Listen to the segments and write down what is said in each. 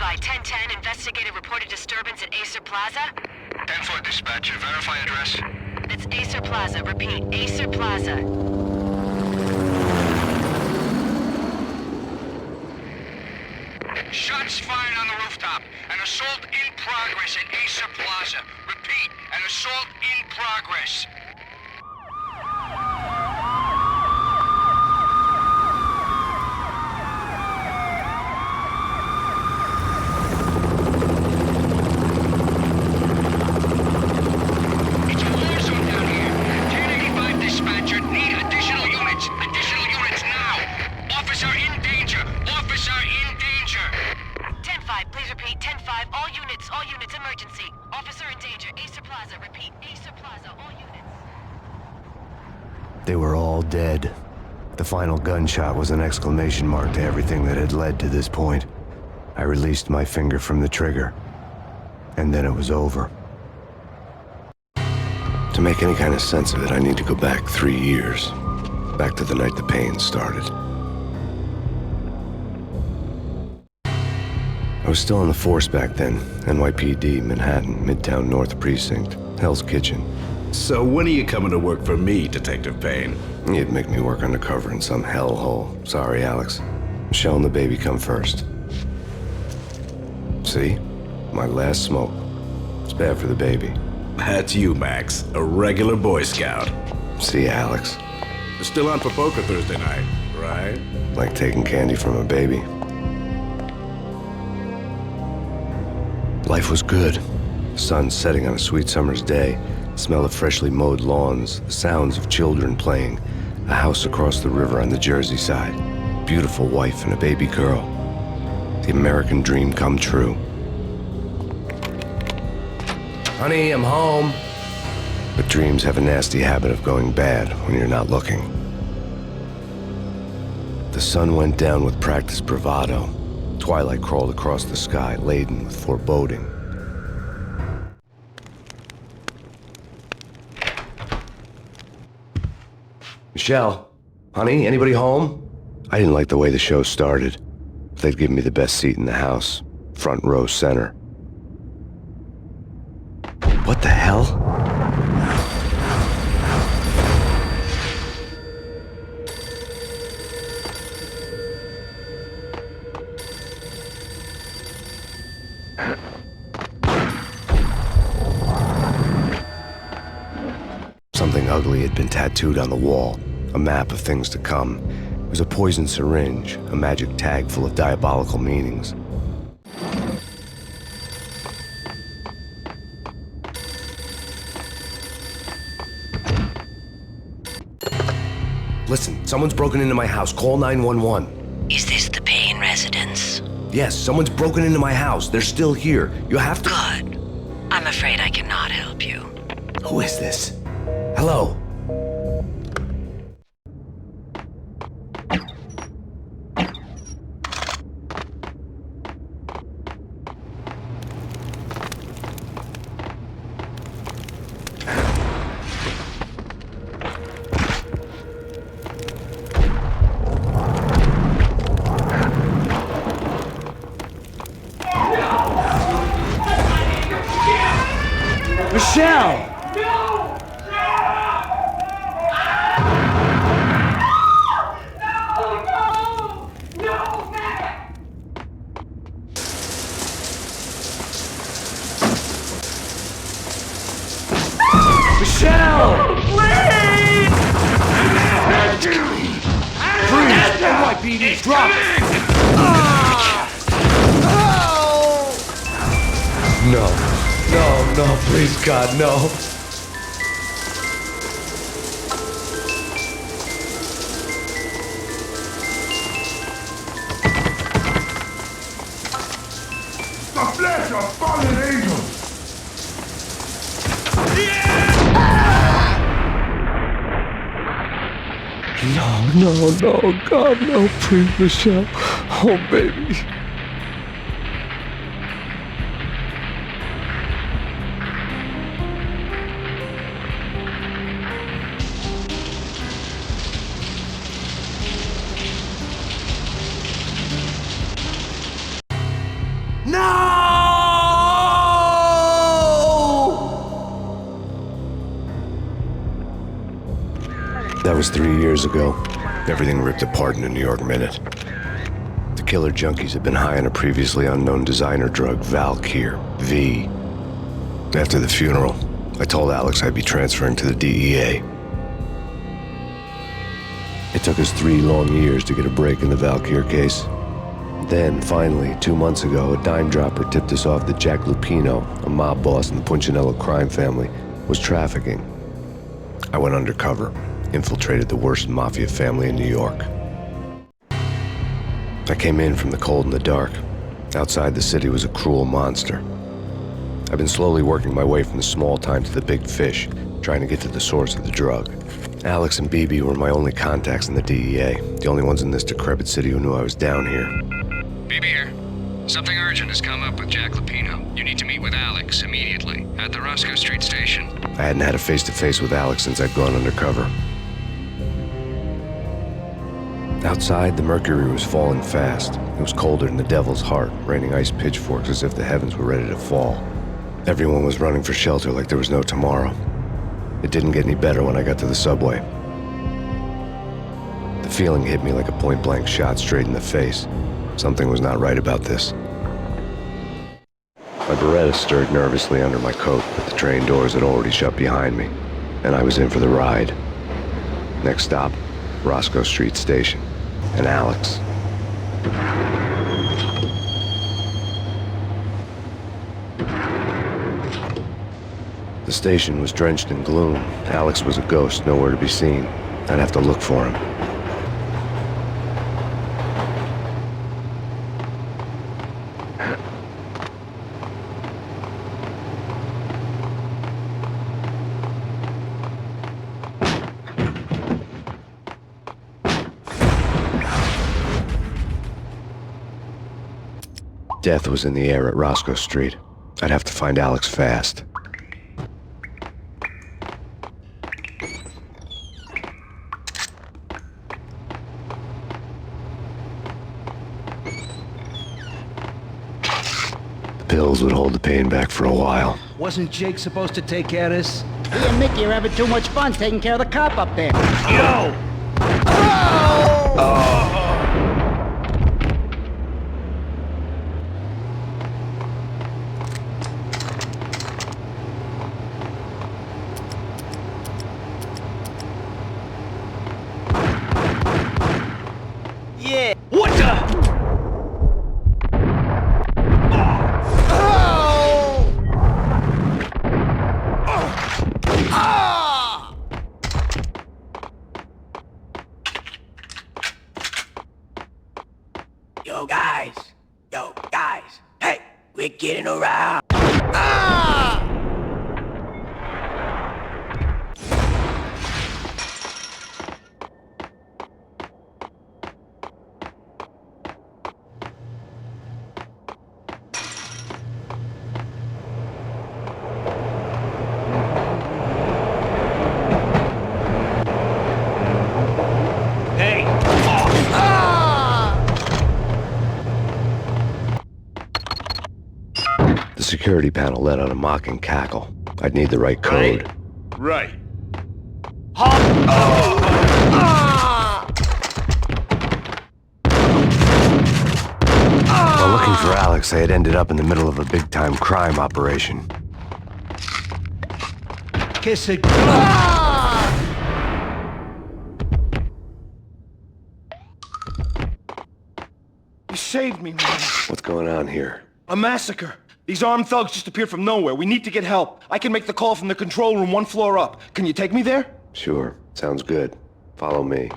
Standby, 1010, investigated reported disturbance at Acer Plaza. 10-4 dispatcher, verify address. That's Acer Plaza, repeat, Acer Plaza. Shots fired on the rooftop. An assault in progress at Acer Plaza. Repeat, an assault in progress. It's a war zone down here. 1085 dispatcher, need additional units. Additional units now. Officer in danger. Officer in danger. 10-5, please repeat, 10-5, all units, emergency. Officer in danger, Acer Plaza, repeat, Acer Plaza, all units. They were all dead. The final gunshot was an exclamation mark to everything that had led to this point. I released my finger from the trigger, and then it was over. To make any kind of sense of it, I need to go back 3 years. Back to the night the Payne started. I was still on the force back then. NYPD, Manhattan, Midtown North Precinct, Hell's Kitchen. So when are you coming to work for me, Detective Payne? You'd make me work undercover in some hellhole. Sorry, Alex. Michelle and the baby come first. See? My last smoke. It's bad for the baby. That's you, Max. A regular Boy Scout. See, Alex? You're still on for poker Thursday night, right? Like taking candy from a baby. Life was good. The sun setting on a sweet summer's day, the smell of freshly mowed lawns, the sounds of children playing, a house across the river on the Jersey side, beautiful wife and a baby girl. The American dream come true. Honey, I'm home. But dreams have a nasty habit of going bad when you're not looking. The sun went down with practiced bravado. Twilight crawled across the sky, laden with foreboding. Michelle, honey, anybody home? I didn't like the way the show started. They'd given me the best seat in the house, front row center. What the hell? Something ugly had been tattooed on the wall, a map of things to come. It was a poison syringe, a magic tag full of diabolical meanings. Listen, someone's broken into my house. Call 911. Is this the Payne residence? Yes, someone's broken into my house. They're still here. You have to... Good. I'm afraid I cannot help you. Who is this? Hello? Michelle! Michelle! Please! Freeze! NYPD, drop it! No, please, God, no. The flesh of fallen angels! No, God, no, please, Michelle. Oh, baby. No! That was 3 years ago. Everything ripped apart in a New York minute. The killer junkies had been high on a previously unknown designer drug, Valkyr, V. After the funeral, I told Alex I'd be transferring to the DEA. It took us 3 long years to get a break in the Valkyr case. Then, finally, 2 months ago, a dime dropper tipped us off that Jack Lupino, a mob boss in the Punchinello crime family, was trafficking. I went undercover, infiltrated the worst mafia family in New York. I came in from the cold and the dark. Outside the city was a cruel monster. I've been slowly working my way from the small time to the big fish, trying to get to the source of the drug. Alex and BB were my only contacts in the DEA, the only ones in this decrepit city who knew I was down here. BB here. Something urgent has come up with Jack Lupino. You need to meet with Alex immediately at the Roscoe Street station. I hadn't had a face-to-face with Alex since I'd gone undercover. Outside, the mercury was falling fast. It was colder than the devil's heart, raining ice pitchforks as if the heavens were ready to fall. Everyone was running for shelter like there was no tomorrow. It didn't get any better when I got to the subway. The feeling hit me like a point-blank shot straight in the face. Something was not right about this. My Beretta stirred nervously under my coat, but the train doors had already shut behind me, and I was in for the ride. Next stop, Roscoe Street Station, and Alex. The station was drenched in gloom. Alex was a ghost, nowhere to be seen. I'd have to look for him. Death was in the air at Roscoe Street. I'd have to find Alex fast. The pills would hold the pain back for a while. Wasn't Jake supposed to take care of this? He and Mickey are having too much fun taking care of the cop up there. Yo! Yeah. What the? Yo guys, hey, we're getting around. The security panel let out a mocking cackle. I'd need the right code. Right. While looking for Alex, I had ended up in the middle of a big-time crime operation. Kiss it. You saved me, man. What's going on here? A massacre. These armed thugs just appeared from nowhere. We need to get help. I can make the call from the control room 1 floor up. Can you take me there? Sure, sounds good. Follow me.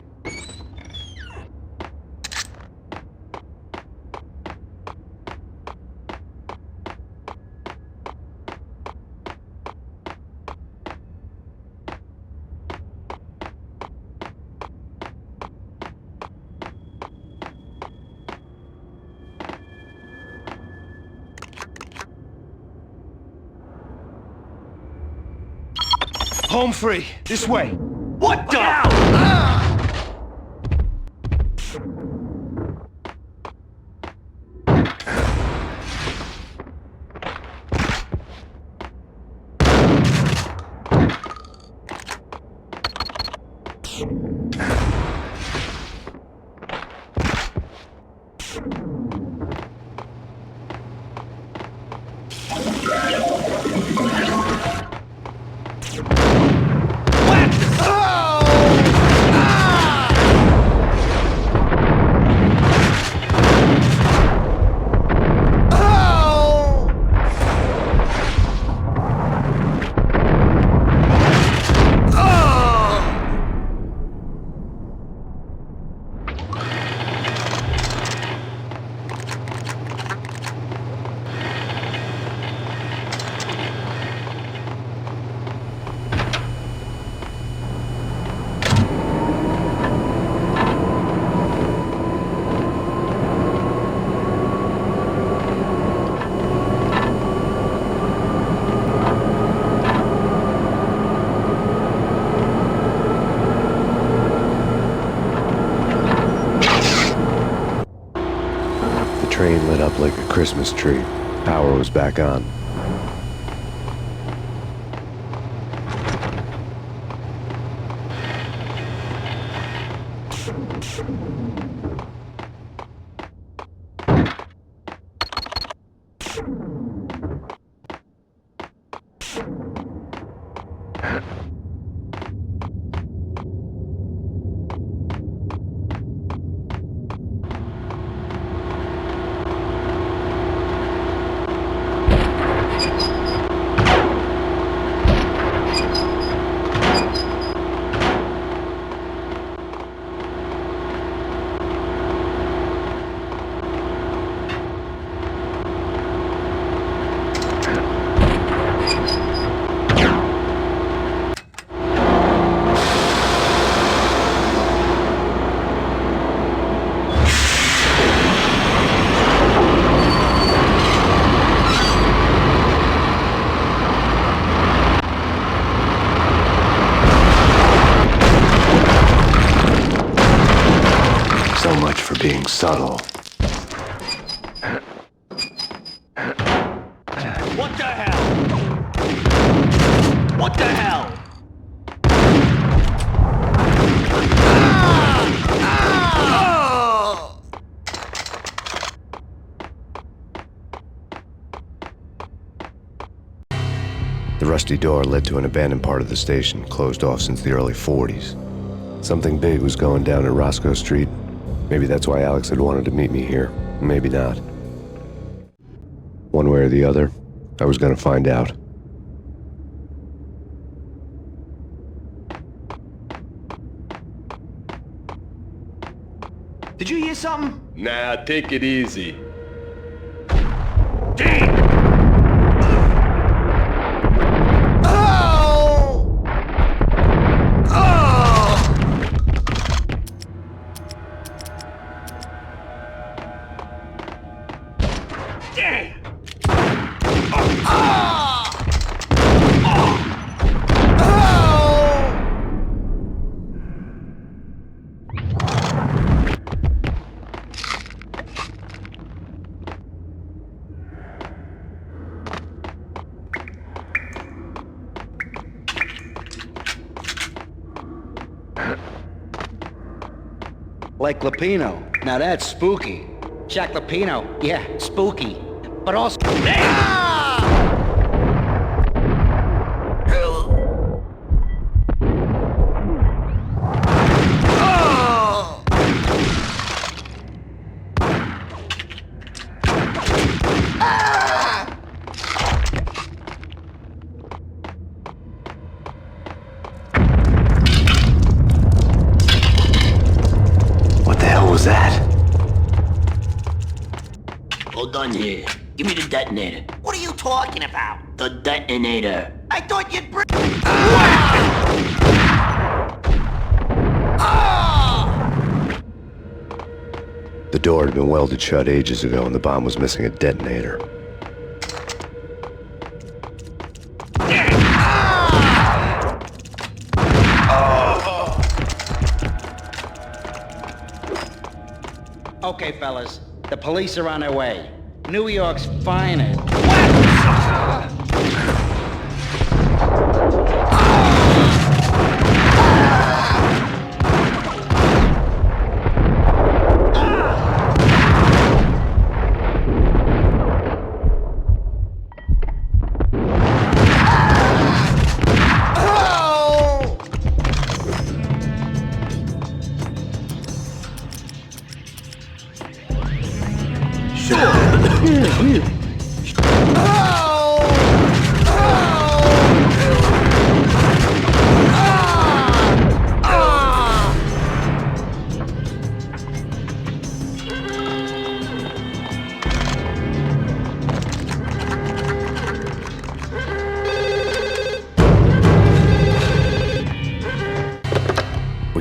Home free. This way. What the? Train lit up like a Christmas tree. Power was back on. So much for being subtle. What the hell? What the hell? The rusty door led to an abandoned part of the station, closed off since the early 40s. Something big was going down at Roscoe Street. Maybe that's why Alex had wanted to meet me here. Maybe not. One way or the other, I was gonna find out. Did you hear something? Nah, take it easy. Like Lapino. Now that's spooky. Jack Lapino. Yeah, spooky. But also... What the hell was that? Hold on here. Give me the detonator. What are you talking about? The detonator. I thought you'd bring... The door had been welded shut ages ago and the bomb was missing a detonator. Okay, fellas. The police are on their way. New York's finest.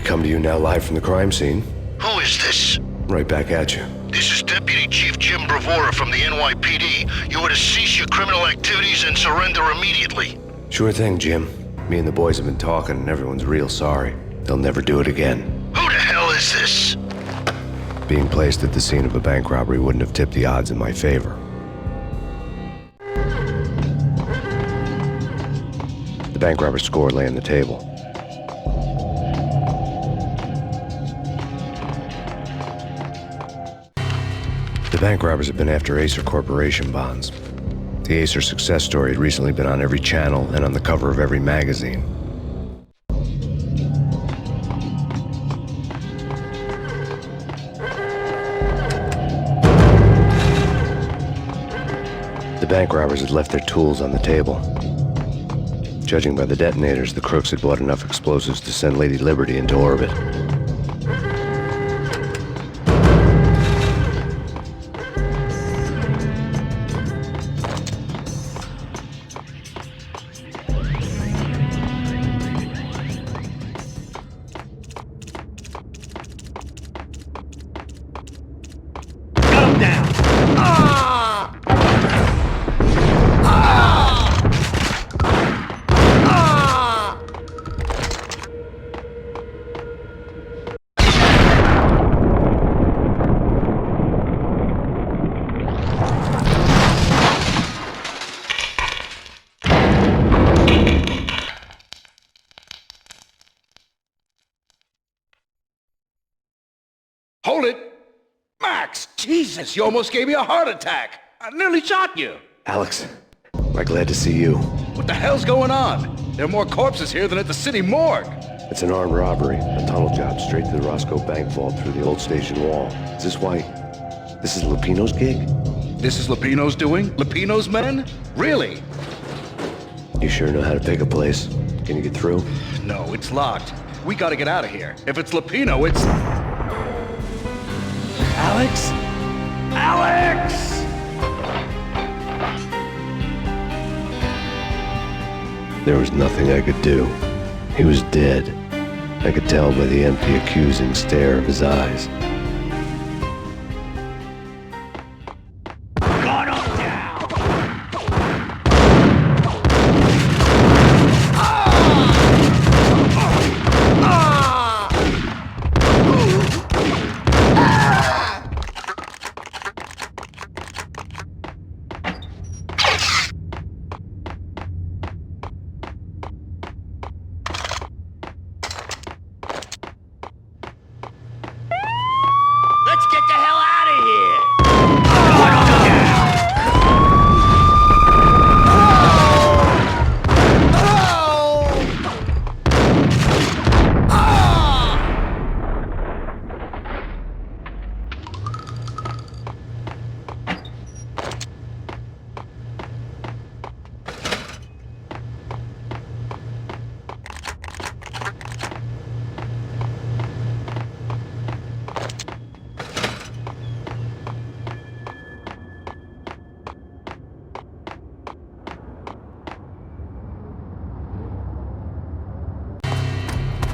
come to you now live from the crime scene. Who is this? Right back at you. This is Deputy Chief Jim Bravura from the NYPD. You are to cease your criminal activities and surrender immediately. Sure thing, Jim. Me and the boys have been talking, and everyone's real sorry. They'll never do it again. Who the hell is this? Being placed at the scene of a bank robbery wouldn't have tipped the odds in my favor. The bank robber's score lay on the table. The bank robbers have been after Acer Corporation bonds. The Acer success story had recently been on every channel and on the cover of every magazine. The bank robbers had left their tools on the table. Judging by the detonators, the crooks had bought enough explosives to send Lady Liberty into orbit. Hold it! Max! Jesus, you almost gave me a heart attack! I nearly shot you! Alex, I'm glad to see you. What the hell's going on? There are more corpses here than at the city morgue! It's an armed robbery, a tunnel job straight to the Roscoe Bank vault through the old station wall. Is this why? This is Lupino's gig? This is Lupino's doing? Lupino's men? Really? You sure know how to pick a place? Can you get through? No, it's locked. We gotta get out of here. If it's Lupino, it's... Alex? Alex! There was nothing I could do. He was dead. I could tell by the empty, accusing stare of his eyes. Let's get the hell out of here!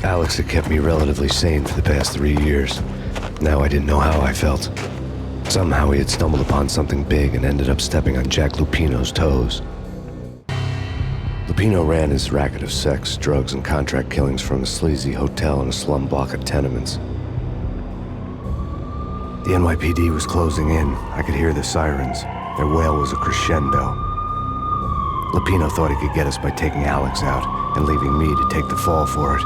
Alex had kept me relatively sane for the past 3 years. Now I didn't know how I felt. Somehow he had stumbled upon something big and ended up stepping on Jack Lupino's toes. Lupino ran his racket of sex, drugs, and contract killings from a sleazy hotel in a slum block of tenements. The NYPD was closing in. I could hear the sirens. Their wail was a crescendo. Lupino thought he could get us by taking Alex out and leaving me to take the fall for it.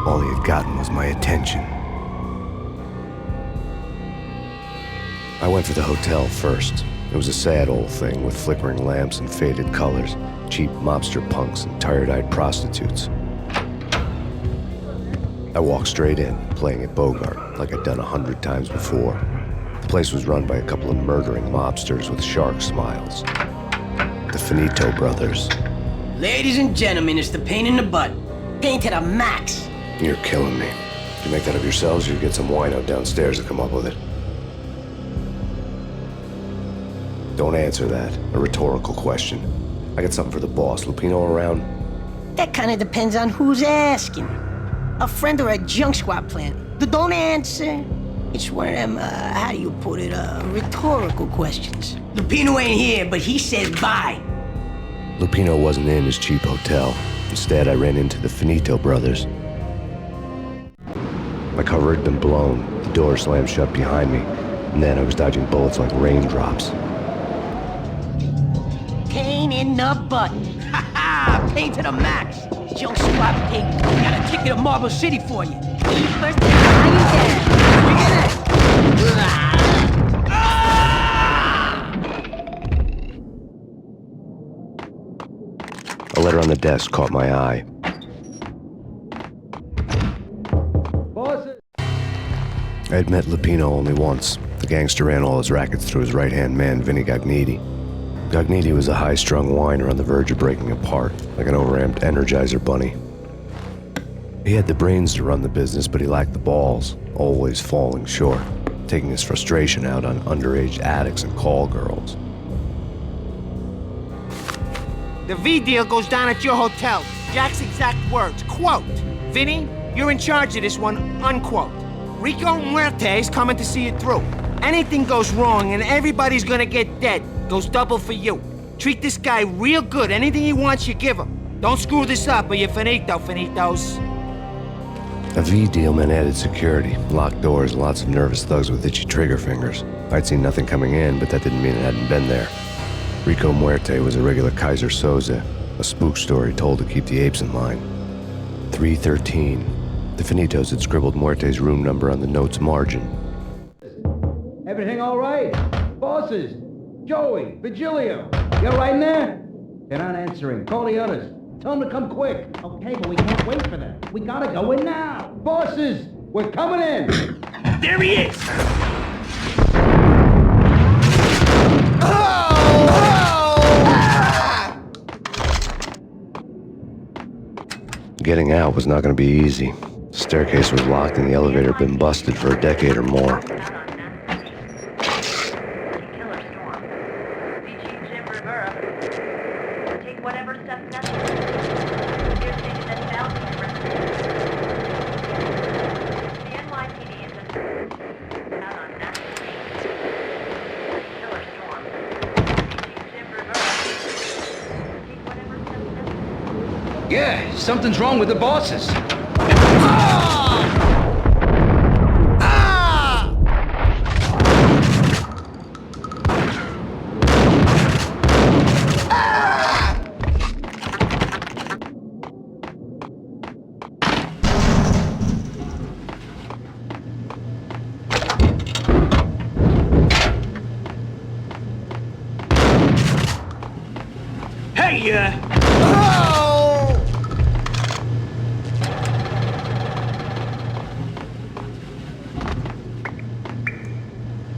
All he had gotten was my attention. I went for the hotel first. It was a sad old thing with flickering lamps and faded colors, cheap mobster punks and tired-eyed prostitutes. I walked straight in, playing at Bogart, like I'd done 100 times before. The place was run by a couple of murdering mobsters with shark smiles. The Finito brothers. Ladies and gentlemen, it's the Payne in the butt. Payne to the max. You're killing me. Did you make that up yourselves, or you get some wino downstairs to come up with it? Don't answer that. A rhetorical question. I got something for the boss. Lupino around? That kind of depends on who's asking. A friend or a junk squad plant. Don't answer. It's one of them, how do you put it, rhetorical questions. Lupino ain't here, but he said bye. Lupino wasn't in his cheap hotel. Instead, I ran into the Finito brothers. My cover had been blown, the door slammed shut behind me, and then I was dodging bullets like raindrops. Payne in the butt. Ha ha! Payne to the max. Junk squad pig. Got a ticket to Marble City for you. Eat first and lie you down. Look at that. A letter on the desk caught my eye. I had met Lupino only once. The gangster ran all his rackets through his right-hand man, Vinny Gagniti. Gagniti was a high-strung whiner on the verge of breaking apart, like an overamped Energizer bunny. He had the brains to run the business, but he lacked the balls, always falling short, taking his frustration out on underage addicts and call girls. The V deal goes down at your hotel. Jack's exact words, quote, "Vinny, you're in charge of this one," unquote. Rico Muerte's coming to see it through. Anything goes wrong and everybody's gonna get dead, goes double for you. Treat this guy real good. Anything he wants, you give him. Don't screw this up or you're finito, finitos. A V deal meant added security, locked doors, and lots of nervous thugs with itchy trigger fingers. I'd seen nothing coming in, but that didn't mean it hadn't been there. Rico Muerte was a regular Kaiser Soze, a spook story told to keep the apes in line. 313. The Finitos had scribbled Muerte's room number on the note's margin. Everything all right? Bosses? Joey? Vigilio? You all right in there? They're not answering. Call the others. Tell them to come quick. Okay, but we can't wait for them. We gotta go in now. Bosses, we're coming in. There he is! Getting out was not going to be easy. The staircase was locked and the elevator had been busted for a decade or more. Yeah, something's wrong with the bosses. Hey,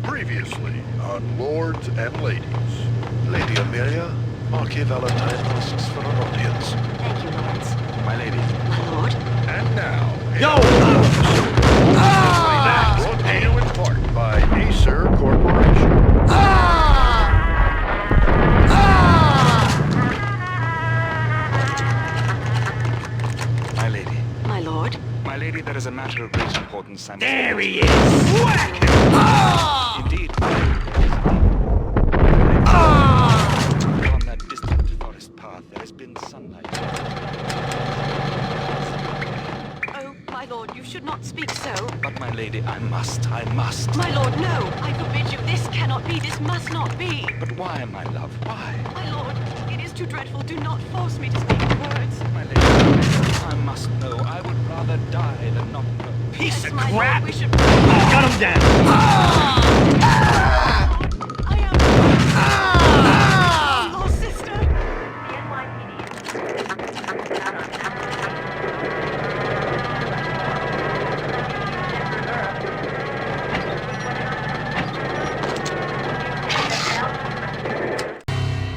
Previously on Lords and Ladies. Lady Amelia, Marquis Valentine asks for an audience. Thank you, Lawrence. My lady. My lord? And now... Yo! Brought to you in part by Acer Corporation. My lady. My lord? My lady, there is a matter of great importance. There he is! Whack! Indeed. On that distant forest path, there has been sunlight. Oh, my lord, you should not speak so. But my lady, I must. My lord, no! I forbid you. This cannot be. This must not be. But why, my love, why? My lord, it is too dreadful. Do not force me to speak the words. My lady, I must know. I would rather die than not know. Piece Yes, of my lord, crap! we should... Cut him down! I am... Your sister! The NYPD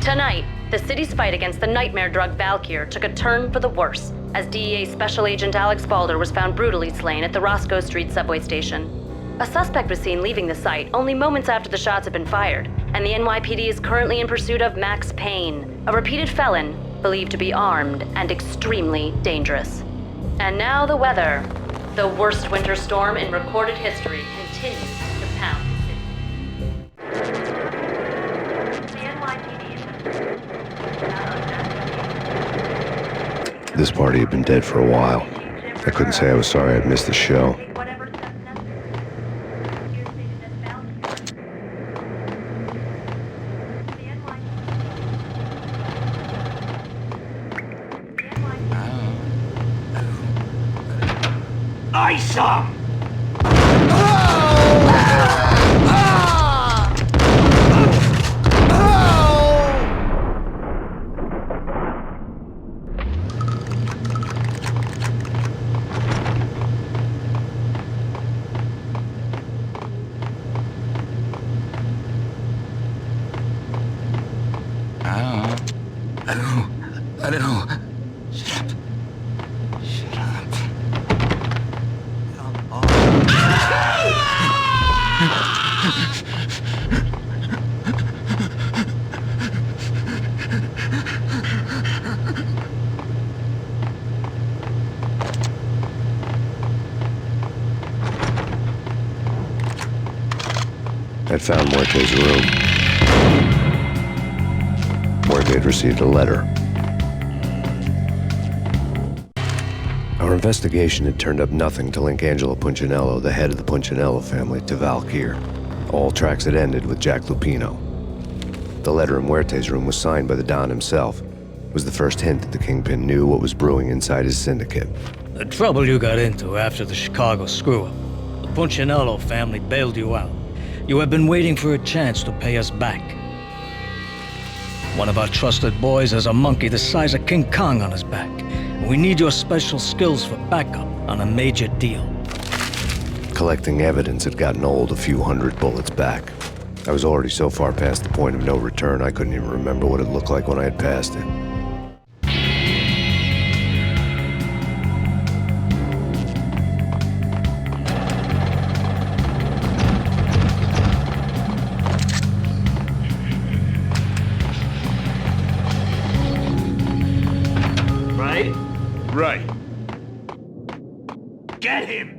Tonight, the city's fight against the nightmare drug Valkyr took a turn for the worse as DEA Special Agent Alex Balder was found brutally slain at the Roscoe Street subway station. A suspect was seen leaving the site only moments after the shots had been fired, and the NYPD is currently in pursuit of Max Payne, a repeated felon believed to be armed and extremely dangerous. And now the weather. The worst winter storm in recorded history continues to pound the city. The NYPD. This party had been dead for a while. I couldn't say I was sorry I'd missed the show. Ice 'em! I don't know. Shut up. Shut up. I'd found Muerte's room. Muerte had received a letter. Our investigation had turned up nothing to link Angelo Punchinello, the head of the Punchinello family, to Valkyr. All tracks had ended with Jack Lupino. The letter in Muerte's room was signed by the Don himself. It was the first hint that the Kingpin knew what was brewing inside his syndicate. The trouble you got into after the Chicago screw-up. The Punchinello family bailed you out. You have been waiting for a chance to pay us back. One of our trusted boys has a monkey the size of King Kong on his back. We need your special skills for backup on a major deal. Collecting evidence had gotten old a few hundred bullets back. I was already so far past the point of no return, I couldn't even remember what it looked like when I had passed it. Right. Get him!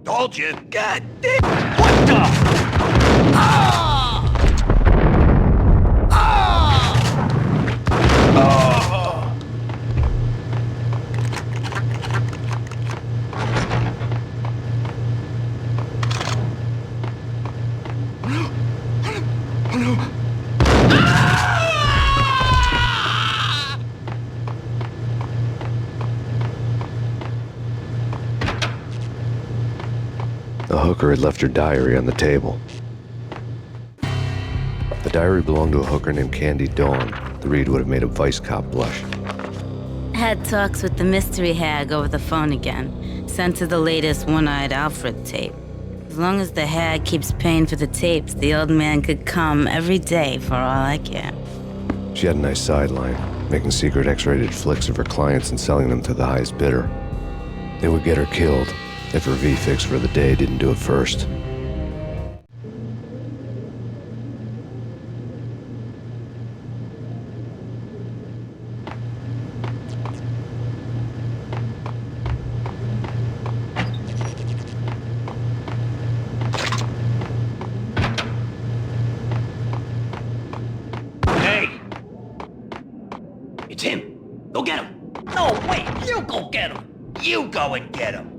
Told you. God damn! What the? The hooker had left her diary on the table. The diary belonged to a hooker named Candy Dawn. The read would have made a vice cop blush. Had talks with the mystery hag over the phone again. Sent her the latest One-Eyed Alfred tape. As long as the hag keeps paying for the tapes, the old man could come every day for all I care. She had a nice sideline, making secret X-rated flicks of her clients and selling them to the highest bidder. It would get her killed if her V-fix for the day didn't do it first. Hey! It's him! Go get him! No, wait! You go get him! You go and get him!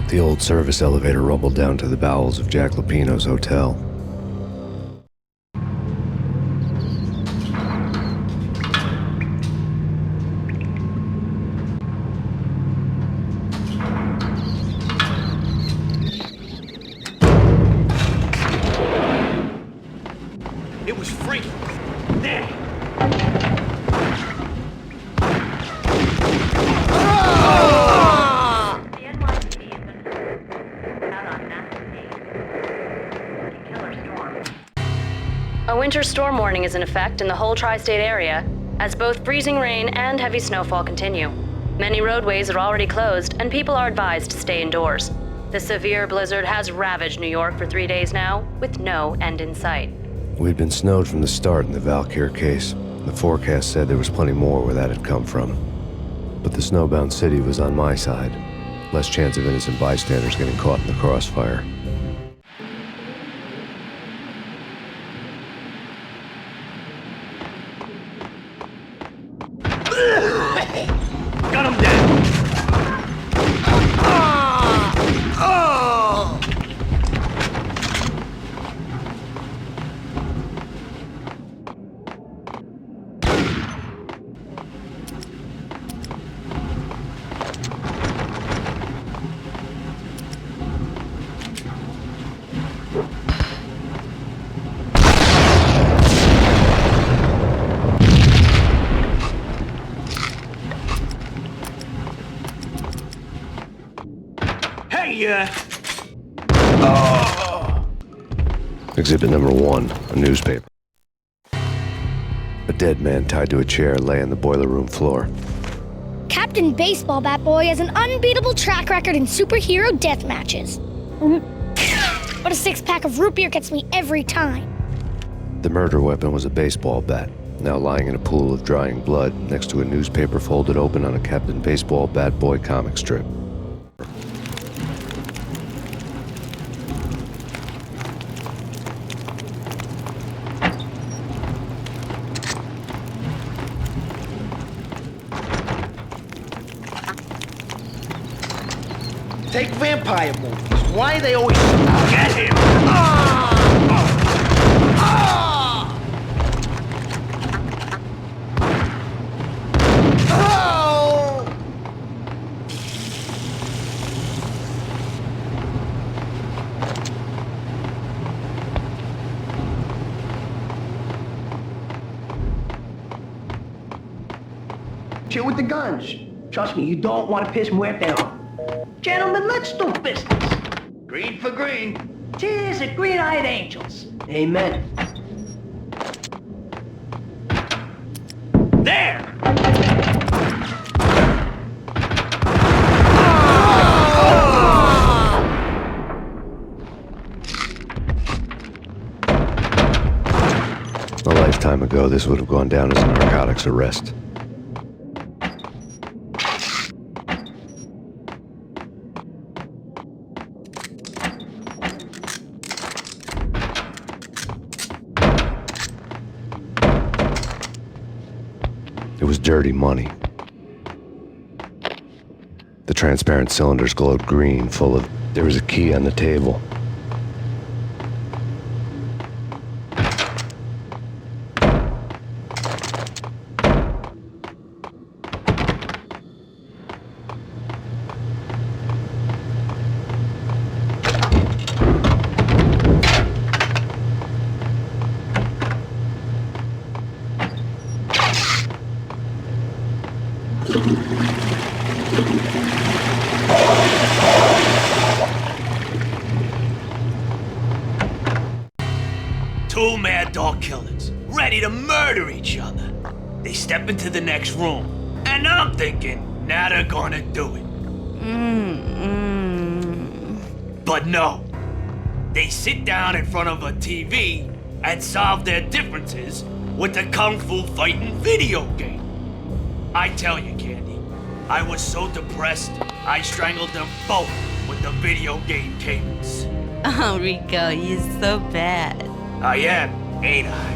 The The old service elevator rumbled down to the bowels of Jack Lupino's hotel. It was free. There. The NYPD has been out on massive killer storm. A winter storm warning is in effect in the whole tri-state area, as both freezing rain and heavy snowfall continue. Many roadways are already closed, and people are advised to stay indoors. The severe blizzard has ravaged New York for 3 days now, with no end in sight. We'd been snowed from the start in the Valkyr case. The forecast said there was plenty more where that had come from. But the snowbound city was on my side. Less chance of innocent bystanders getting caught in the crossfire. Got him down. Exhibit number 1, a newspaper. A dead man tied to a chair lay on the boiler room floor. Captain Baseball Bat Boy has an unbeatable track record in superhero death matches. But a 6-pack of root beer gets me every time. The murder weapon was a baseball bat, now lying in a pool of drying blood next to a newspaper folded open on a Captain Baseball Bat Boy comic strip. Take vampire movies. Why are they always... Get him! Chill with the guns. Trust me, you don't want to piss Muerte off. Gentlemen, let's do business. Green for green. Cheers at green-eyed angels. Amen. There! A lifetime ago, this would have gone down as a narcotics arrest. It was dirty money. The transparent cylinders glowed green, full of... There was a key on the table. Two mad dog killers, ready to murder each other. They step into the next room, and I'm thinking, now they're gonna do it. But no. They sit down in front of a TV and solve their differences with a kung fu fighting video game. I tell you, Candy, I was so depressed, I strangled them both with the video game cables. Oh, Rico, you're so bad. I am, ain't I?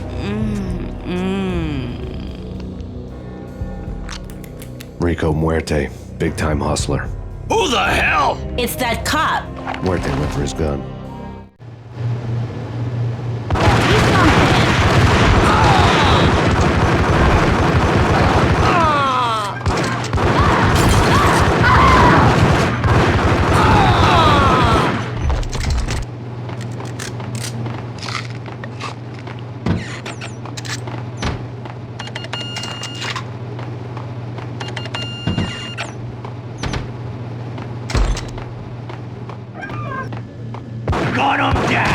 Rico Muerte, big-time hustler. Who the hell? It's that cop. Muerte went for his gun. Gun him down!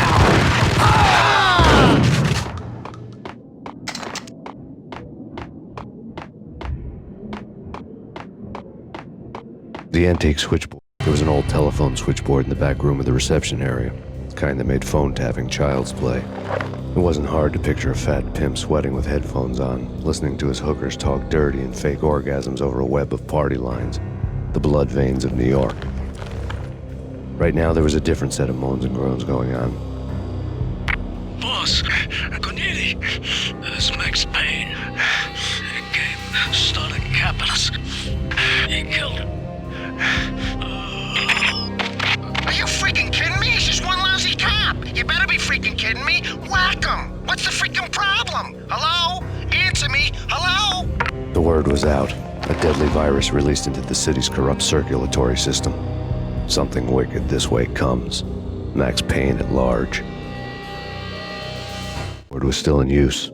The antique switchboard. There was an old telephone switchboard in the back room of the reception area. The kind that made phone tapping child's play. It wasn't hard to picture a fat pimp sweating with headphones on, listening to his hookers talk dirty and fake orgasms over a web of party lines. The blood veins of New York. Right now, there was a different set of moans and groans going on. Boss, Corneli, this Max Payne. He came, started capping us. He killed him. Are you freaking kidding me? He's just one lousy cop. You better be freaking kidding me. Whack him. What's the freaking problem? Hello? Answer me. Hello? The word was out. A deadly virus released into the city's corrupt circulatory system. Something wicked this way comes. Max Payne at large. Word was still in use.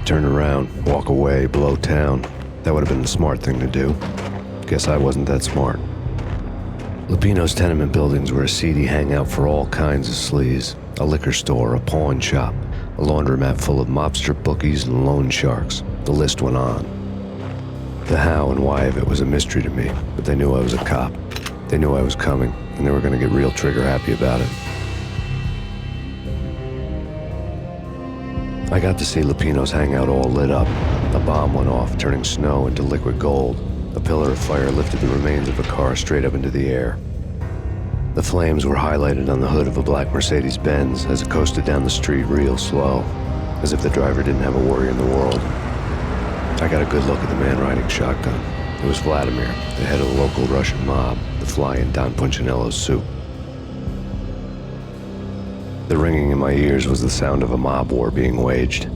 Turn around, walk away, blow town. That would have been the smart thing to do. Guess I wasn't that smart. Lupino's tenement buildings were a seedy hangout for all kinds of sleaze. A liquor store, a pawn shop, a laundromat full of mobster bookies and loan sharks. The list went on. The how and why of it was a mystery to me, but they knew I was a cop. They knew I was coming, and they were going to get real trigger happy about it. I got to see Lupino's hangout all lit up. A bomb went off, turning snow into liquid gold. A pillar of fire lifted the remains of a car straight up into the air. The flames were highlighted on the hood of a black Mercedes-Benz as it coasted down the street real slow, as if the driver didn't have a worry in the world. I got a good look at the man riding shotgun. It was Vladimir, the head of the local Russian mob, the fly in Don Punchinello's soup. The ringing in my ears was the sound of a mob war being waged.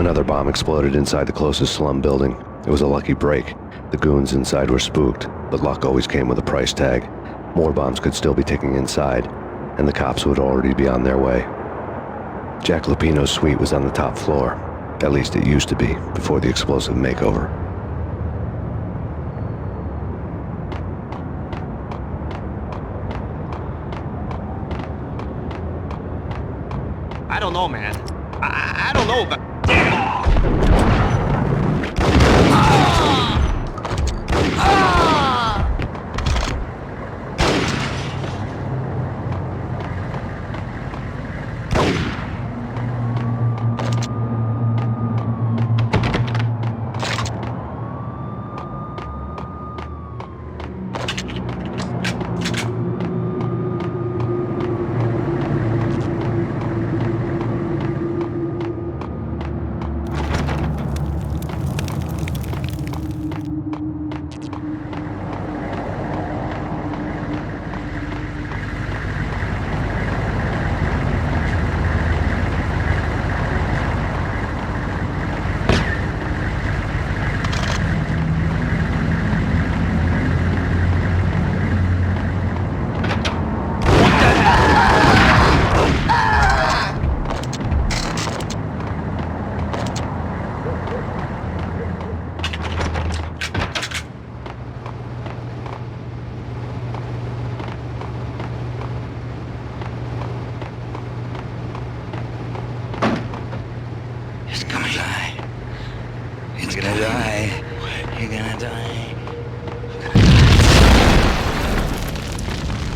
Another bomb exploded inside the closest slum building. It was a lucky break. The goons inside were spooked, but luck always came with a price tag. More bombs could still be ticking inside, and the cops would already be on their way. Jack Lupino's suite was on the top floor. At least it used to be, before the explosive makeover. I don't know, man. I don't know about...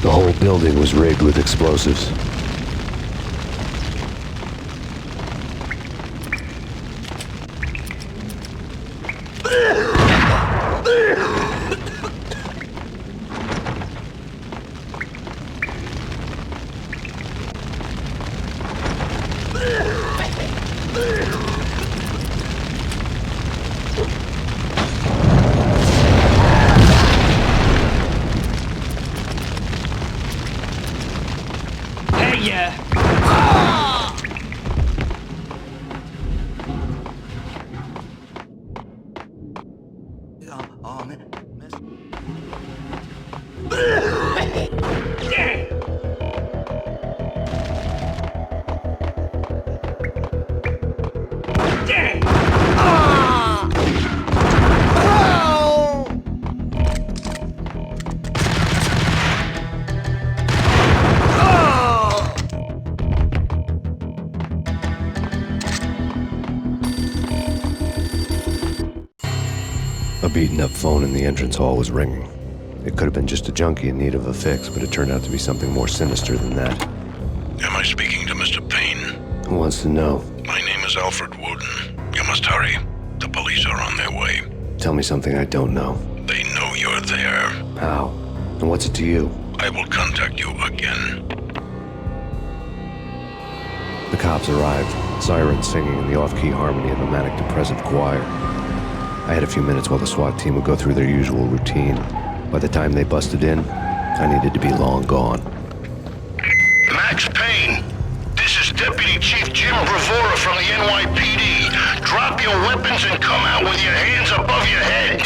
The whole building was rigged with explosives. A beaten-up phone in the entrance hall was ringing. It could have been just a junkie in need of a fix, but it turned out to be something more sinister than that. Am I speaking to Mr. Payne? Who wants to know? My name is Alfred Woden. You must hurry. The police are on their way. Tell me something I don't know. They know you're there. How? And what's it to you? I will contact you again. The cops arrived, sirens singing in the off-key harmony of a manic-depressive choir. I had a few minutes while the SWAT team would go through their usual routine. By the time they busted in, I needed to be long gone. Max Payne, this is Deputy Chief Jim Bravura from the NYPD. Drop your weapons and come out with your hands above your head.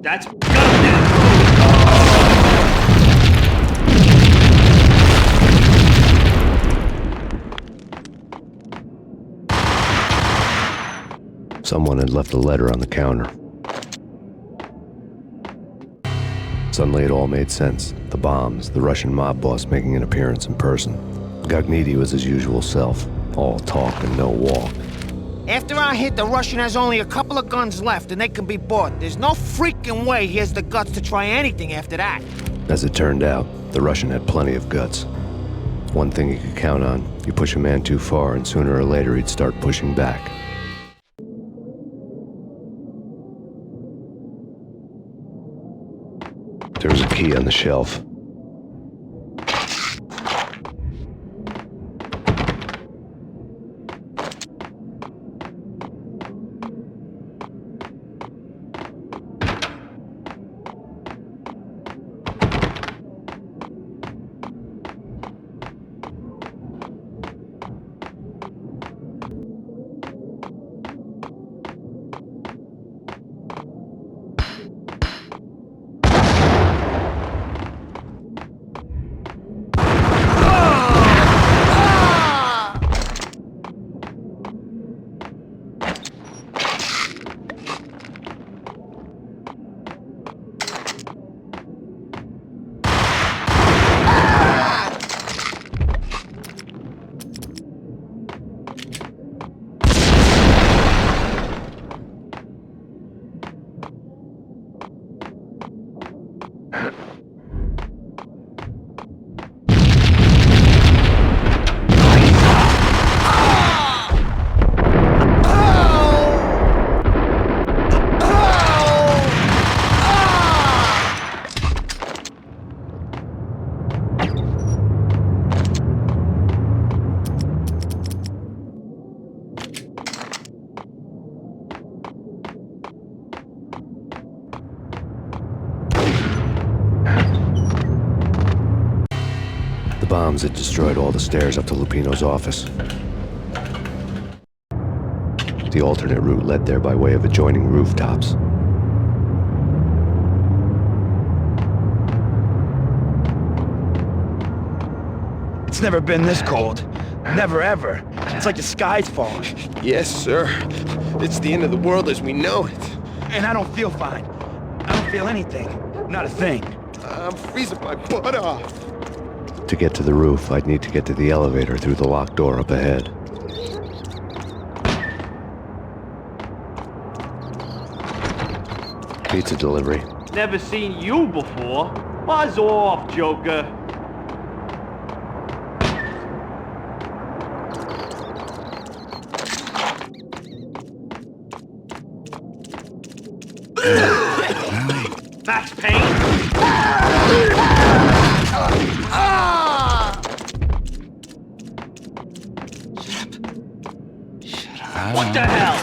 That's... Someone had left a letter on the counter. Suddenly it all made sense. The bombs, the Russian mob boss making an appearance in person. Gognitti was his usual self, all talk and no walk. After our hit, the Russian has only a couple of guns left and they can be bought. There's no freaking way he has the guts to try anything after that. As it turned out, the Russian had plenty of guts. One thing you could count on, you push a man too far and sooner or later he'd start pushing back. There was a key on the shelf. The bombs had destroyed all the stairs up to Lupino's office. The alternate route led there by way of adjoining rooftops. It's never been this cold. Never ever. It's like the sky's falling. Yes, sir. It's the end of the world as we know it. And I don't feel fine. I don't feel anything. Not a thing. I'm freezing my butt off. To get to the roof, I'd need to get to the elevator through the locked door up ahead. Pizza delivery. Never seen you before. Buzz off, Joker. Max Payne. What the hell?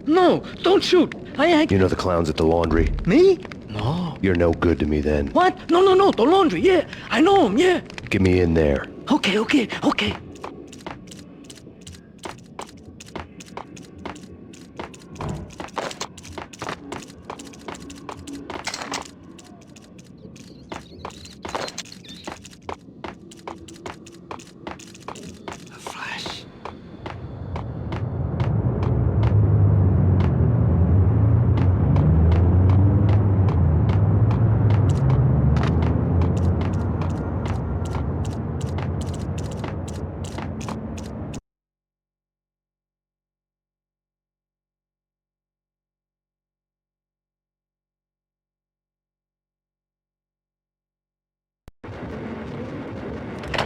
No, don't shoot. You know the clowns at the laundry? Me? No. You're no good to me then. What? No, the laundry, yeah. I know him, yeah. Get me in there. Okay.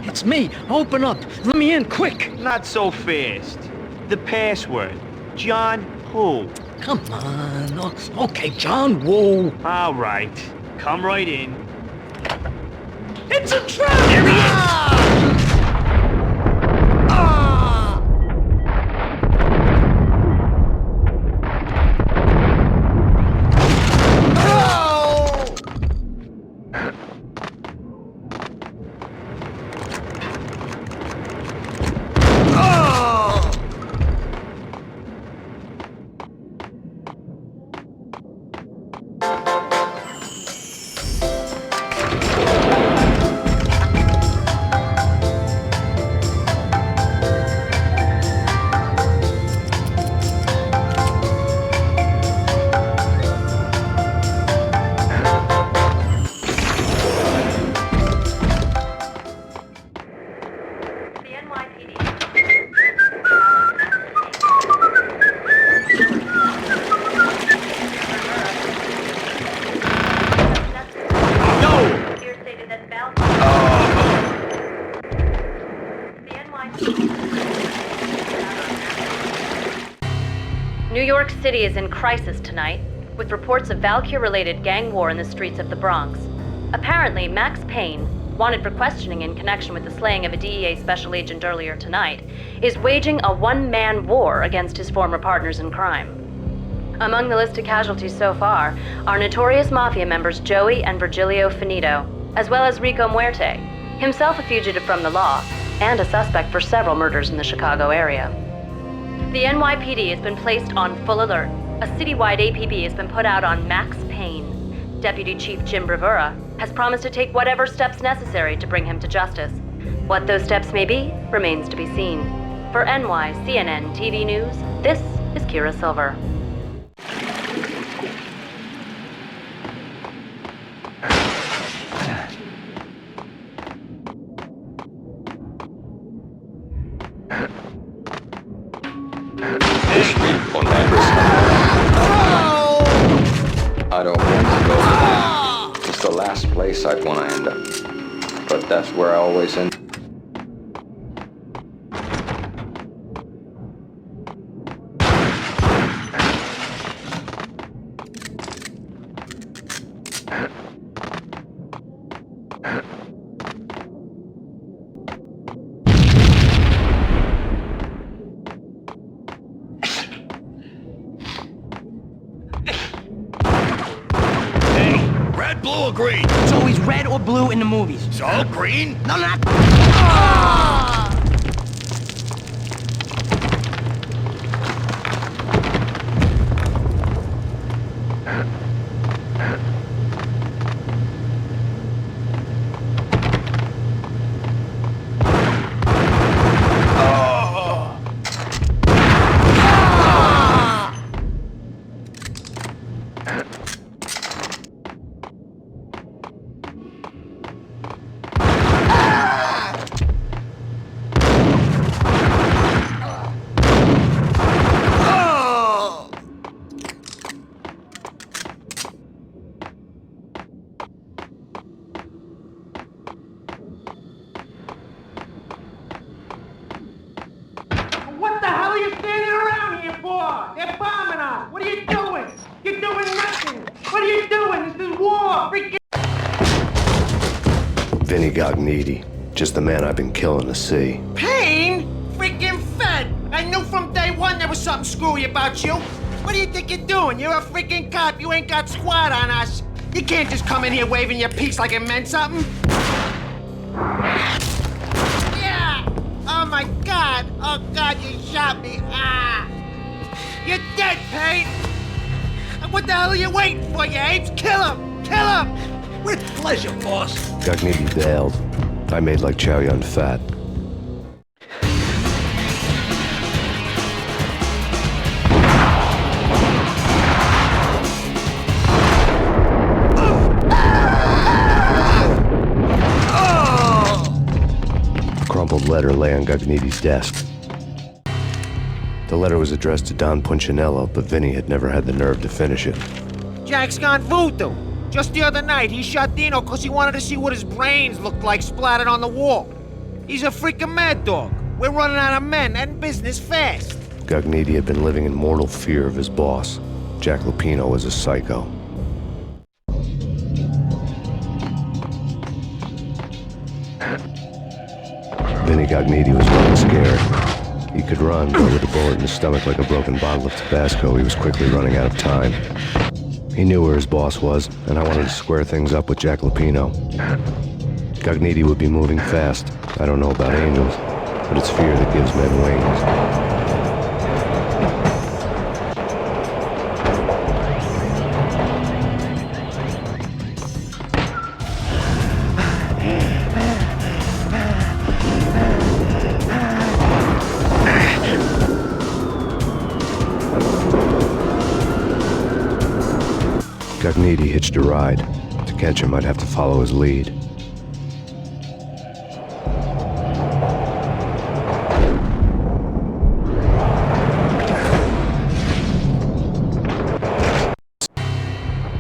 It's me. Open up. Let me in, quick. Not so fast. The password. John who? Come on. Okay, John Woo. All right. Come right in. It's a trap! Here he is! New York City is in crisis tonight, with reports of Valkyr-related gang war in the streets of the Bronx. Apparently, Max Payne, wanted for questioning in connection with the slaying of a DEA special agent earlier tonight, is waging a one-man war against his former partners in crime. Among the listed casualties so far are notorious mafia members Joey and Virgilio Finito, as well as Rico Muerte, himself a fugitive from the law, and a suspect for several murders in the Chicago area. The NYPD has been placed on full alert. A citywide APB has been put out on Max Payne. Deputy Chief Jim Bravura has promised to take whatever steps necessary to bring him to justice. What those steps may be remains to be seen. For CNN TV News, this is Kira Silver. decide when I end up. But that's where I always end. Red, blue, or green? It's always red or blue in the movies. So, green? No, not... What the hell are you standing around here for? They're bombing us. What are you doing? You're doing nothing. What are you doing? This is war. Freaking... Vinny Gognitti, just the man I've been killing to see. Payne? Freaking Fed. I knew from day one there was something screwy about you. What do you think you're doing? You're a freaking cop. You ain't got squad on us. You can't just come in here waving your piece like it meant something. Yeah! Oh my God! Oh God, you shot me! Ah! You're dead, Payne! What the hell are you waiting for, you apes? Kill him! Kill him! With pleasure, boss. Gognitti bailed. I made like Chow Yun Fat. A crumpled letter lay on Gognitti's desk. The letter was addressed to Don Punchinello, but Vinny had never had the nerve to finish it. Jack's gone voodoo. Just the other night, he shot Dino because he wanted to see what his brains looked like splattered on the wall. He's a freaking mad dog. We're running out of men and business fast. Gognitti had been living in mortal fear of his boss. Jack Lupino was a psycho. Vinny Gognitti was running scared. He could run, but with a bullet in his stomach like a broken bottle of Tabasco, he was quickly running out of time. He knew where his boss was, and I wanted to square things up with Jack Lupino. Gognitti would be moving fast. I don't know about angels, but it's fear that gives men wings. Gognitti hitched a ride. To catch him, I'd have to follow his lead.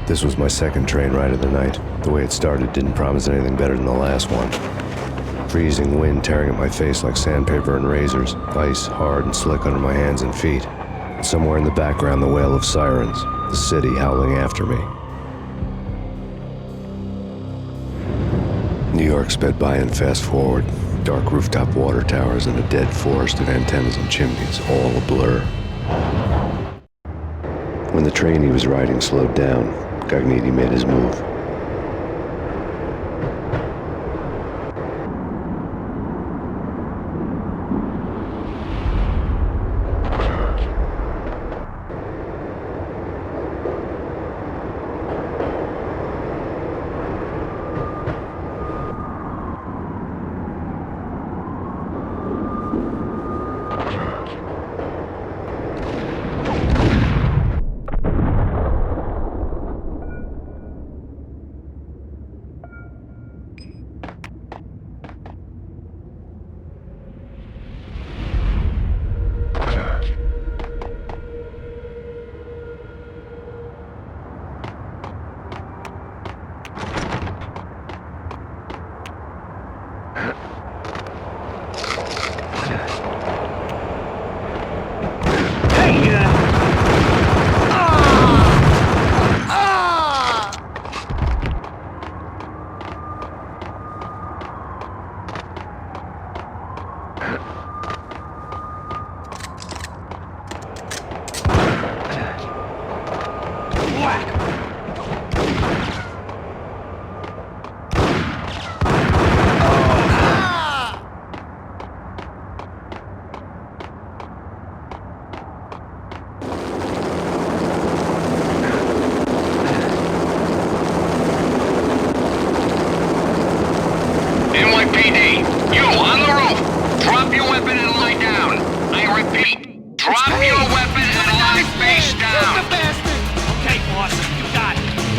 This was my second train ride of the night. The way it started didn't promise anything better than the last one. Freezing wind tearing at my face like sandpaper and razors, ice hard and slick under my hands and feet. Somewhere in the background, the wail of sirens, the city howling after me. New York sped by in fast forward. Dark rooftop water towers and a dead forest of antennas and chimneys, all a blur. When the train he was riding slowed down, Gognitti made his move.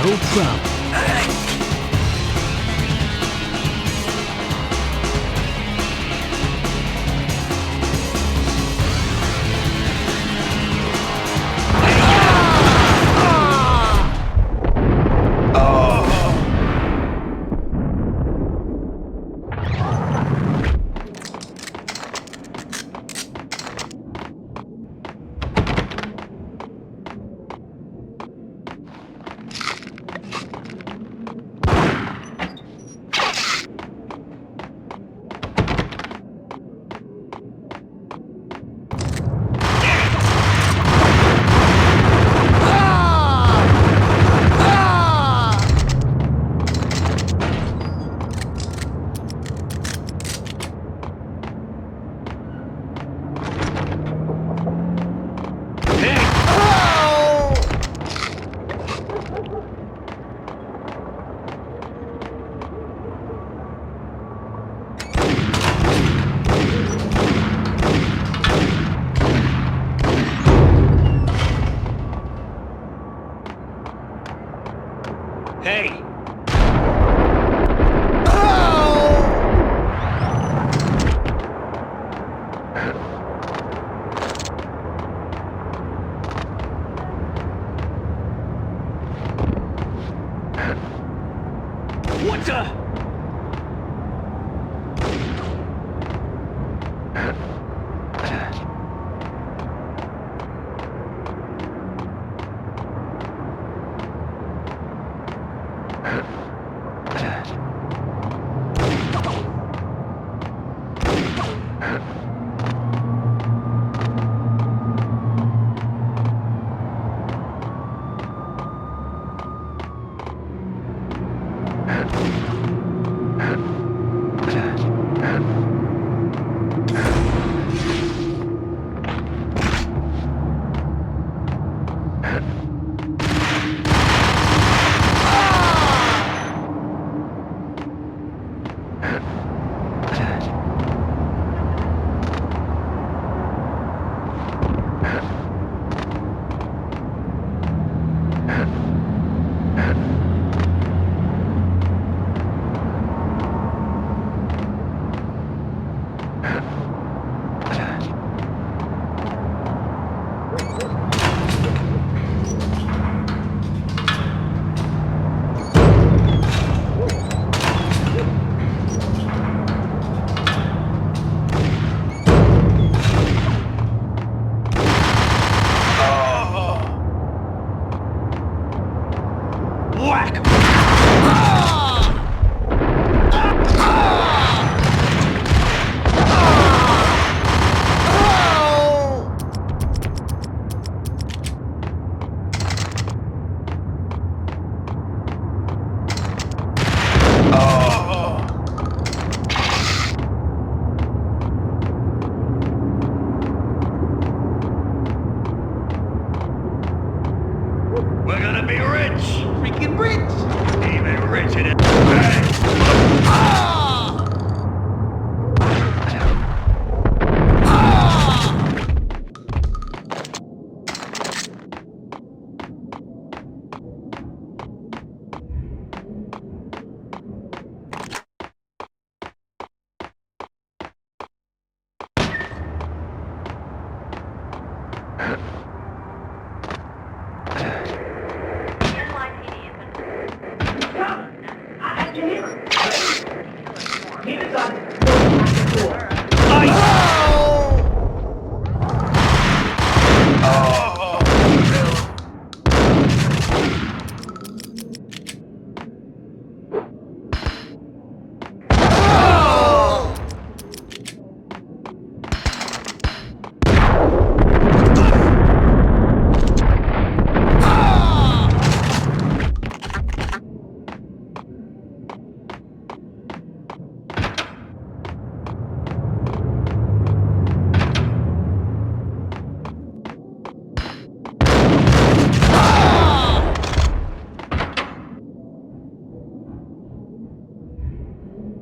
No problem. Hey! What the? We're gonna be rich! Freaking rich! Even richer than...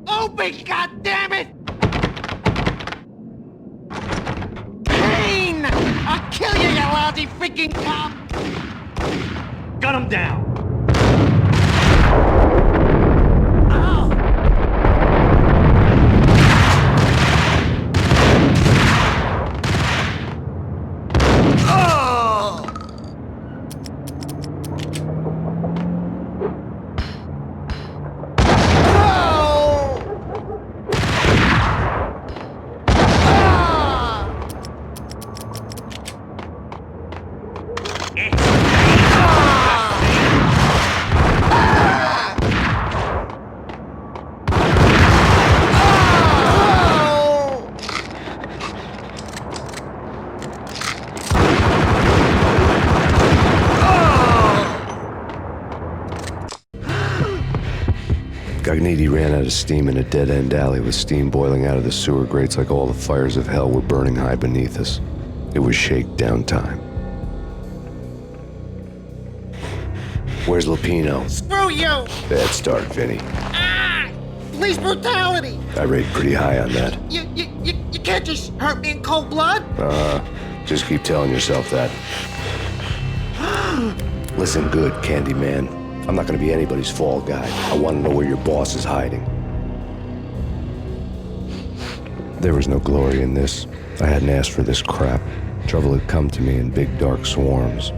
Open, goddammit! Payne! I'll kill you, you lousy freaking cop! Gun him down! Cogniti ran out of steam in a dead-end alley with steam boiling out of the sewer grates like all the fires of hell were burning high beneath us. It was shakedown time. Where's Lupino? Screw you! Bad start, Vinny. Police brutality! I rate pretty high on that. You can't just hurt me in cold blood? Just keep telling yourself that. Listen good, Candyman. I'm not gonna be anybody's fall guy. I want to know where your boss is hiding. There was no glory in this. I hadn't asked for this crap. Trouble had come to me in big dark swarms.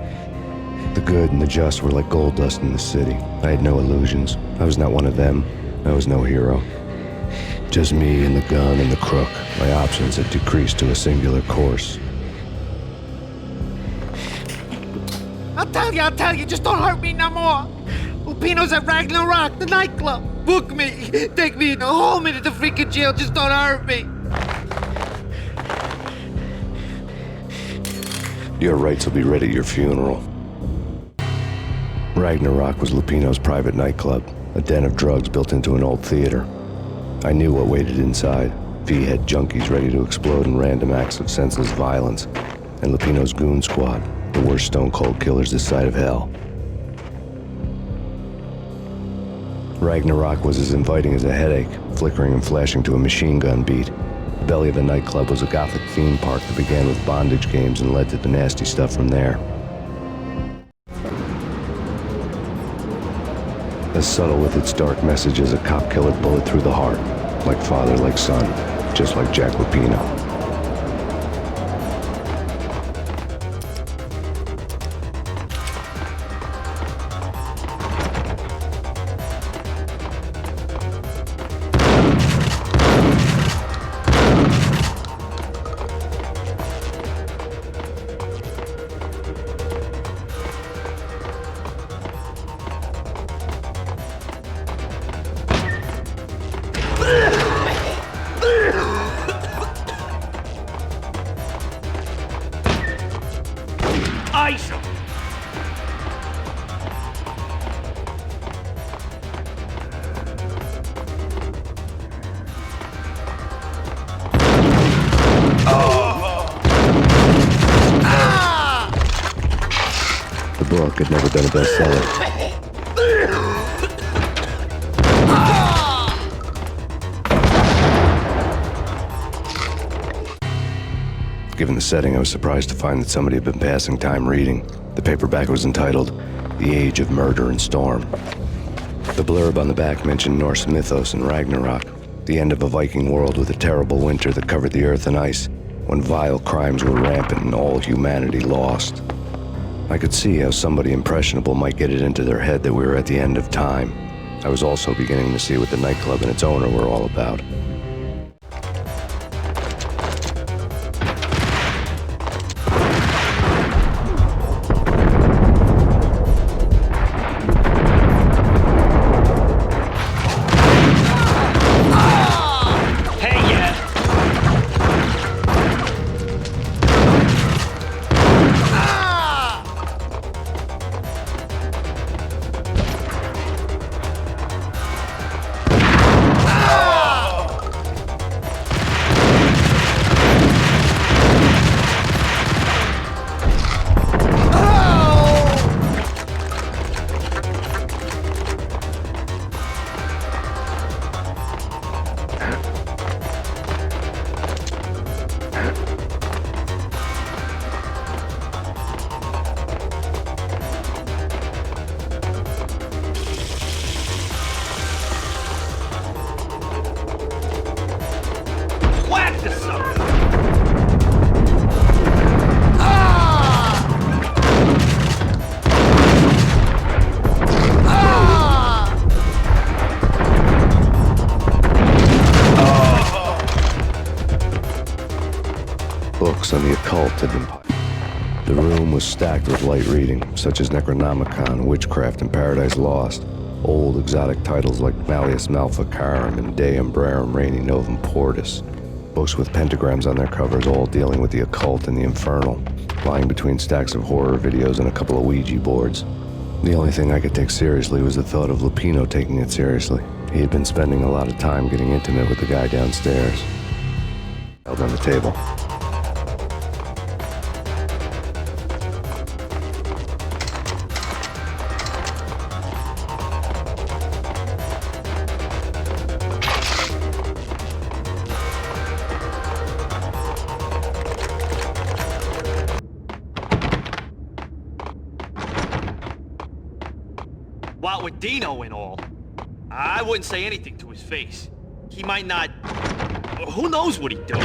The good and the just were like gold dust in the city. I had no illusions. I was not one of them. I was no hero. Just me and the gun and the crook. My options had decreased to a singular course. I'll tell you, just don't hurt me no more. Lupino's at Ragnarok, the nightclub. Book me. Take me in the whole minute to freaking jail, just don't hurt me. Your rights will be ready at your funeral. Ragnarok was Lupino's private nightclub, a den of drugs built into an old theater. I knew what waited inside. V-head junkies ready to explode in random acts of senseless violence, and Lupino's goon squad, the worst stone-cold killers this side of hell. Ragnarok was as inviting as a headache, flickering and flashing to a machine gun beat. The belly of the nightclub was a gothic theme park that began with bondage games and led to the nasty stuff from there. As subtle with its dark message as a cop-killer bullet through the heart, like father, like son, just like Jack Lupino. Ice him! The book had never been a bestseller. Given the setting, I was surprised to find that somebody had been passing time reading. The paperback was entitled, The Age of Murder and Storm. The blurb on the back mentioned Norse mythos and Ragnarok, the end of a Viking world with a terrible winter that covered the earth in ice, when vile crimes were rampant and all humanity lost. I could see how somebody impressionable might get it into their head that we were at the end of time. I was also beginning to see what the nightclub and its owner were all about. Books on the occult had been piled. The room was stacked with light reading, such as Necronomicon, Witchcraft, and Paradise Lost. Old exotic titles like Malleus Maleficarum and De Umbrarum Reini Novum Portis. Books with pentagrams on their covers, all dealing with the occult and the infernal, lying between stacks of horror videos and a couple of Ouija boards. The only thing I could take seriously was the thought of Lupino taking it seriously. He had been spending a lot of time getting intimate with the guy downstairs. Held on the table. What with Dino and all, I wouldn't say anything to his face. He might not... Who knows what he'd do?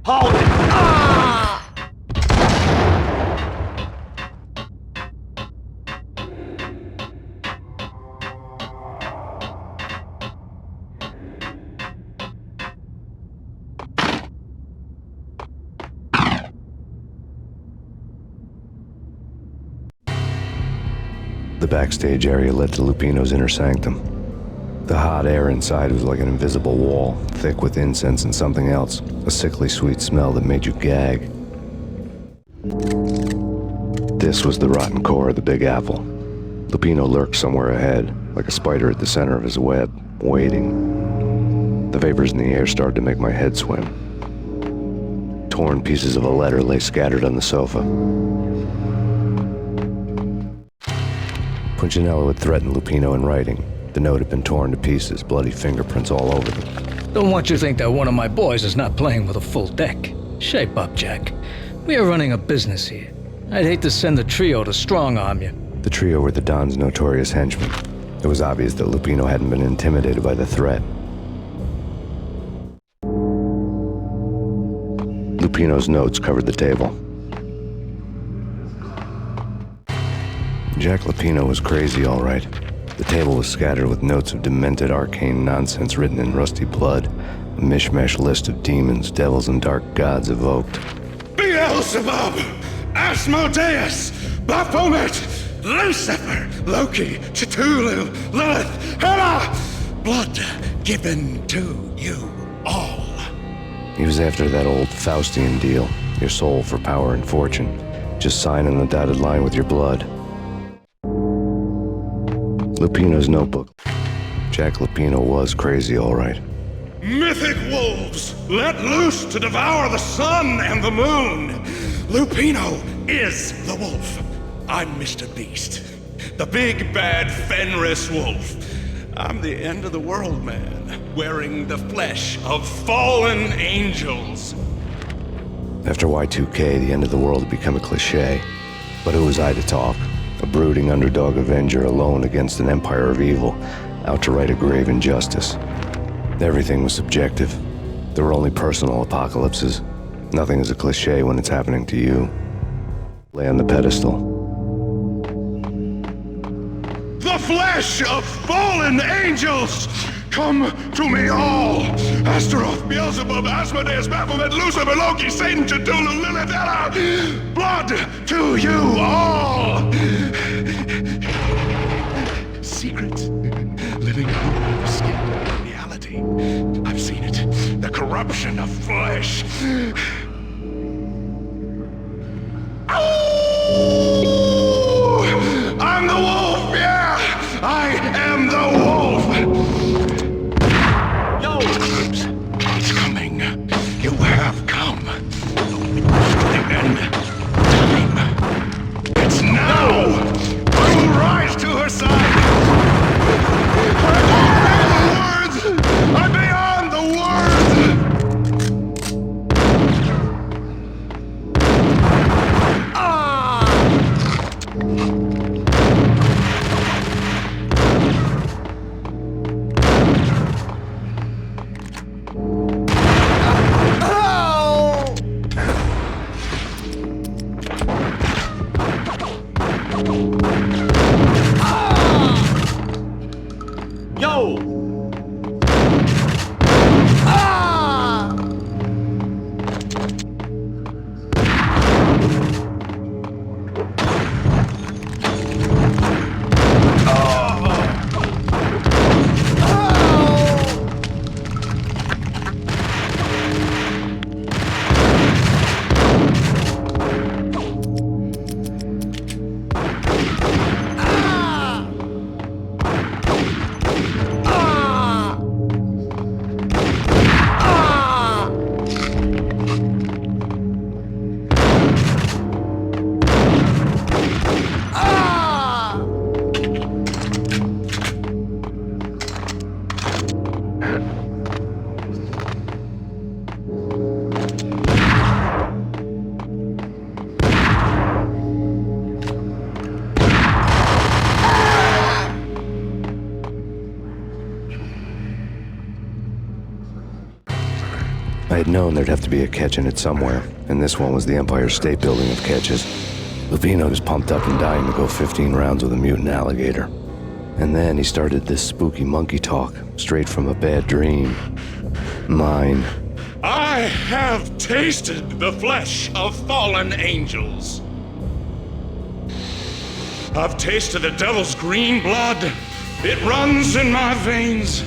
Hold it! Ah! The backstage area led to Lupino's inner sanctum. The hot air inside was like an invisible wall, thick with incense and something else, a sickly sweet smell that made you gag. This was the rotten core of the Big Apple. Lupino lurked somewhere ahead, like a spider at the center of his web, waiting. The vapors in the air started to make my head swim. Torn pieces of a letter lay scattered on the sofa. Punchinello had threatened Lupino in writing. The note had been torn to pieces, bloody fingerprints all over them. Don't want you to think that one of my boys is not playing with a full deck. Shape up, Jack. We are running a business here. I'd hate to send the trio to strong-arm you. The trio were the Don's notorious henchmen. It was obvious that Lupino hadn't been intimidated by the threat. Lupino's notes covered the table. Jack Lupino was crazy, all right. The table was scattered with notes of demented arcane nonsense written in rusty blood, a mishmash list of demons, devils, and dark gods evoked. Beelzebub, Asmodeus, Baphomet, Lucifer, Loki, Cthulhu, Lilith, Hela, blood given to you all. He was after that old Faustian deal, your soul for power and fortune. Just sign on the dotted line with your blood. Lupino's notebook. Jack Lupino was crazy, all right. Mythic wolves, let loose to devour the sun and the moon. Lupino is the wolf. I'm Mr. Beast, the big bad Fenris wolf. I'm the end of the world man, wearing the flesh of fallen angels. After Y2K, the end of the world had become a cliche. But who was I to talk? A brooding underdog avenger alone against an empire of evil, out to right a grave injustice. Everything was subjective. There were only personal apocalypses. Nothing is a cliche when it's happening to you. Lay on the pedestal. The flesh of fallen angels! Come to me all! Astaroth, Beelzebub, Asmodeus, Baphomet, Lucifer, Loki, Satan, Cthulhu, Lilith, Hela! Blood to you all! Secret, living under the skin of reality. I've seen it. The corruption of flesh. Oh! I'm the wolf, yeah! I am the wolf! Yo! It's coming. You have come. Then, time. It's now! I will rise to her side! I'm beyond the words! I had known there'd have to be a catch in it somewhere, and this one was the Empire State Building of catches. Lupino was pumped up and dying to go 15 rounds with a mutant alligator. And then he started this spooky monkey talk, straight from a bad dream. Mine. I have tasted the flesh of fallen angels. I've tasted the devil's green blood. It runs in my veins.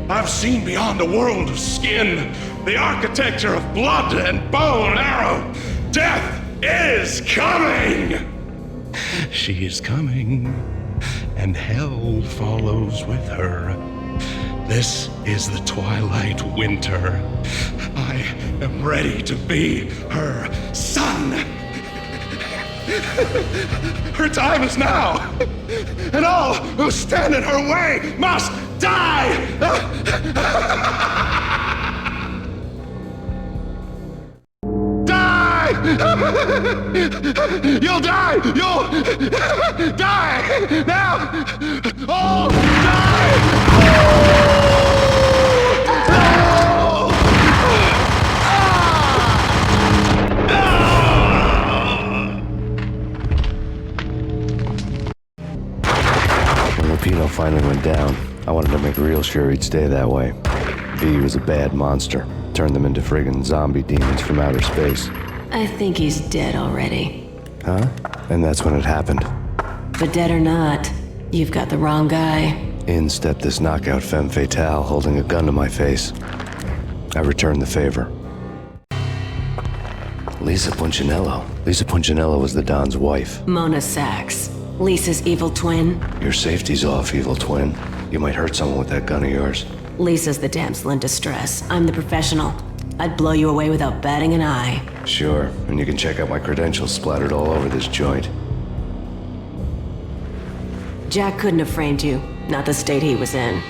I've seen beyond a world of skin, the architecture of blood and bow and arrow. Death is coming! She is coming, and hell follows with her. This is the twilight winter. I am ready to be her son. Her time is now, and all who stand in her way must die! Die! You'll die! You'll die! Now! Oh, die! When Lupino finally went down, I wanted to make real sure he'd stay that way. V was a bad monster. Turned them into friggin' zombie demons from outer space. I think he's dead already. Huh? And that's when it happened. But dead or not, you've got the wrong guy. In stepped this knockout femme fatale holding a gun to my face. I returned the favor. Lisa Punchinello. Lisa Punchinello was the Don's wife. Mona Sachs. Lisa's evil twin. Your safety's off, evil twin. You might hurt someone with that gun of yours. Lisa's the damsel in distress. I'm the professional. I'd blow you away without batting an eye. Sure, and you can check out my credentials splattered all over this joint. Jack couldn't have framed you. Not the state he was in.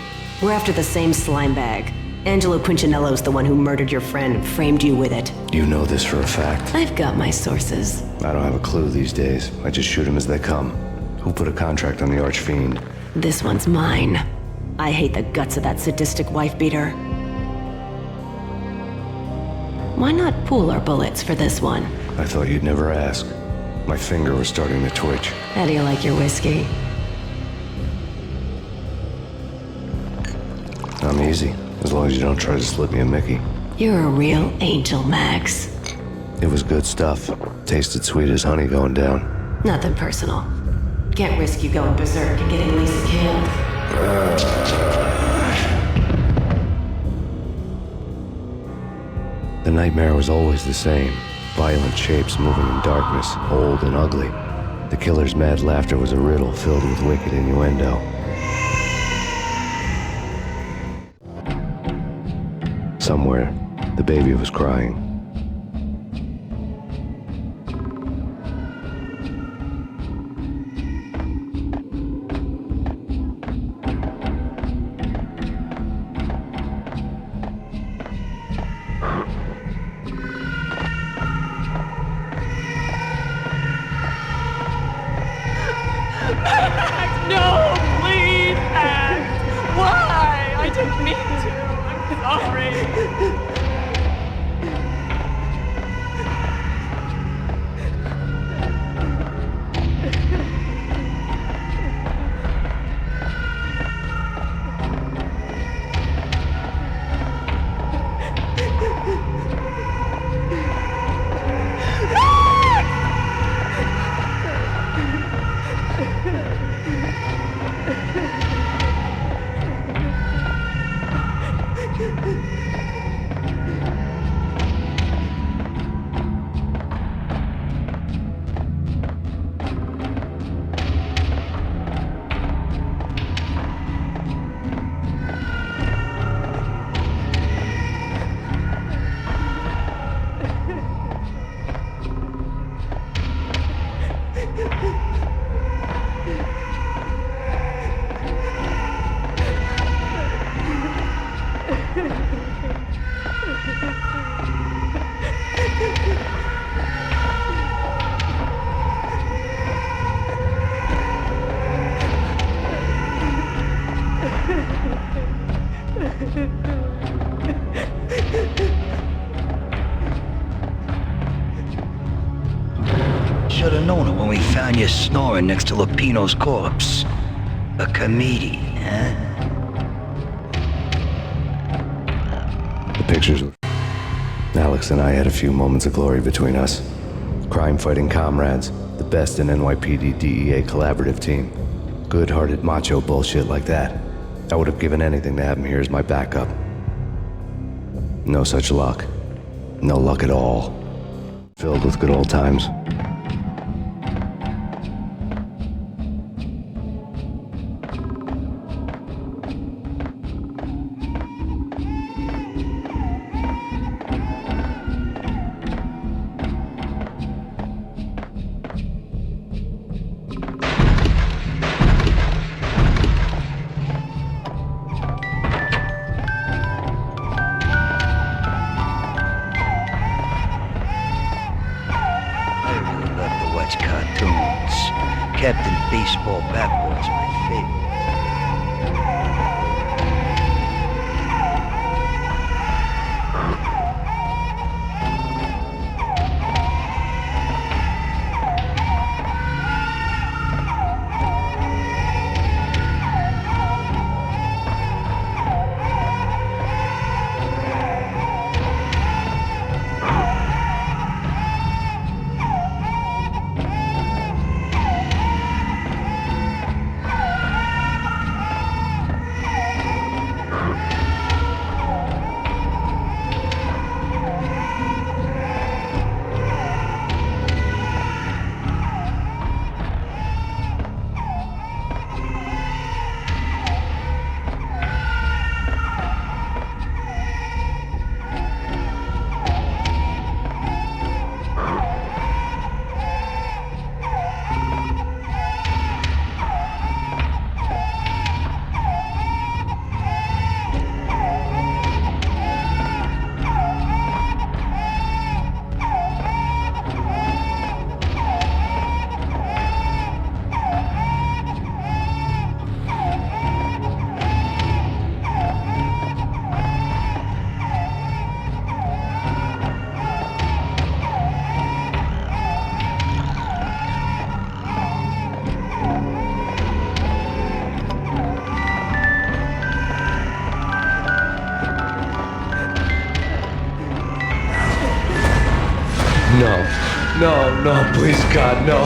We're after the same slime bag. Angelo Punchinello's the one who murdered your friend and framed you with it. You know this for a fact. I've got my sources. I don't have a clue these days. I just shoot them as they come. Who put a contract on the Archfiend? This one's mine. I hate the guts of that sadistic wife-beater. Why not pool our bullets for this one? I thought you'd never ask. My finger was starting to twitch. How do you like your whiskey? I'm easy, as long as you don't try to slip me a Mickey. You're a real angel, Max. It was good stuff. Tasted sweet as honey going down. Nothing personal. Can't risk you going berserk and getting Lisa killed. The nightmare was always the same. Violent shapes moving in darkness, old and ugly. The killer's mad laughter was a riddle filled with wicked innuendo. Somewhere, the baby was crying. No, please, Max! Why? I didn't mean to. I'm sorry. should have known it when we found you snoring next to Lupino's corpse. A comedian, huh? The pictures were... Alex and I had a few moments of glory between us. Crime-fighting comrades, the best in NYPD DEA collaborative team. Good-hearted macho bullshit like that. I would have given anything to have him here as my backup. No such luck. No luck at all. Filled with good old times. Captain Baseball Bat Boy's my favorite. No, please, God, no.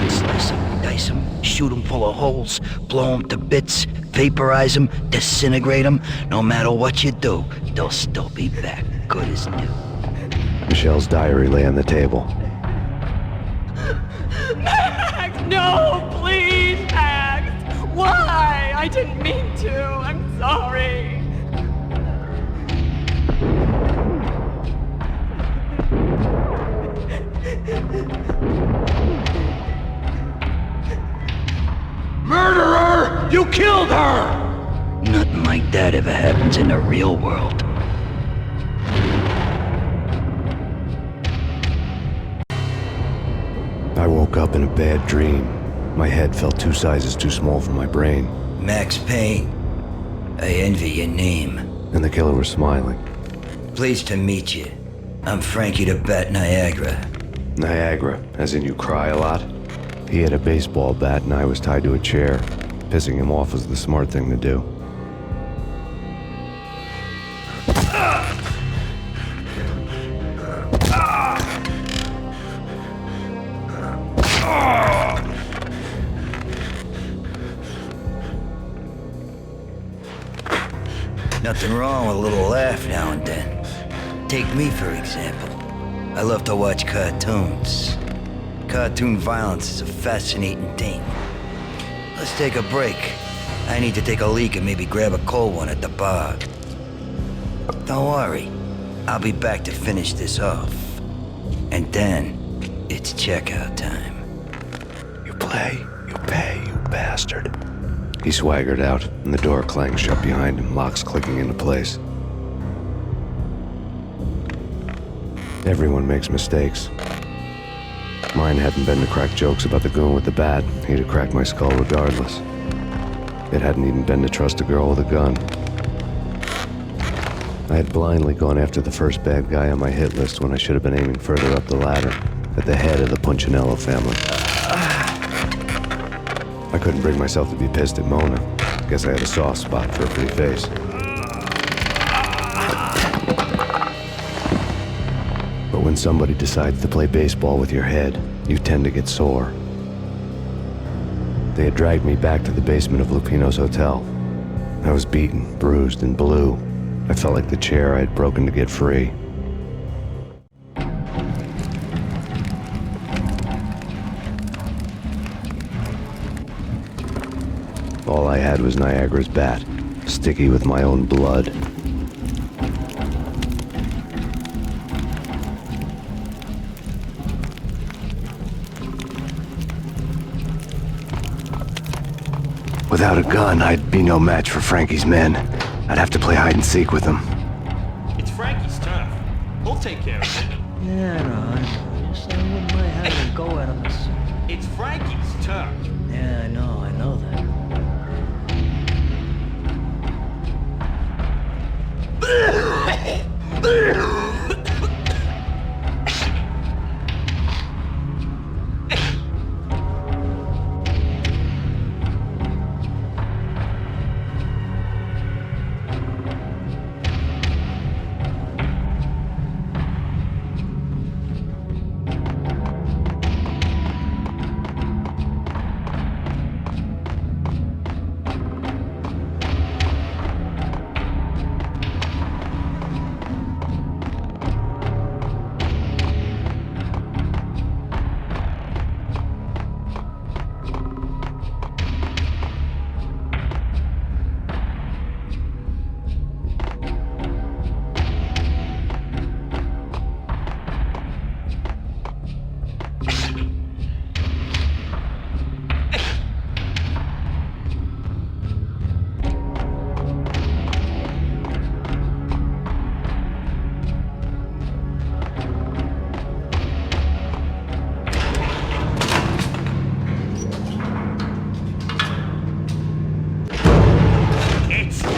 Slice them, dice them, shoot them full of holes, blow them to bits, vaporize them, disintegrate them. No matter what you do, they'll still be back, good as new. Michelle's diary lay on the table. Max, no, please, Max. Why? I didn't mean to. I'm sorry. Murderer! You killed her! Nothing like that ever happens in the real world. I woke up in a bad dream. My head felt 2 sizes too small for my brain. Max Payne. I envy your name. And the killer was smiling. Pleased to meet you. I'm Frankie the Bat Niagara. Niagara, as in you cry a lot? He had a baseball bat and I was tied to a chair. Pissing him off was the smart thing to do. Nothing wrong with a little laugh now and then. Take me, for example. I love to watch cartoons. Cartoon violence is a fascinating thing. Let's take a break. I need to take a leak and maybe grab a cold one at the bar. Don't worry. I'll be back to finish this off. And then, it's checkout time. You play, you pay, you bastard. He swaggered out, and the door clanged shut behind him, locks clicking into place. Everyone makes mistakes. Mine hadn't been to crack jokes about the goon with the bat. He'd have cracked my skull regardless. It hadn't even been to trust a girl with a gun. I had blindly gone after the first bad guy on my hit list when I should have been aiming further up the ladder, at the head of the Punchinello family. I couldn't bring myself to be pissed at Mona. Guess I had a soft spot for a pretty face. But when somebody decides to play baseball with your head, you tend to get sore. They had dragged me back to the basement of Lupino's hotel. I was beaten, bruised, and blue. I felt like the chair I had broken to get free. All I had was Niagara's bat, sticky with my own blood. Without a gun, I'd be no match for Frankie's men. I'd have to play hide and seek with them. It's Frankie's turf. He'll take care of it. Yeah, I know. Just I wouldn't mind having a go at him. It's Frankie's turf. Yeah, I know that.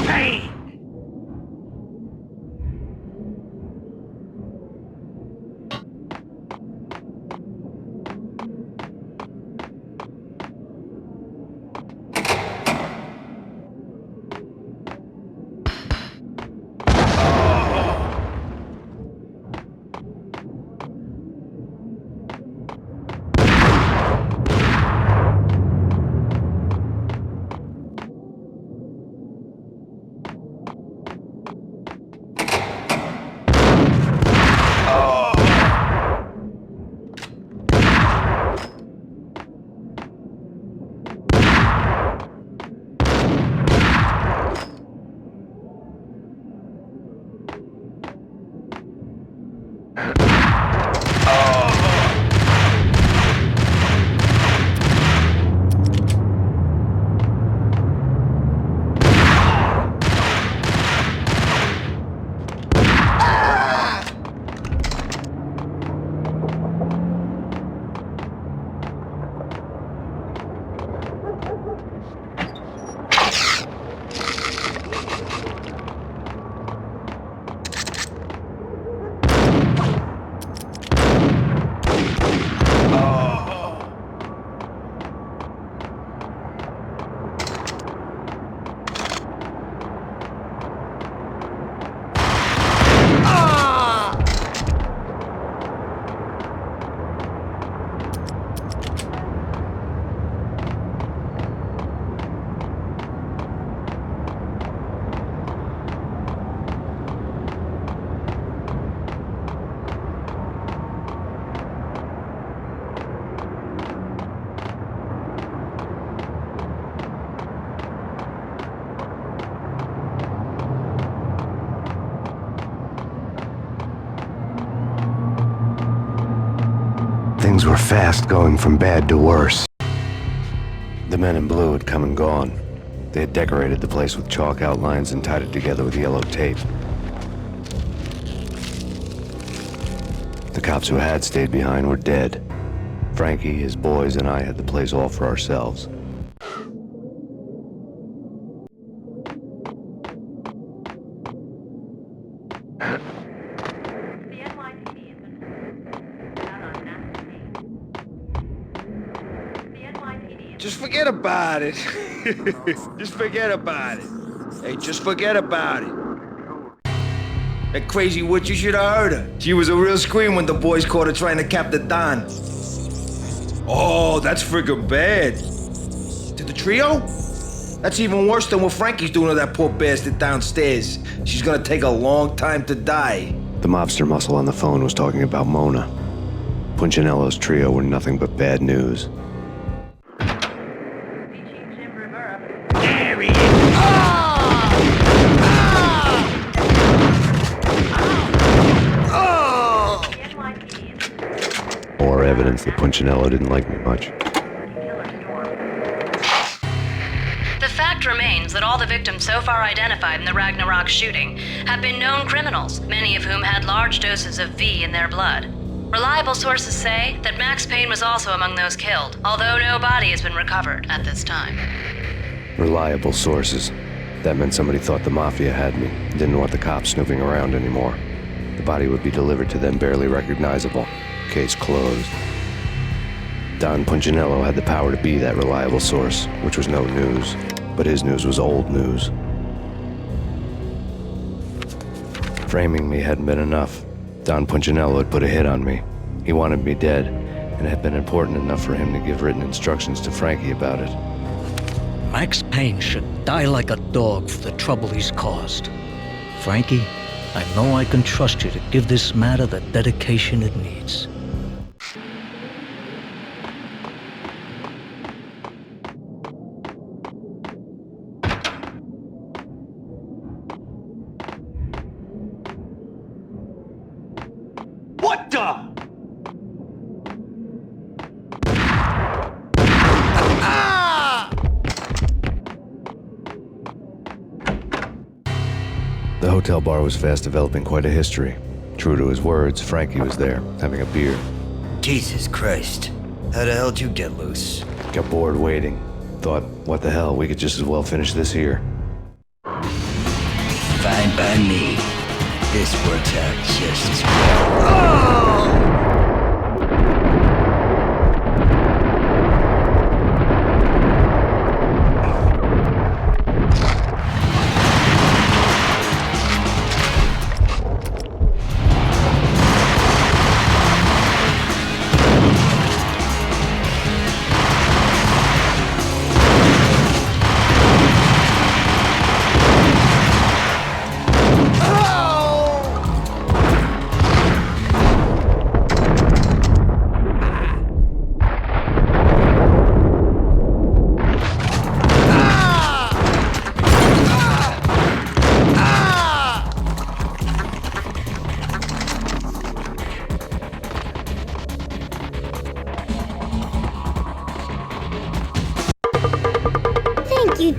Payne! Things were fast going from bad to worse. The The men in blue had come and gone. They had decorated the place with chalk outlines and tied it together with yellow tape. The cops who had stayed behind were dead. Frankie, his boys, and I had the place all for ourselves. Just forget about it. Just forget about it. Hey, just forget about it. That crazy witch, you should have heard her. She was a real scream when the boys caught her trying to cap the Don. Oh, that's friggin' bad. To the trio? That's even worse than what Frankie's doing to that poor bastard downstairs. She's gonna take a long time to die. The mobster muscle on the phone was talking about Mona. Punchinello's trio were nothing but bad news. There he is. More evidence that Punchinello didn't like me much. The fact remains that all the victims so far identified in the Ragnarok shooting have been known criminals, many of whom had large doses of V in their blood. Reliable sources say that Max Payne was also among those killed, although no body has been recovered at this time. Reliable sources. That meant somebody thought the Mafia had me, didn't want the cops snooping around anymore. The body would be delivered to them barely recognizable. Case closed. Don Punchinello had the power to be that reliable source, which was no news, but his news was old news. Framing me hadn't been enough. Don Punchinello had put a hit on me. He wanted me dead, and it had been important enough for him to give written instructions to Frankie about it. Max Payne should die like a dog for the trouble he's caused. Frankie, I know I can trust you to give this matter the dedication it needs. What the? The hotel bar was fast developing quite a history. True to his words, Frankie was there, having a beer. Jesus Christ. How the hell did you get loose? Got bored waiting. Thought, what the hell, we could just as well finish this here. Fine by me. This works out just as well.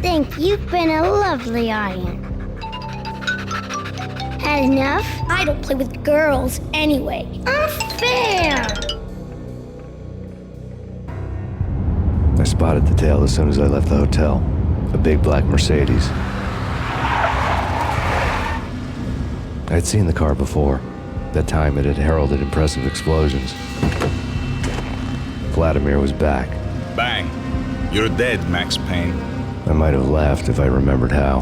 Thank you. You've been a lovely audience. Had enough? I don't play with girls anyway. Unfair! I spotted the tail as soon as I left the hotel. A big black Mercedes. I had seen the car before. That time it had heralded impressive explosions. Vladimir was back. Bang. You're dead, Max Payne. I might have laughed if I remembered how.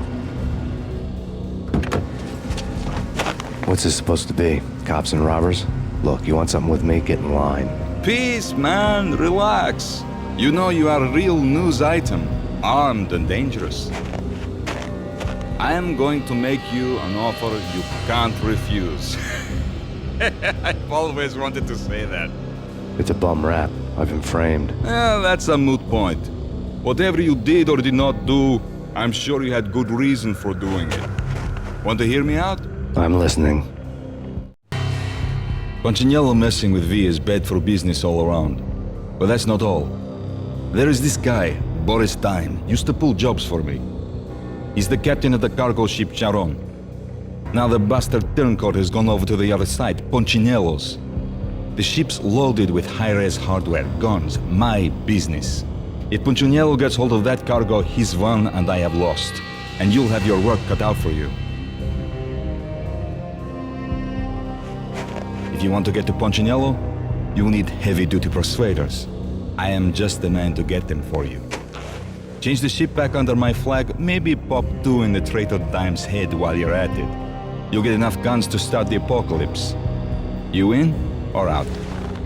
What's this supposed to be? Cops and robbers? Look, you want something with me? Get in line. Peace, man. Relax. You know you are a real news item. Armed and dangerous. I am going to make you an offer you can't refuse. I've always wanted to say that. It's a bum rap. I've been framed. That's a moot point. Whatever you did or did not do, I'm sure you had good reason for doing it. Want to hear me out? I'm listening. Punchinello messing with V is bad for business all around. But that's not all. There is this guy, Boris Stein, used to pull jobs for me. He's the captain of the cargo ship Charon. Now the bastard turncoat has gone over to the other side, Punchinello's. The ship's loaded with high-res hardware, guns, my business. If Punchinello gets hold of that cargo, he's won and I have lost. And you'll have your work cut out for you. If you want to get to Punchinello, you'll need heavy-duty persuaders. I am just the man to get them for you. Change the ship back under my flag, maybe pop 2 in the traitor Dime's head while you're at it. You'll get enough guns to start the apocalypse. You in or out?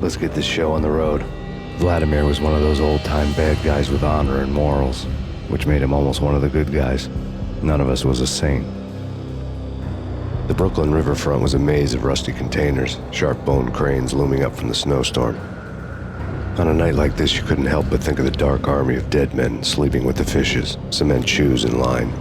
Let's get this show on the road. Vladimir was one of those old-time bad guys with honor and morals, which made him almost one of the good guys. None of us was a saint. The Brooklyn riverfront was a maze of rusty containers, sharp-boned cranes looming up from the snowstorm. On a night like this, you couldn't help but think of the dark army of dead men sleeping with the fishes, cement shoes in line.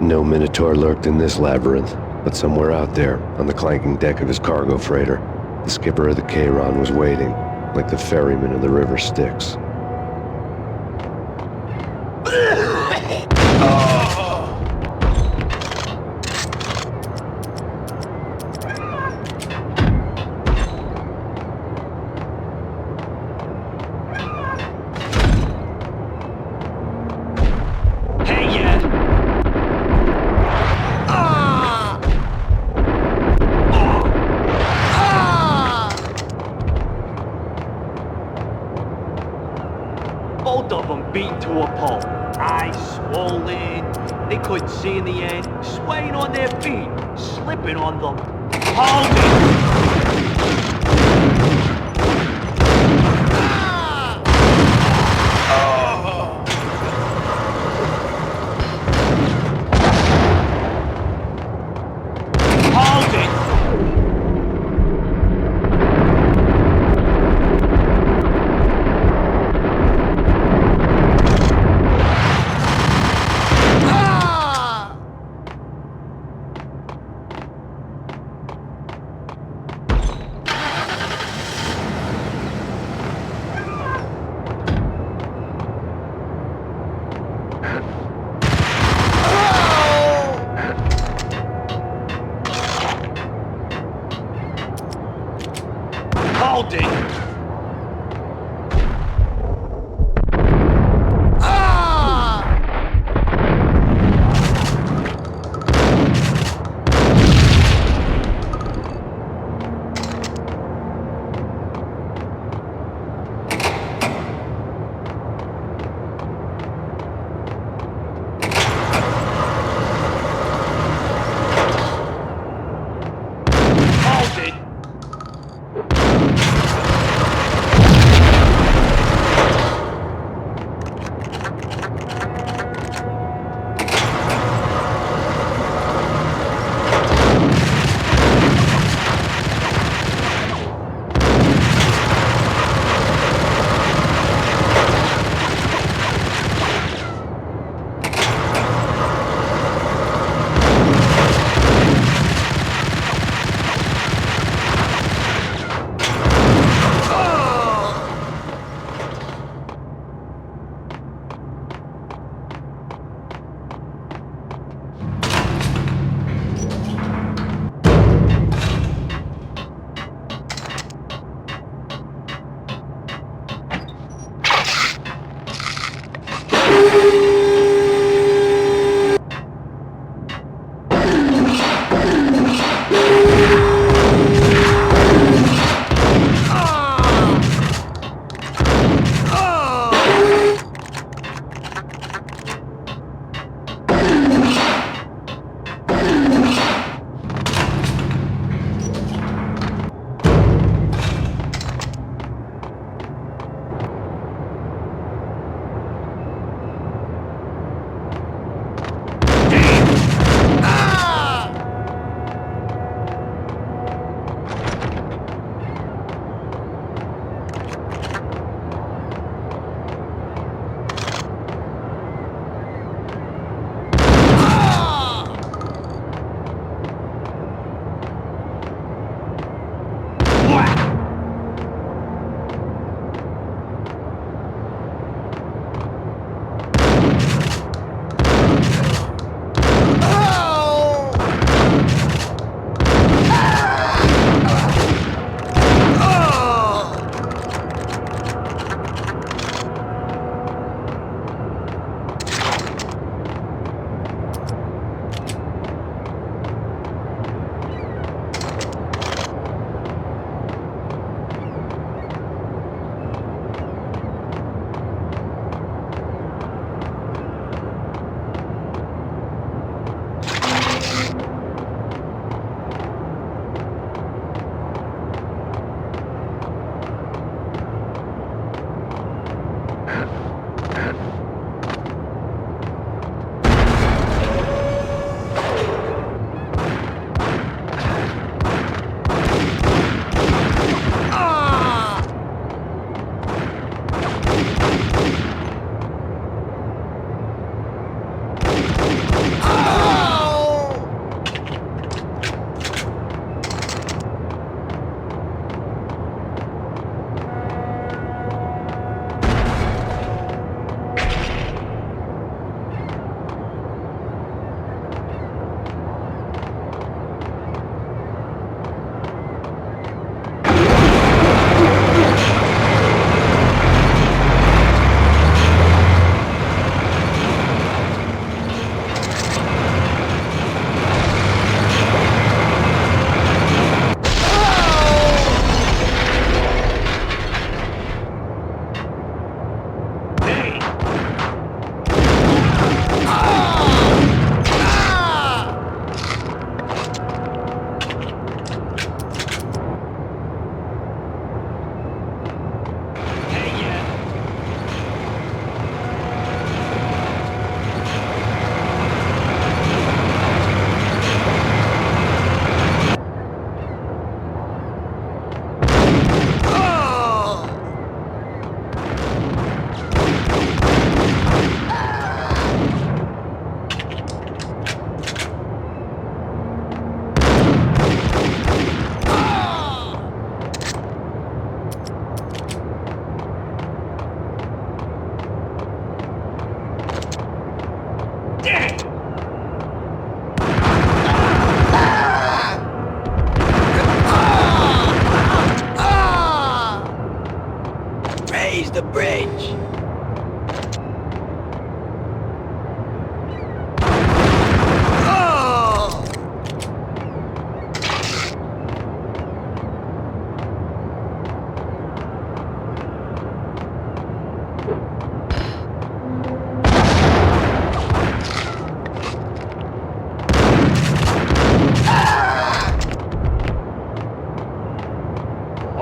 No Minotaur lurked in this labyrinth, but somewhere out there, on the clanking deck of his cargo freighter, the skipper of the Chiron was waiting, like the ferryman of the River Styx. Both of them beaten to a pulp. Eyes swollen. They couldn't see in the end. Swaying on their feet. Slipping on them. Hold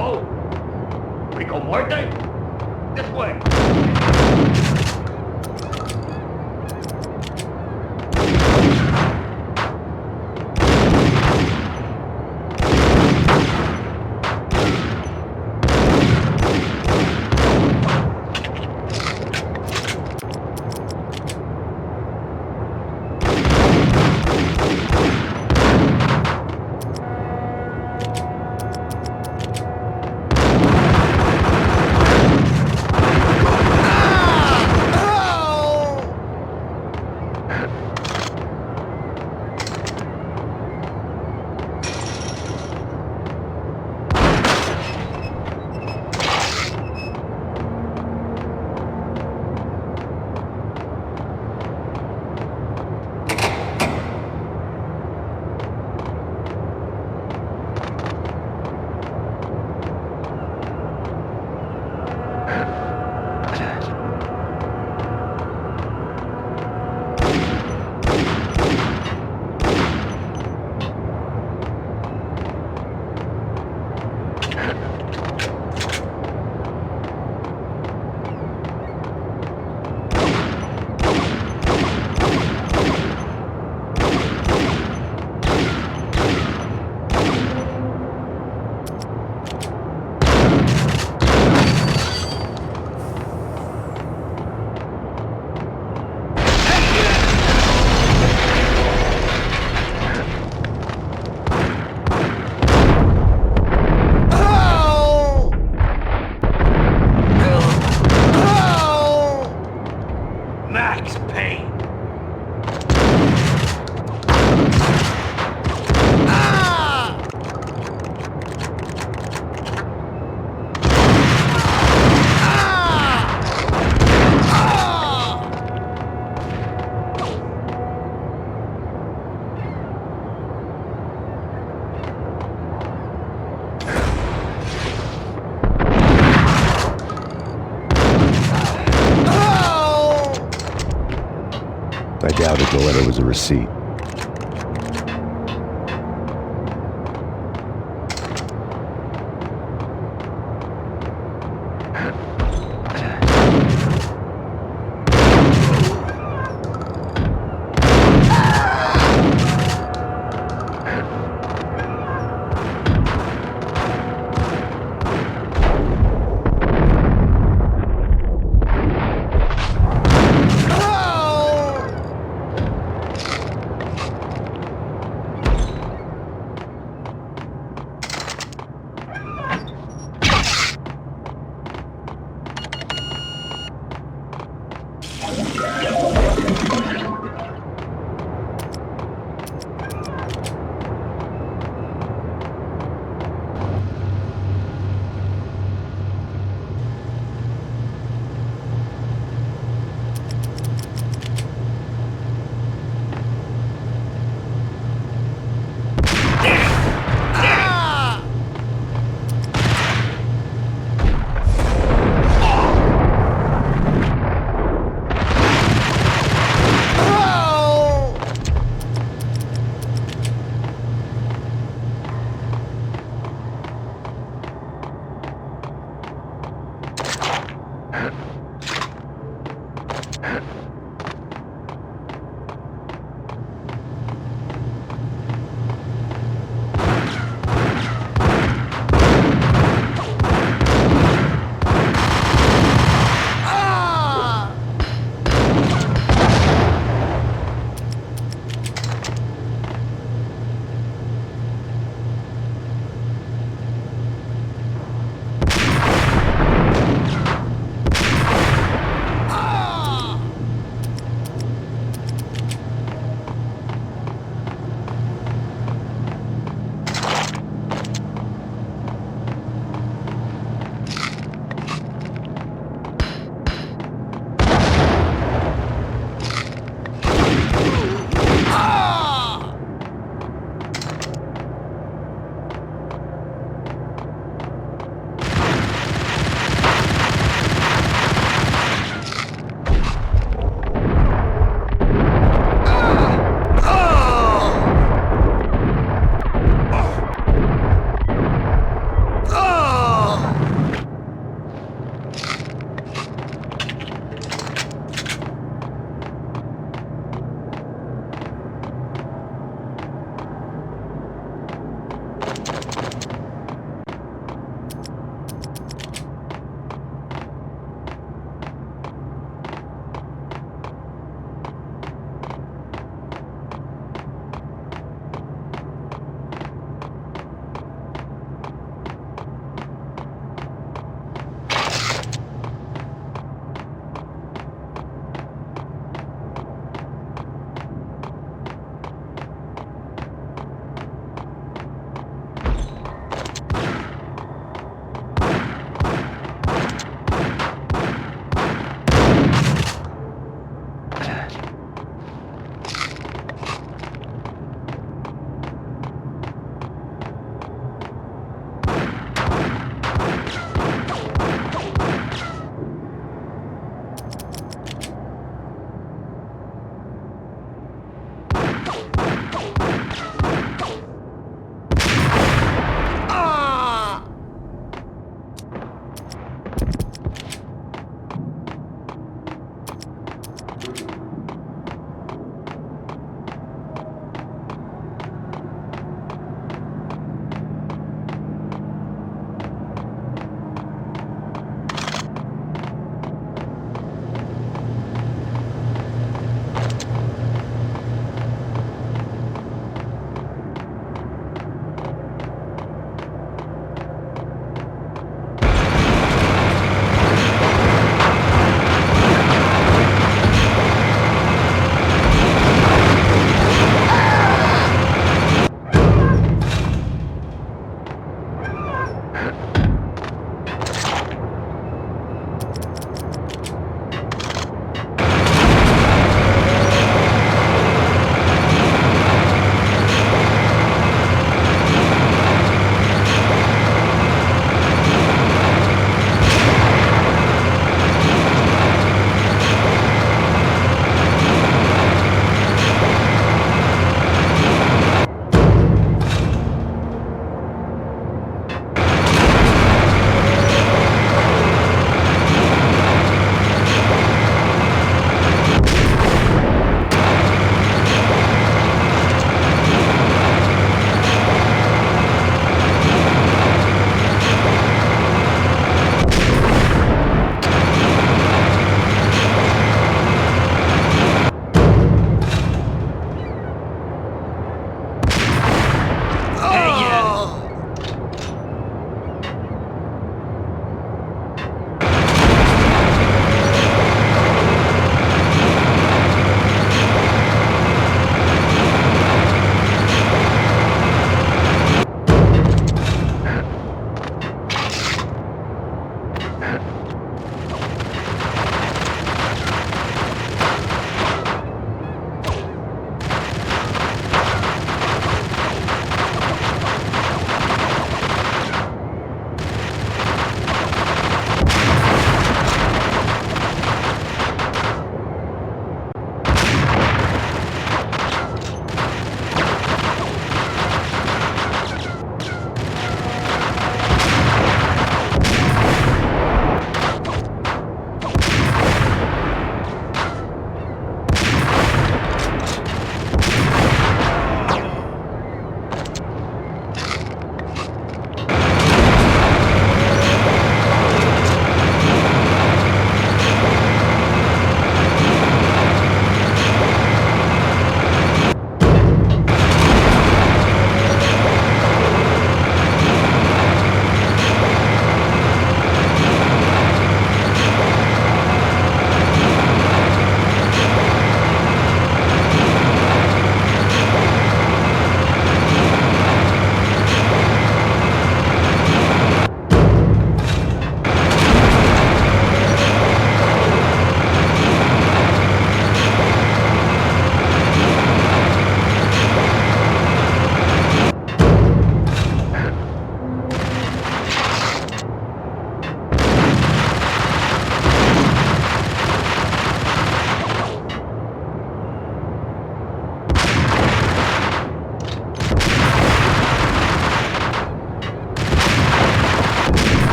Oh? Rico Muerte? This way. I doubted the letter was a receipt.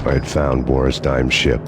I had found Boris Dime's ship.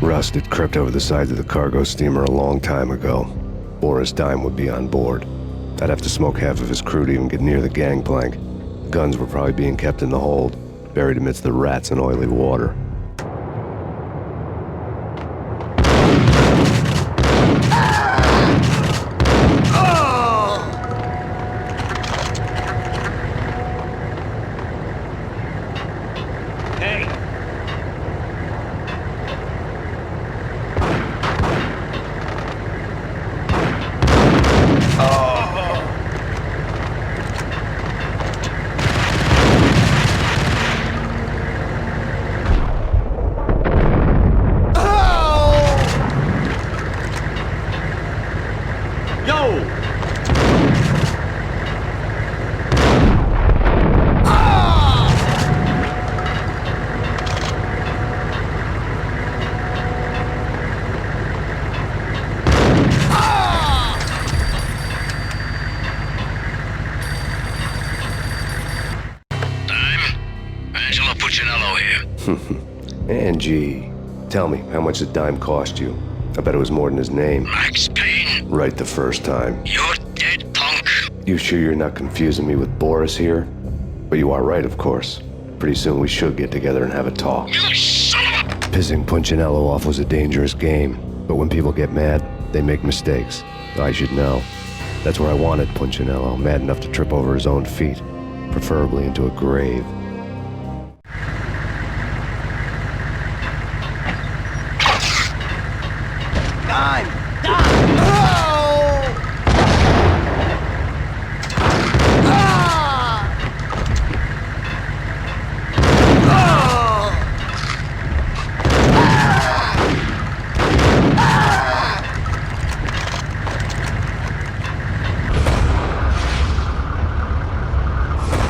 Rust had crept over the sides of the cargo steamer a long time ago. Boris Dime would be on board. I'd have to smoke half of his crew to even get near the gangplank. The guns were probably being kept in the hold, buried amidst the rats and oily water. Angie, tell me, how much did Dime cost you? I bet it was more than his name. Max Payne. Right the first time. You're dead, punk. You sure you're not confusing me with Boris here? But you are right, of course. Pretty soon we should get together and have a talk. You son of a... Pissing Punchinello off was a dangerous game, but when people get mad, they make mistakes. I should know. That's where I wanted Punchinello, mad enough to trip over his own feet, preferably into a grave.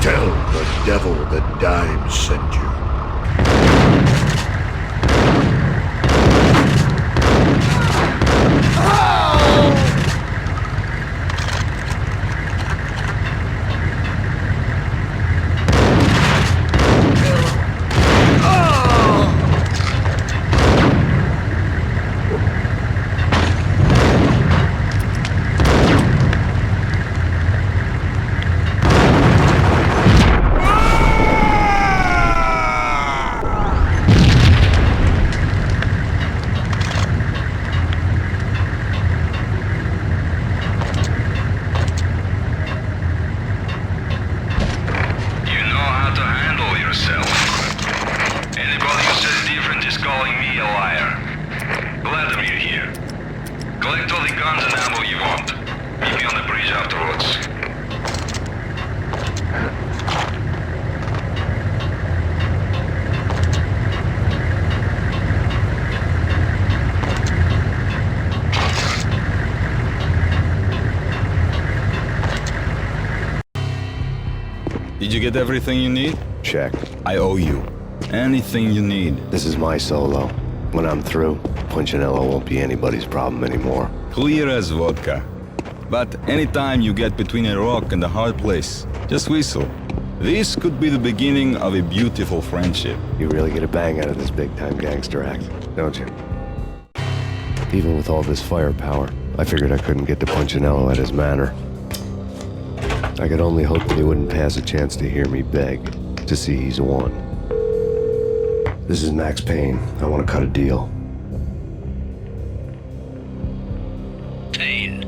Tell the devil that Dime sent you. Did you get everything you need? Check. I owe you. Anything you need. This is my solo. When I'm through, Punchinello won't be anybody's problem anymore. Clear as vodka. But anytime you get between a rock and a hard place, just whistle. This could be the beginning of a beautiful friendship. You really get a bang out of this big-time gangster act, don't you? Even with all this firepower, I figured I couldn't get to Punchinello at his manor. I could only hope that he wouldn't pass a chance to hear me beg, to see he's won. This is Max Payne. I want to cut a deal. Payne,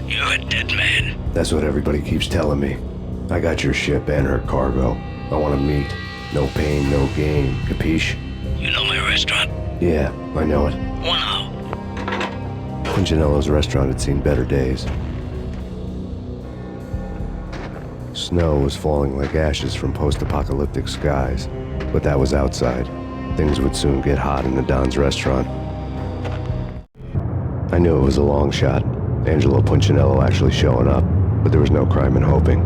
you're a dead man. That's what everybody keeps telling me. I got your ship and her cargo. I want to meet. No pain, no gain. Capiche? You know my restaurant? Yeah, I know it. Wow. Punchinello's restaurant had seen better days. Snow was falling like ashes from post-apocalyptic skies, but that was outside. Things would soon get hot in the Don's restaurant. I knew it was a long shot, Angelo Punchinello actually showing up, but there was no crime in hoping.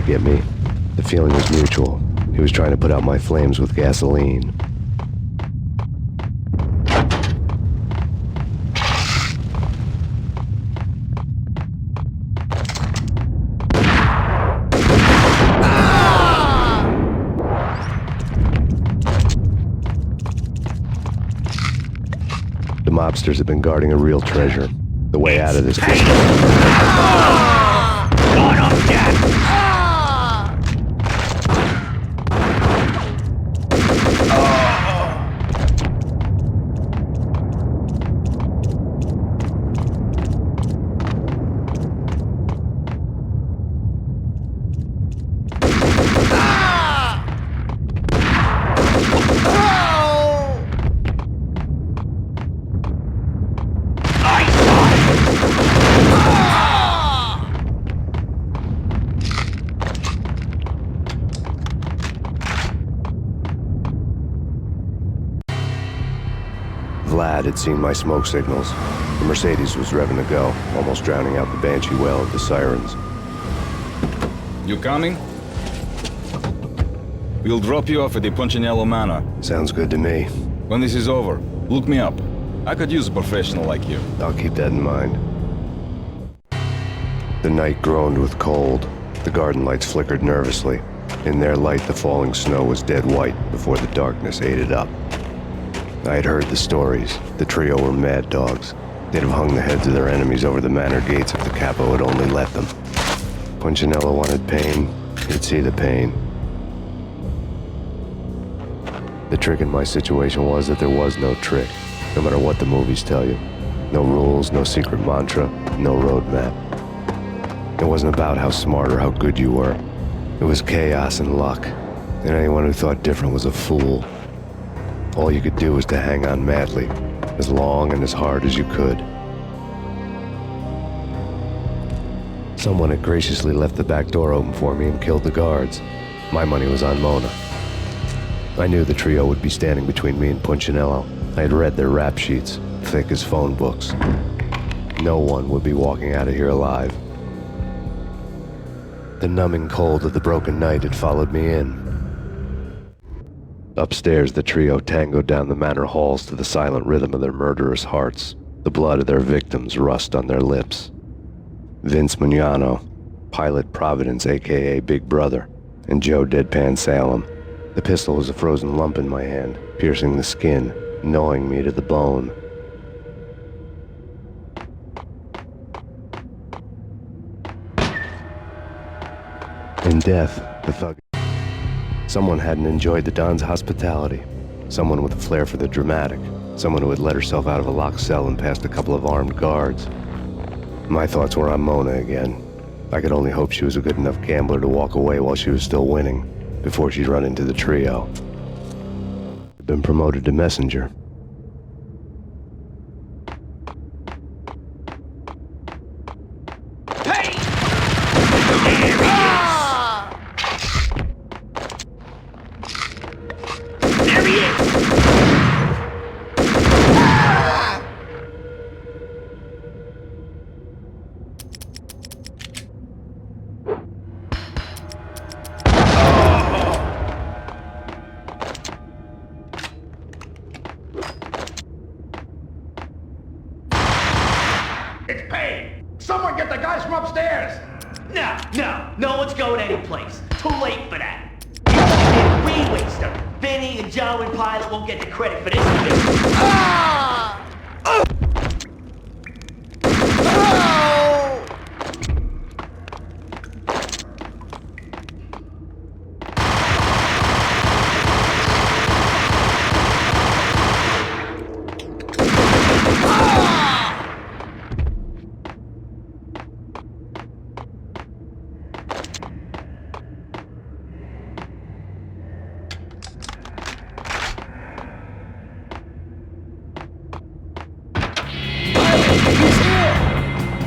Get me. The feeling was mutual. He was trying to put out my flames with gasoline. The mobsters have been guarding a real treasure. The way out of this place. Son of death! Vlad had seen my smoke signals. The Mercedes was revving to go, almost drowning out the banshee wail of the sirens. You coming? We'll drop you off at the Punchinello Manor. Sounds good to me. When this is over, look me up. I could use a professional like you. I'll keep that in mind. The night groaned with cold. The garden lights flickered nervously. In their light, the falling snow was dead white before the darkness ate it up. I had heard the stories. The trio were mad dogs. They'd have hung the heads of their enemies over the manor gates if the capo had only let them. Punchinello wanted pain. He'd see the pain. The trick in my situation was that there was no trick, no matter what the movies tell you. No rules, no secret mantra, no roadmap. It wasn't about how smart or how good you were. It was chaos and luck, and anyone who thought different was a fool. All you could do was to hang on madly, as long and as hard as you could. Someone had graciously left the back door open for me and killed the guards. My money was on Mona. I knew the trio would be standing between me and Punchinello. I had read their rap sheets, thick as phone books. No one would be walking out of here alive. The numbing cold of the broken night had followed me in. Upstairs, the trio tangoed down the manor halls to the silent rhythm of their murderous hearts, the blood of their victims rust on their lips. Vince Mugnano, Pilot Providence aka Big Brother, and Joe Deadpan Salem. The pistol was a frozen lump in my hand, piercing the skin, gnawing me to the bone. In death, the thug... Someone hadn't enjoyed the Don's hospitality. Someone with a flair for the dramatic. Someone who had let herself out of a locked cell and past a couple of armed guards. My thoughts were on Mona again. I could only hope she was a good enough gambler to walk away while she was still winning, before she'd run into the trio. I'd been promoted to messenger. It's Payne! Someone get the guys from upstairs! No one's going anyplace. Too late for that. We waste them. Vinny and Joe and Pilot won't get the credit for this.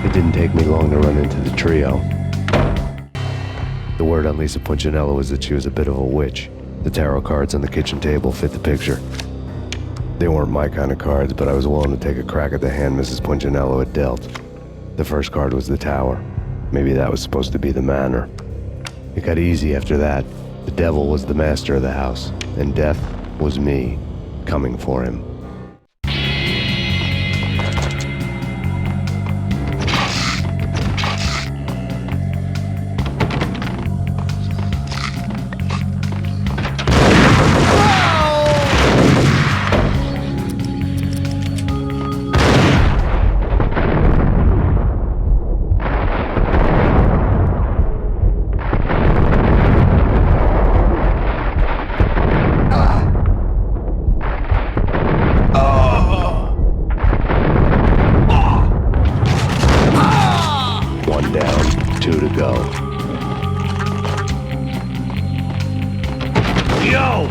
It didn't take me long to run into the trio. The word on Lisa Punchinello was that she was a bit of a witch. The tarot cards on the kitchen table fit the picture. They weren't my kind of cards, but I was willing to take a crack at the hand Mrs. Punchinello had dealt. The first card was the tower. Maybe that was supposed to be the manor. It got easy after that. The devil was the master of the house, and death was me, coming for him. One down, two to go. Yo!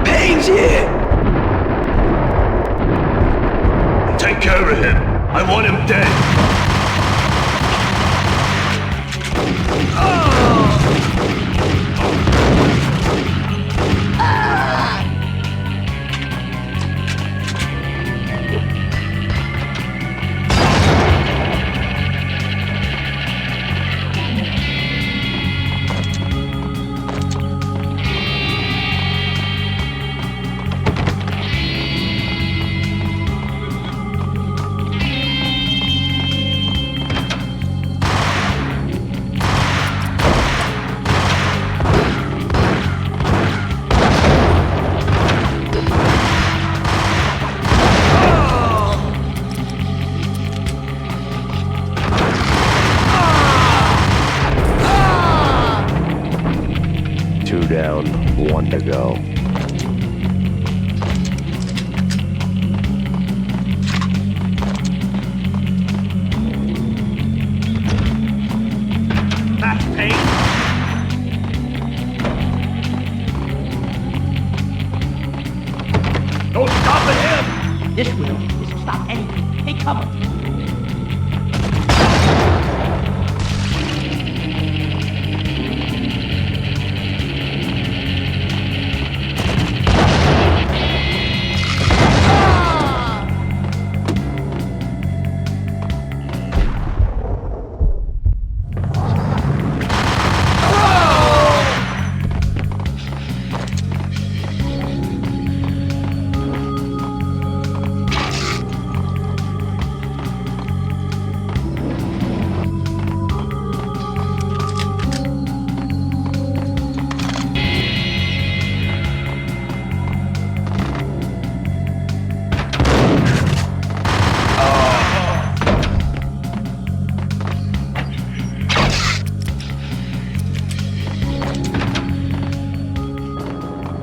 Payne's here! Take care of him. I want him dead. time to go. Max Payne. No stopping him! This will. This will stop anything. Take cover.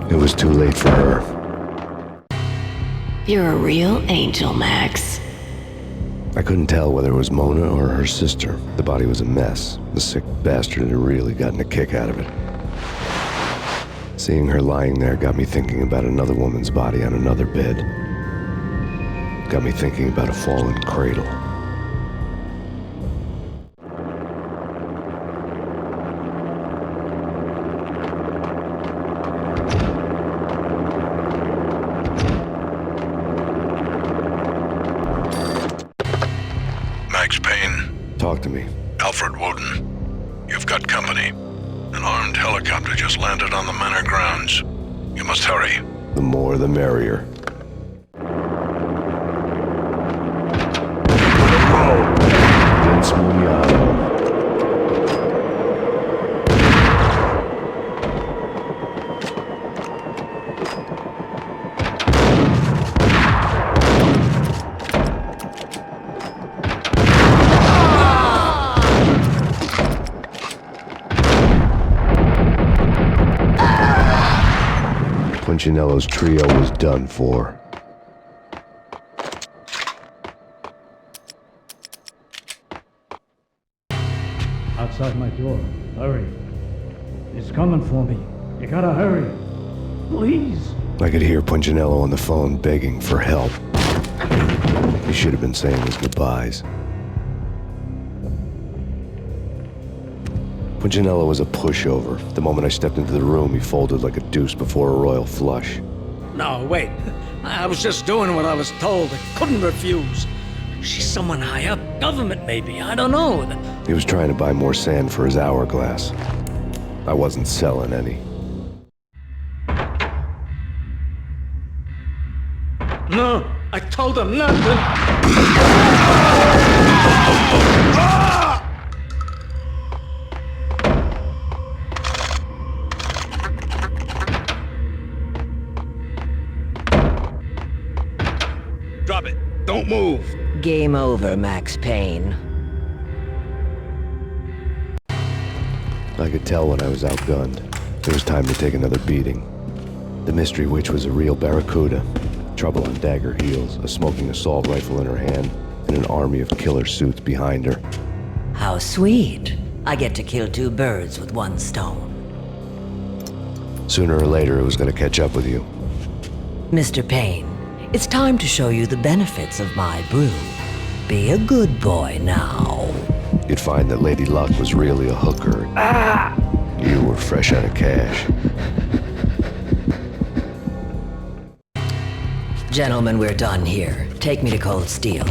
It was too late for her. You're a real angel, Max. I couldn't tell whether it was Mona or her sister. The body was a mess. The sick bastard had really gotten a kick out of it. Seeing her lying there got me thinking about another woman's body on another bed. Got me thinking about a fallen cradle. Max Payne. Talk to me. Alfred Woden. You've got company. An armed helicopter just landed on the manor grounds. You must hurry. The more the merrier. Vince Mugliano. Punchinello's trio was done for. Outside my door. Hurry. He's coming for me. You gotta hurry. Please. I could hear Punchinello on the phone begging for help. He should have been saying his goodbyes. Punchinello was a pushover. The moment I stepped into the room, he folded like a deuce before a royal flush. No, wait. I was just doing what I was told. I couldn't refuse. She's someone high up. Government, maybe. I don't know. He was trying to buy more sand for his hourglass. I wasn't selling any. No, I told him not to. Drop it. Don't move. Game over, Max Payne. I could tell when I was outgunned. It was time to take another beating. The mystery witch was a real barracuda. Trouble on dagger heels, a smoking assault rifle in her hand, and an army of killer suits behind her. How sweet. I get to kill two birds with one stone. Sooner or later, it was going to catch up with you. Mr. Payne, it's time to show you the benefits of my brew. Be a good boy now. You'd find that Lady Luck was really a hooker. You were fresh out of cash. Gentlemen, we're done here. Take me to Cold Steel.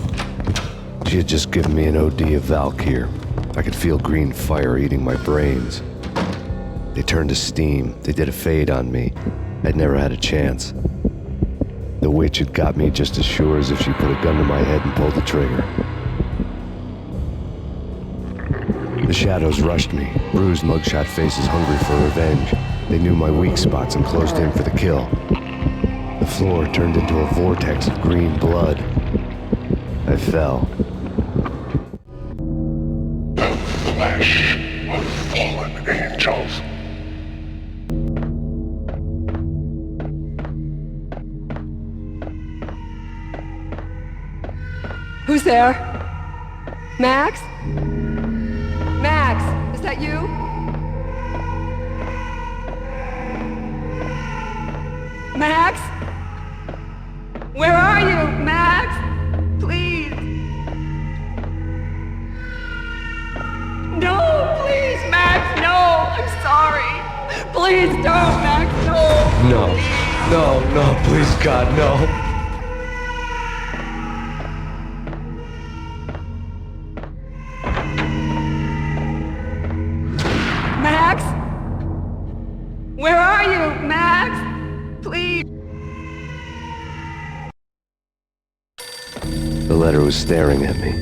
She had just given me an OD of Valkyr. I could feel green fire eating my brains. They turned to steam. They did a fade on me. I'd never had a chance. The witch had got me just as sure as if she put a gun to my head and pulled the trigger. The shadows rushed me, bruised mugshot faces hungry for revenge. They knew my weak spots and closed in for the kill. The floor turned into a vortex of green blood. I fell. The flesh of fallen angels. Who's there? Max? Max, is that you? Max? Where are you, Max? Please. No, please, Max, no. I'm sorry. Please don't, Max, no. No, please, God, no. Max? Where are you, Max? Please. The letter was staring at me.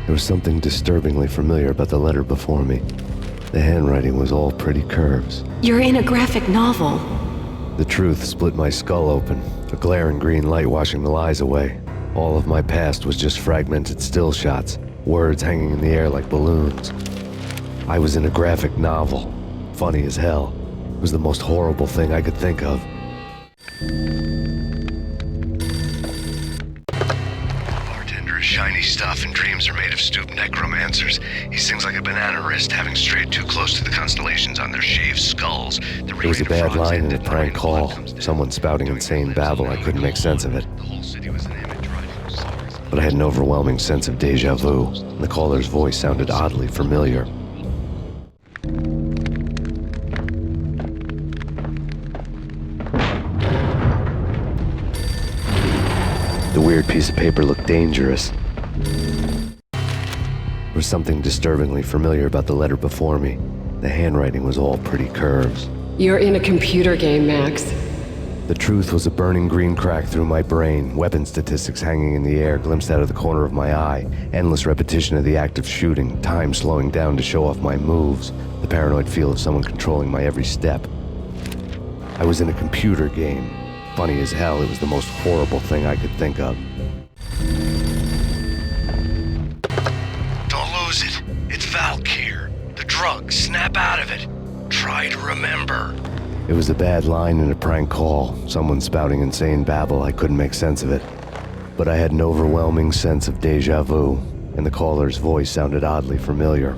There was something disturbingly familiar about the letter before me. The handwriting was all pretty curves. You're in a graphic novel. The truth split my skull open, a glaring green light washing the lies away. All of my past was just fragmented still shots, words hanging in the air like balloons. I was in a graphic novel. Funny as hell. It was the most horrible thing I could think of. Bartender is shiny stuff and dreams are made of stooped necromancers. He sings like a banana wrist, having strayed too close to the constellations on their shaved skulls. It was a bad line in a prank call. Someone spouting insane babble. I couldn't make sense of it. But I had an overwhelming sense of deja vu. The caller's voice sounded oddly familiar. The weird piece of paper looked dangerous. There was something disturbingly familiar about the letter before me. The handwriting was all pretty curves. You're in a computer game, Max. The truth was a burning green crack through my brain, weapon statistics hanging in the air, glimpsed out of the corner of my eye, endless repetition of the act of shooting, time slowing down to show off my moves, the paranoid feel of someone controlling my every step. I was in a computer game. Funny as hell, it was the most horrible thing I could think of. Don't lose it. It's Valk here. The drug. Snap out of it. Try to remember. It was a bad line in a prank call, someone spouting insane babble. I couldn't make sense of it. But I had an overwhelming sense of deja vu, and the caller's voice sounded oddly familiar.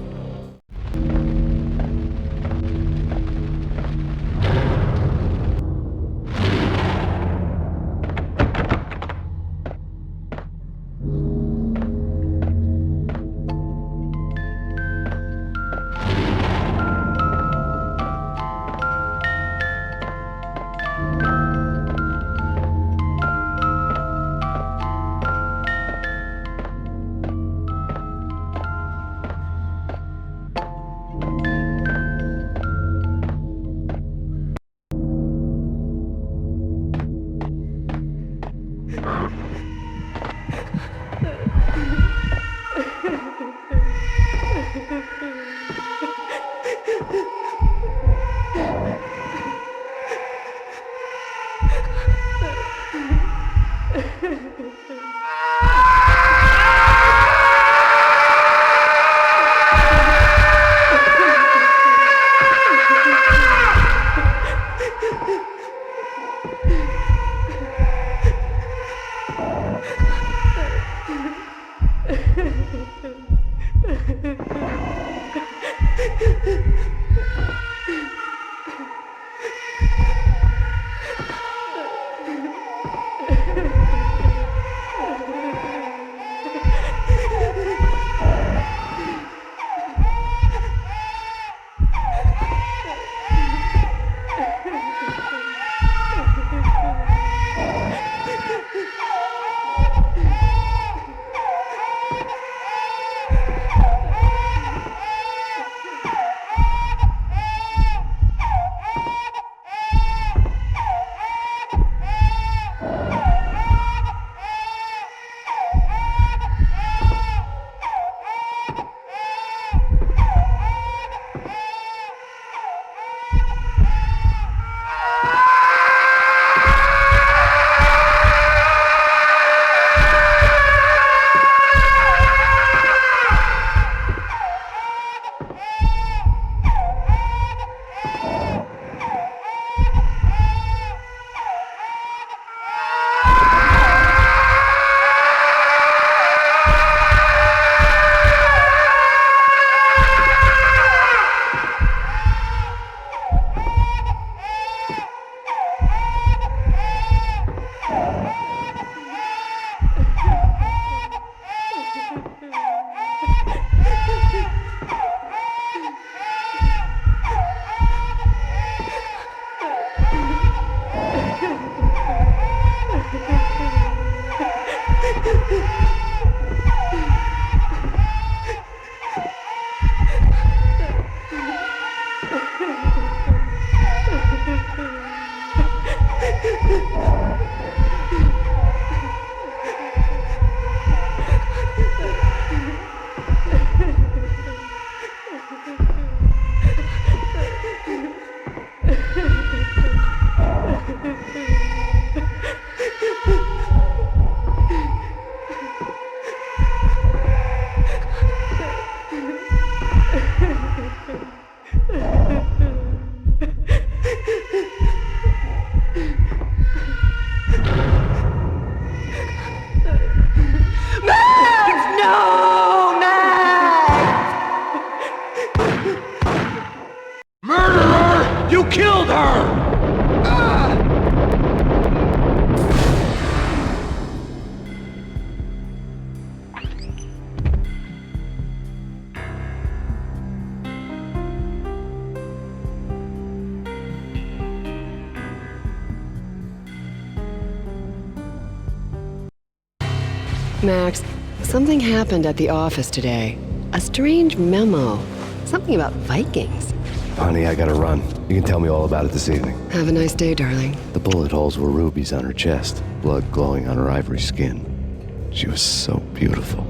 Max, something happened at the office today. A strange memo. Something about Vikings. Honey, I gotta run. You can tell me all about it this evening. Have a nice day, darling. The bullet holes were rubies on her chest, blood glowing on her ivory skin. She was so beautiful.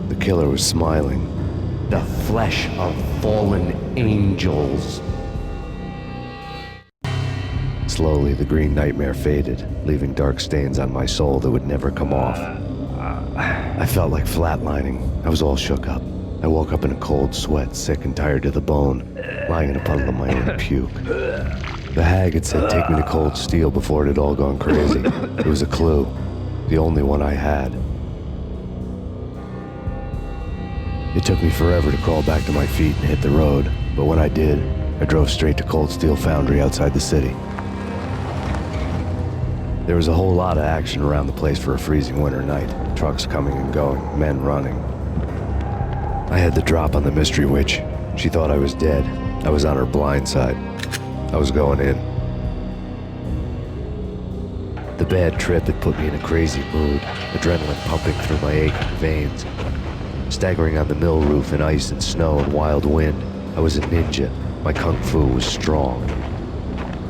The killer was smiling. The flesh of fallen angels. Slowly, the green nightmare faded, leaving dark stains on my soul that would never come off. I felt like flatlining. I was all shook up. I woke up in a cold sweat, sick and tired to the bone, lying in a puddle of my own puke. The hag had said take me to Cold Steel before it had all gone crazy. It was a clue, the only one I had. It took me forever to crawl back to my feet and hit the road, but when I did, I drove straight to Cold Steel Foundry outside the city. There was a whole lot of action around the place for a freezing winter night. Trucks coming and going, men running. I had the drop on the mystery witch. She thought I was dead. I was on her blind side. I was going in. The bad trip had put me in a crazy mood, adrenaline pumping through my aching veins. Staggering on the mill roof in ice and snow and wild wind, I was a ninja. My kung fu was strong.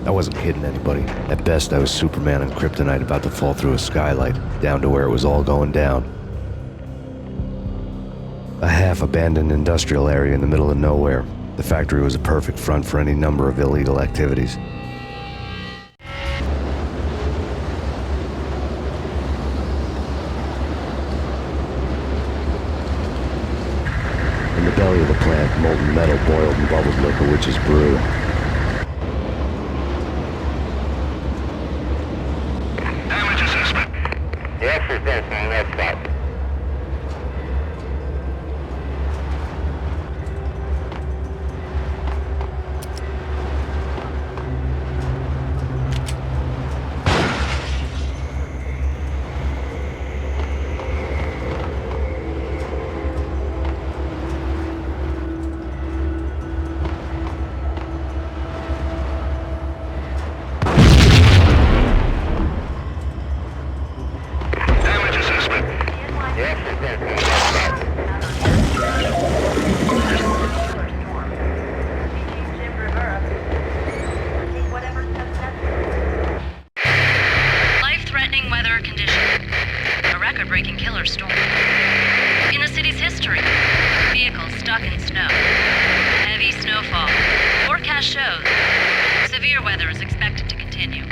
I wasn't kidding anybody. At best, I was Superman on kryptonite about to fall through a skylight, down to where it was all going down. A half-abandoned industrial area in the middle of nowhere. The factory was a perfect front for any number of illegal activities. In the belly of the plant, molten metal boiled and bubbled like a witch's brew. Damage assessment. Yes, assessment, that's that. Life-threatening weather conditions. A record-breaking killer storm. In the city's history, vehicles stuck in snow. Heavy snowfall. Forecast shows severe weather is expected to continue.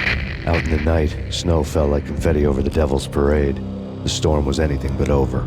Out in the night, snow fell like confetti over the Devil's Parade. The storm was anything but over.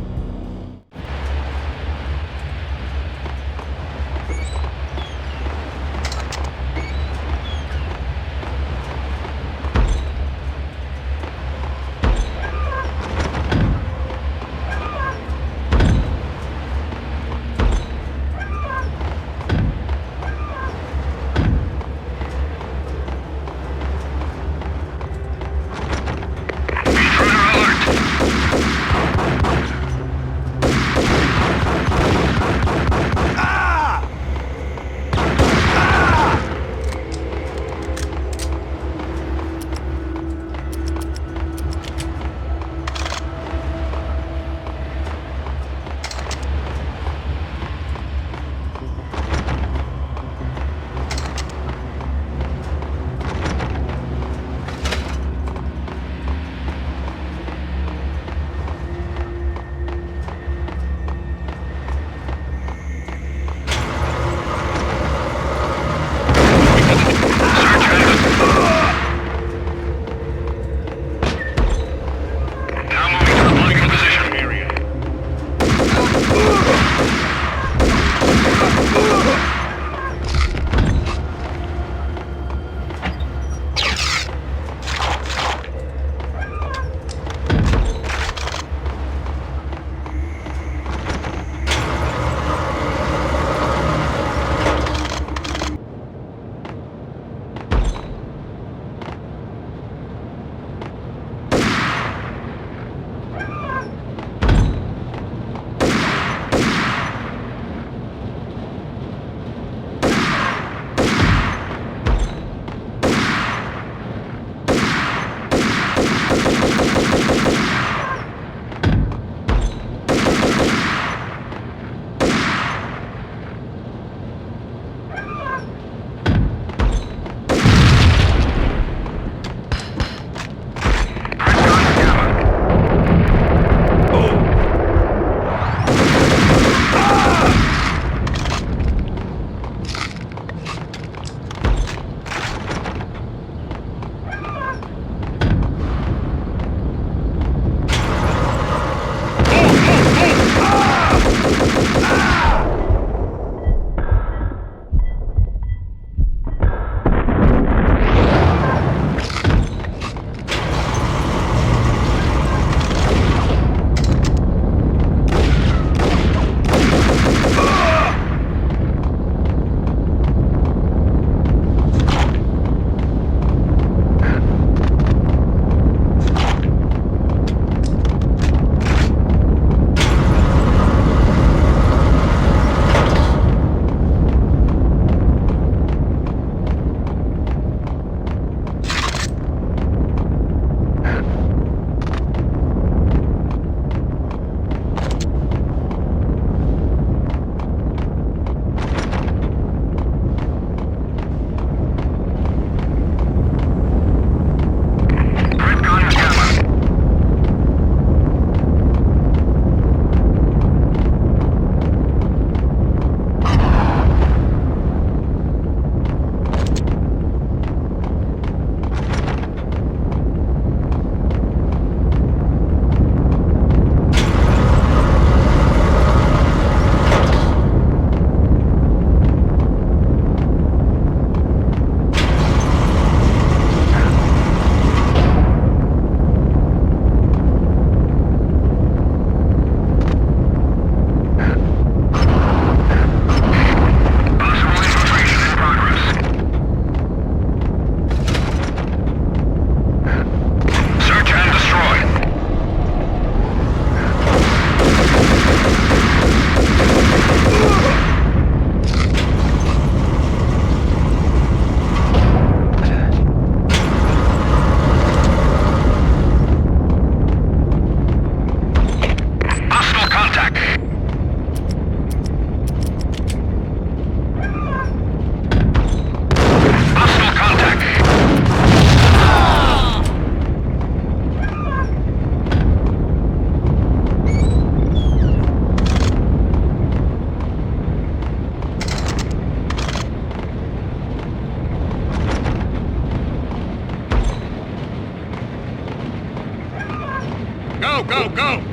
Go, go, go!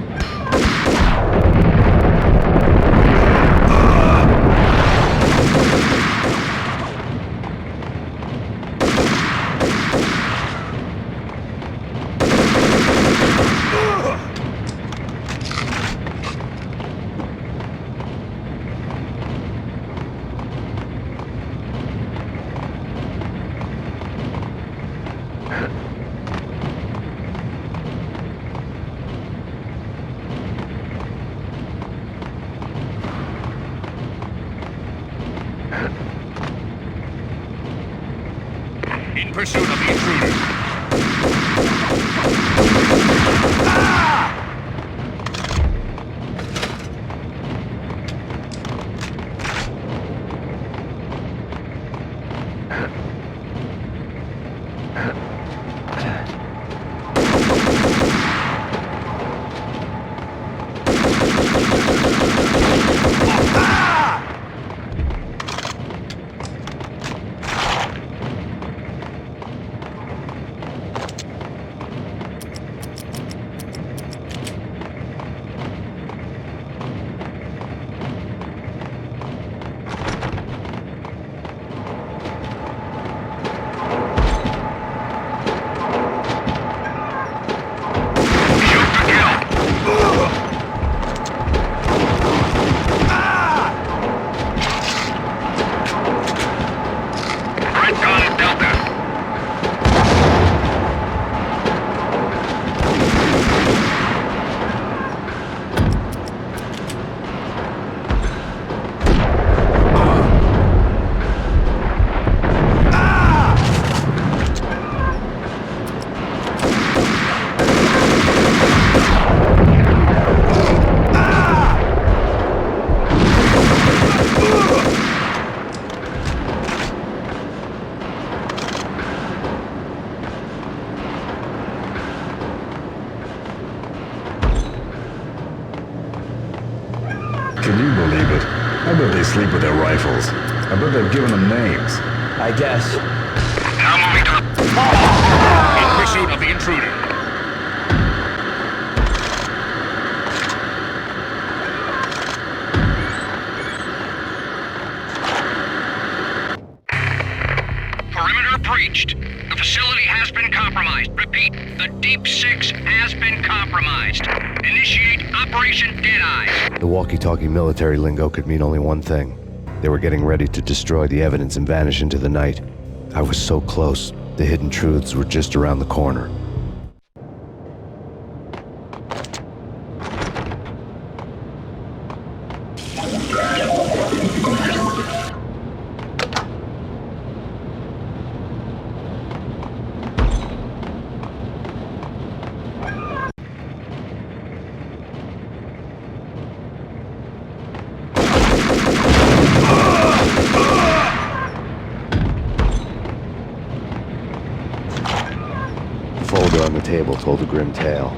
In pursuit of the intruders. Can you believe it? I bet they sleep with their rifles. I bet they've given them names. I guess. Now moving to... In pursuit of the intruder. Perimeter breached. The facility has been compromised. Repeat, the Deep Six has been compromised. Initiate Operation Deadeye. The walkie-talkie military lingo could mean only one thing. They were getting ready to destroy the evidence and vanish into the night. I was so close. The hidden truths were just around the corner. The folder on the table told a grim tale.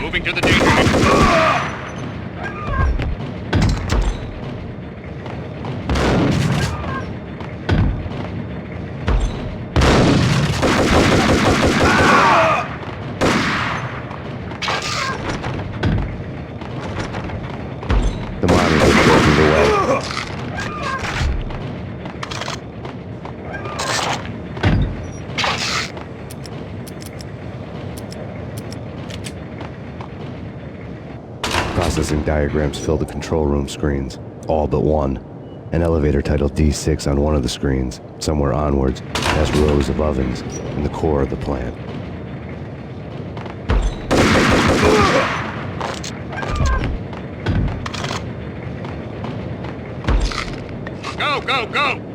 Moving to the danger. The monitor filtered away. Processing diagrams fill the control room screens, all but one. An elevator titled D6 on one of the screens. Somewhere onwards, past rows of ovens in the core of the plant. Go, go, go!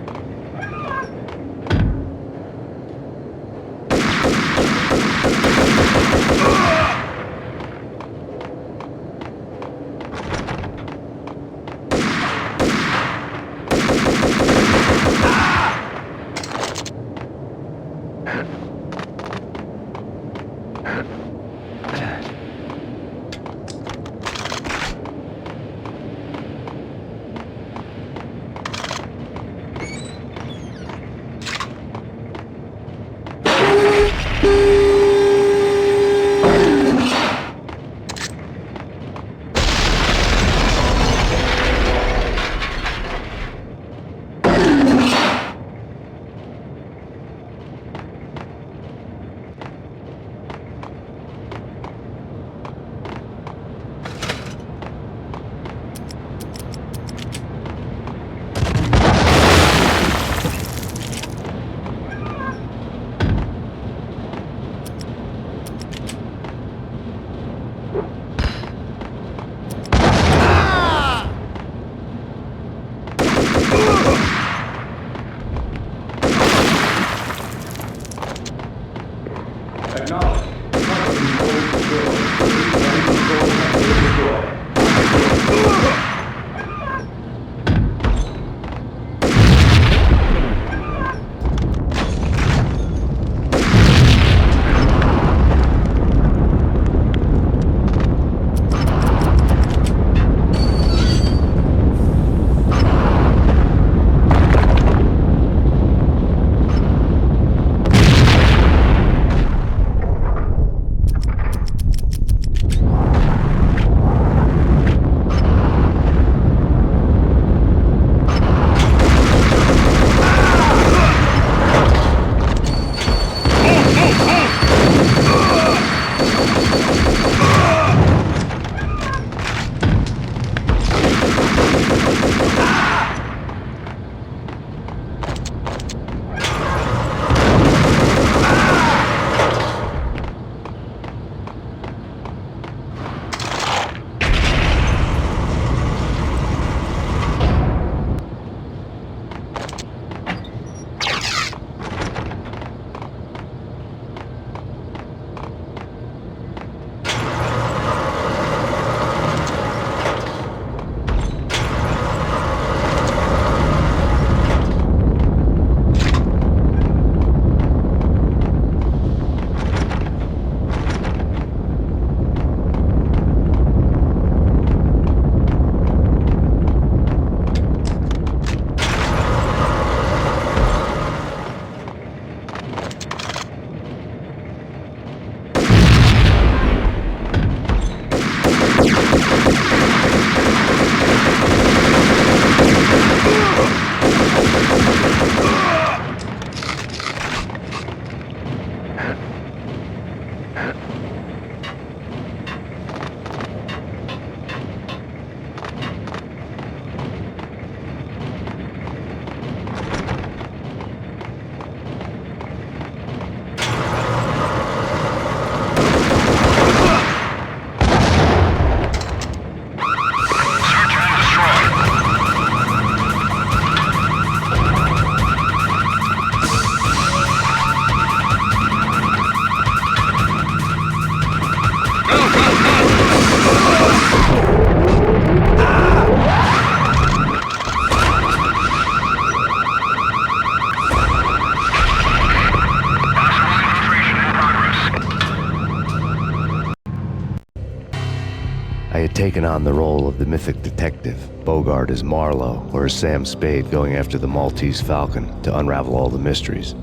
I had taken on the role of the mythic detective, Bogart as Marlowe, or as Sam Spade going after the Maltese Falcon to unravel all the mysteries.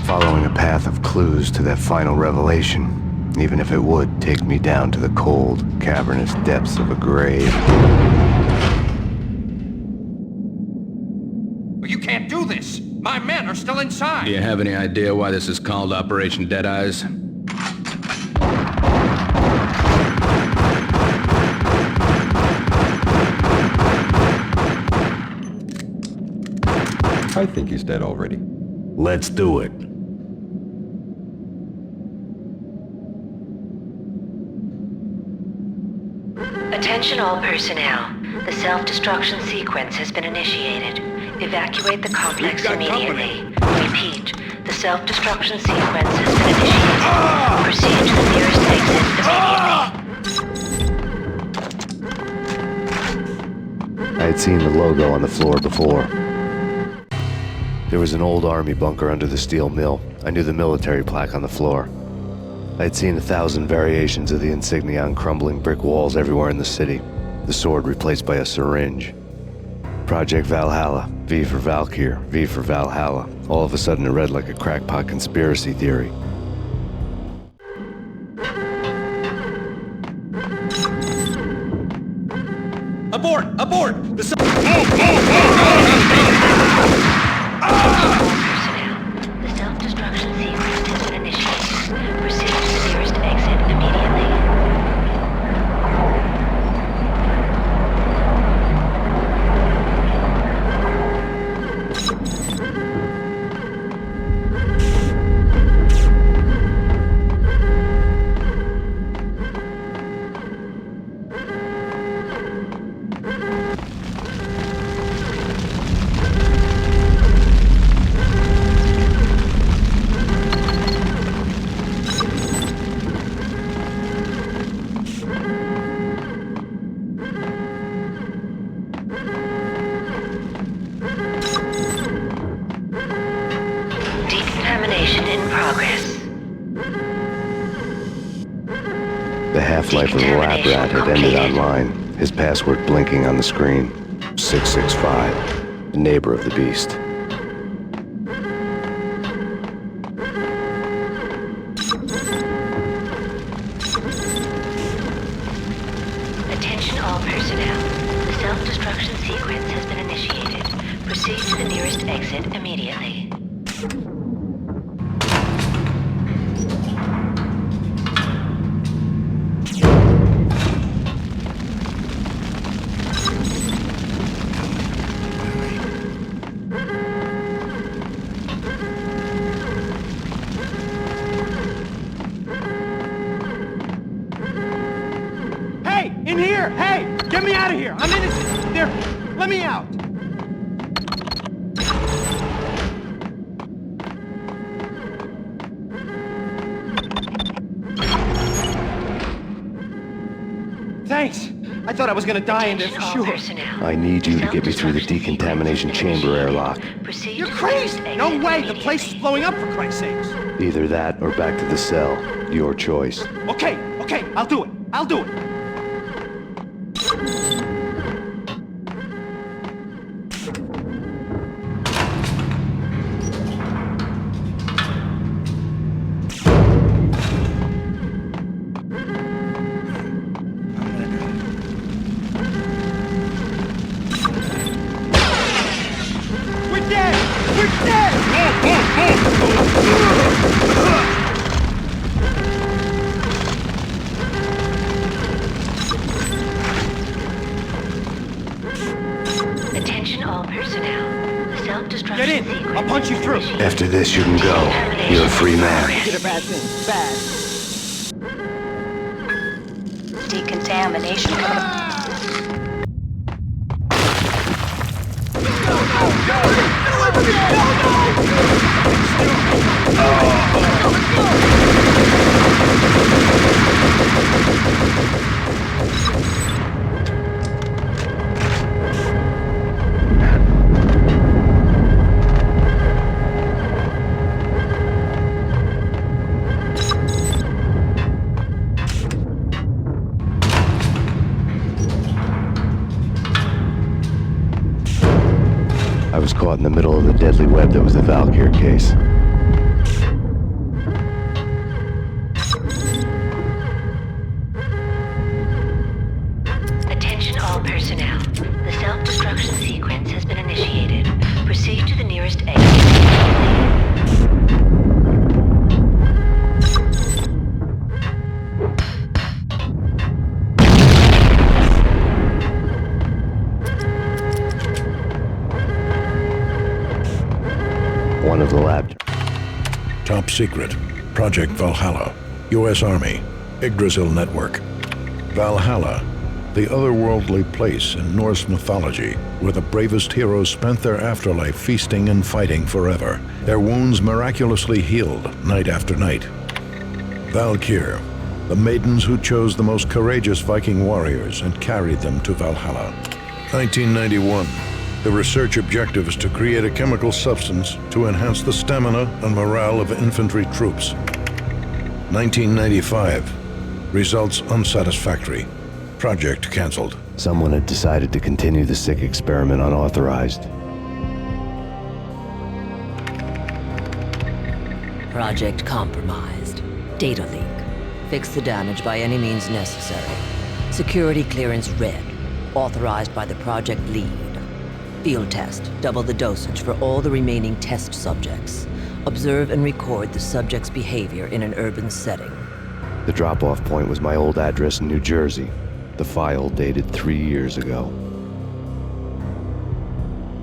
Following a path of clues to that final revelation, even if it would take me down to the cold, cavernous depths of a grave. You can't do this! My men are still inside! Do you have any idea why this is called Operation Dead Eyes? I think he's dead already. Let's do it. Attention all personnel. The self-destruction sequence has been initiated. Evacuate the complex immediately. Repeat. The self-destruction sequence has been initiated. Proceed to the nearest exit immediately. I had seen the logo on the floor before. There was an old army bunker under the steel mill. I knew the military plaque on the floor. I had seen 1,000 variations of the insignia on crumbling brick walls everywhere in the city. The sword replaced by a syringe. Project Valhalla, V for Valkyr, V for Valhalla. All of a sudden it read like a crackpot conspiracy theory. Abort! Abort! The The self-destruction sequence has been initiated. Proceed to the nearest exit immediately. Decontamination in progress. The half-life of the lab rat had ended online, his password blinking on the screen. 665, the neighbor of the beast. Attention all personnel. The self-destruction sequence has been initiated. Proceed to the nearest exit immediately. Hey! In here! Hey! Get me out of here! I'm innocent! There! Let me out! Thanks! I thought I was gonna die in there for sure. I need you to get me through the decontamination chamber airlock. You're crazy! No way! The place is blowing up, for Christ's sakes! Either that or back to the cell. Your choice. Okay, I'll do it! I'll do it! We're dead! We're dead! this, you can go. You're a free man. Decontamination. I was caught in the middle of the deadly web that was the Valkyr case. Attention all personnel. The self-destruction sequence has been initiated. Proceed to the nearest exit. One of the lab. Top secret. Project Valhalla. U.S. Army. Yggdrasil Network. Valhalla. The otherworldly place in Norse mythology where the bravest heroes spent their afterlife feasting and fighting forever, their wounds miraculously healed night after night. Valkyr. The maidens who chose the most courageous Viking warriors and carried them to Valhalla. 1991. The research objective is to create a chemical substance to enhance the stamina and morale of infantry troops. 1995. Results unsatisfactory. Project canceled. Someone had decided to continue the sick experiment unauthorized. Project compromised. Data leak. Fix the damage by any means necessary. Security clearance red. Authorized by the project lead. Field test. Double the dosage for all the remaining test subjects. Observe and record the subject's behavior in an urban setting. The drop-off point was my old address in New Jersey. The file dated 3 years ago.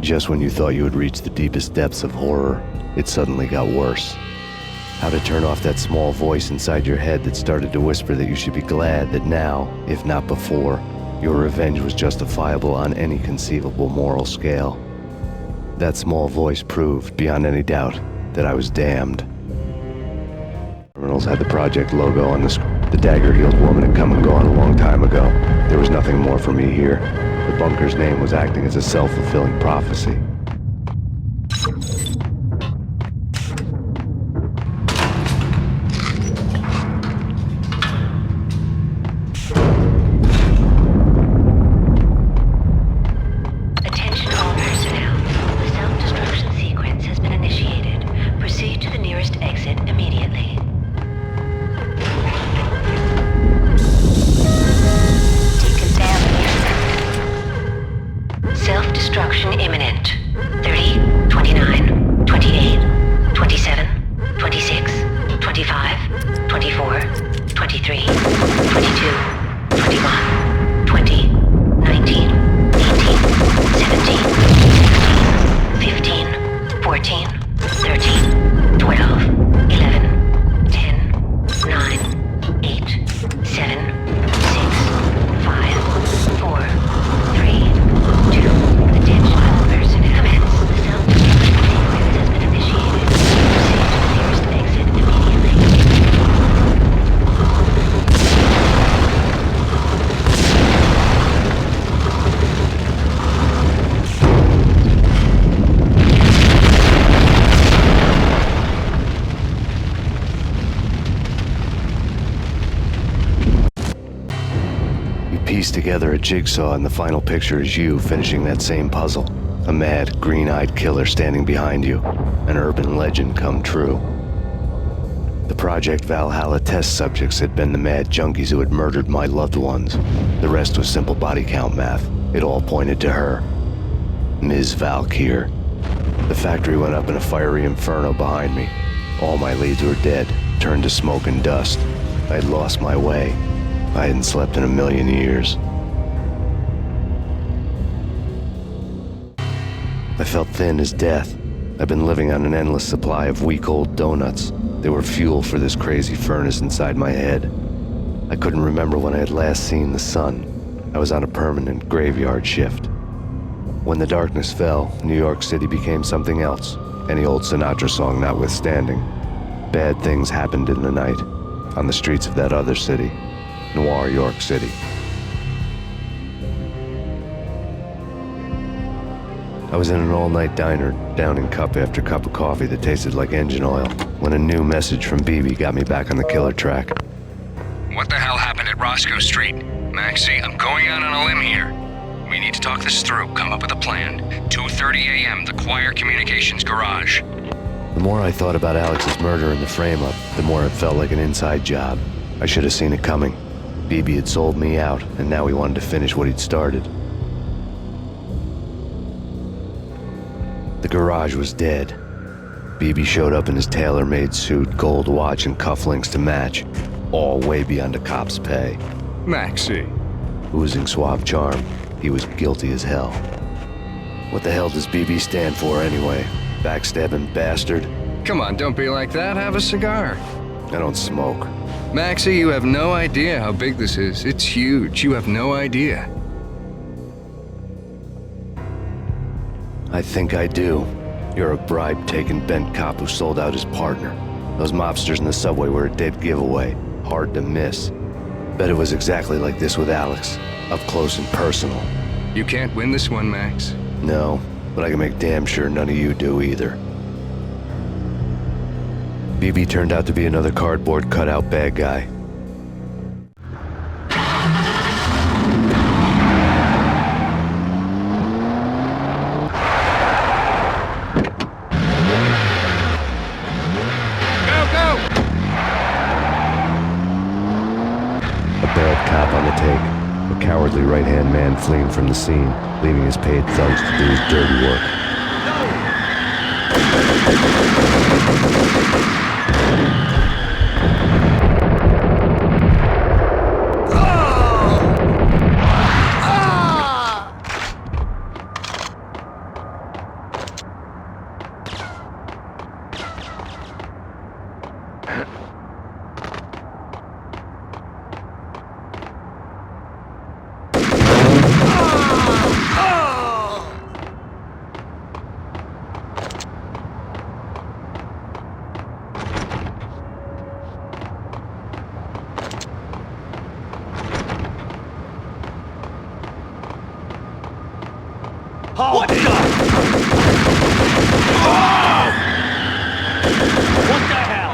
Just when you thought you had reached the deepest depths of horror, it suddenly got worse. How to turn off that small voice inside your head that started to whisper that you should be glad that now, if not before, your revenge was justifiable on any conceivable moral scale. That small voice proved, beyond any doubt, that I was damned. Criminals had the project logo on the screen. The dagger-heeled woman had come and gone a long time ago. There was nothing more for me here. The bunker's name was acting as a self-fulfilling prophecy. Attention all personnel. The self-destruction sequence has been initiated. Proceed to the nearest exit immediately. Self-destruction imminent. 30, 29, 28, 27, 26, 25, 24, 23, 22, 21, 20, 19, 18, 17, 16, 15, 14, 13, 12, 11, 10, 9, 8, 7, 6, 5, 4, 3, 2, attention all personnel. Commence. The self-destruction sequence has been initiated. Proceed to the nearest exit immediately. Piece together a jigsaw, and the final picture is you finishing that same puzzle. A mad, green-eyed killer standing behind you. An urban legend come true. The Project Valhalla test subjects had been the mad junkies who had murdered my loved ones. The rest was simple body count math. It all pointed to her. Ms. Valkyr. The factory went up in a fiery inferno behind me. All my leads were dead, turned to smoke and dust. I'd lost my way. I hadn't slept in a million years. I felt thin as death. I've been living on an endless supply of week-old donuts. They were fuel for this crazy furnace inside my head. I couldn't remember when I had last seen the sun. I was on a permanent graveyard shift. When the darkness fell, New York City became something else, any old Sinatra song notwithstanding. Bad things happened in the night, on the streets of that other city, Noir, York City. I was in an all-night diner, downing cup after cup of coffee that tasted like engine oil, when a new message from BB got me back on the killer track. What the hell happened at Roscoe Street? Maxie, I'm going out on a limb here. We need to talk this through, come up with a plan. 2:30 a.m., the Choir Communications Garage. The more I thought about Alex's murder and the frame-up, the more it felt like an inside job. I should have seen it coming. BB had sold me out, and now he wanted to finish what he'd started. The garage was dead. BB showed up in his tailor-made suit, gold watch, and cufflinks to match, all way beyond a cop's pay. Maxie. Oozing suave charm, he was guilty as hell. What the hell does BB stand for anyway? Backstabbing bastard? Come on, don't be like that. Have a cigar. I don't smoke. Maxie, you have no idea how big this is. It's huge. You have no idea. I think I do. You're a bribe-taking bent cop who sold out his partner. Those mobsters in the subway were a dead giveaway. Hard to miss. Bet it was exactly like this with Alex. Up close and personal. You can't win this one, Max. No, but I can make damn sure none of you do either. BB turned out to be another cardboard cutout bad guy. A cowardly right-hand man fleeing from the scene, leaving his paid thugs to do his dirty work. What the? Oh! What the hell?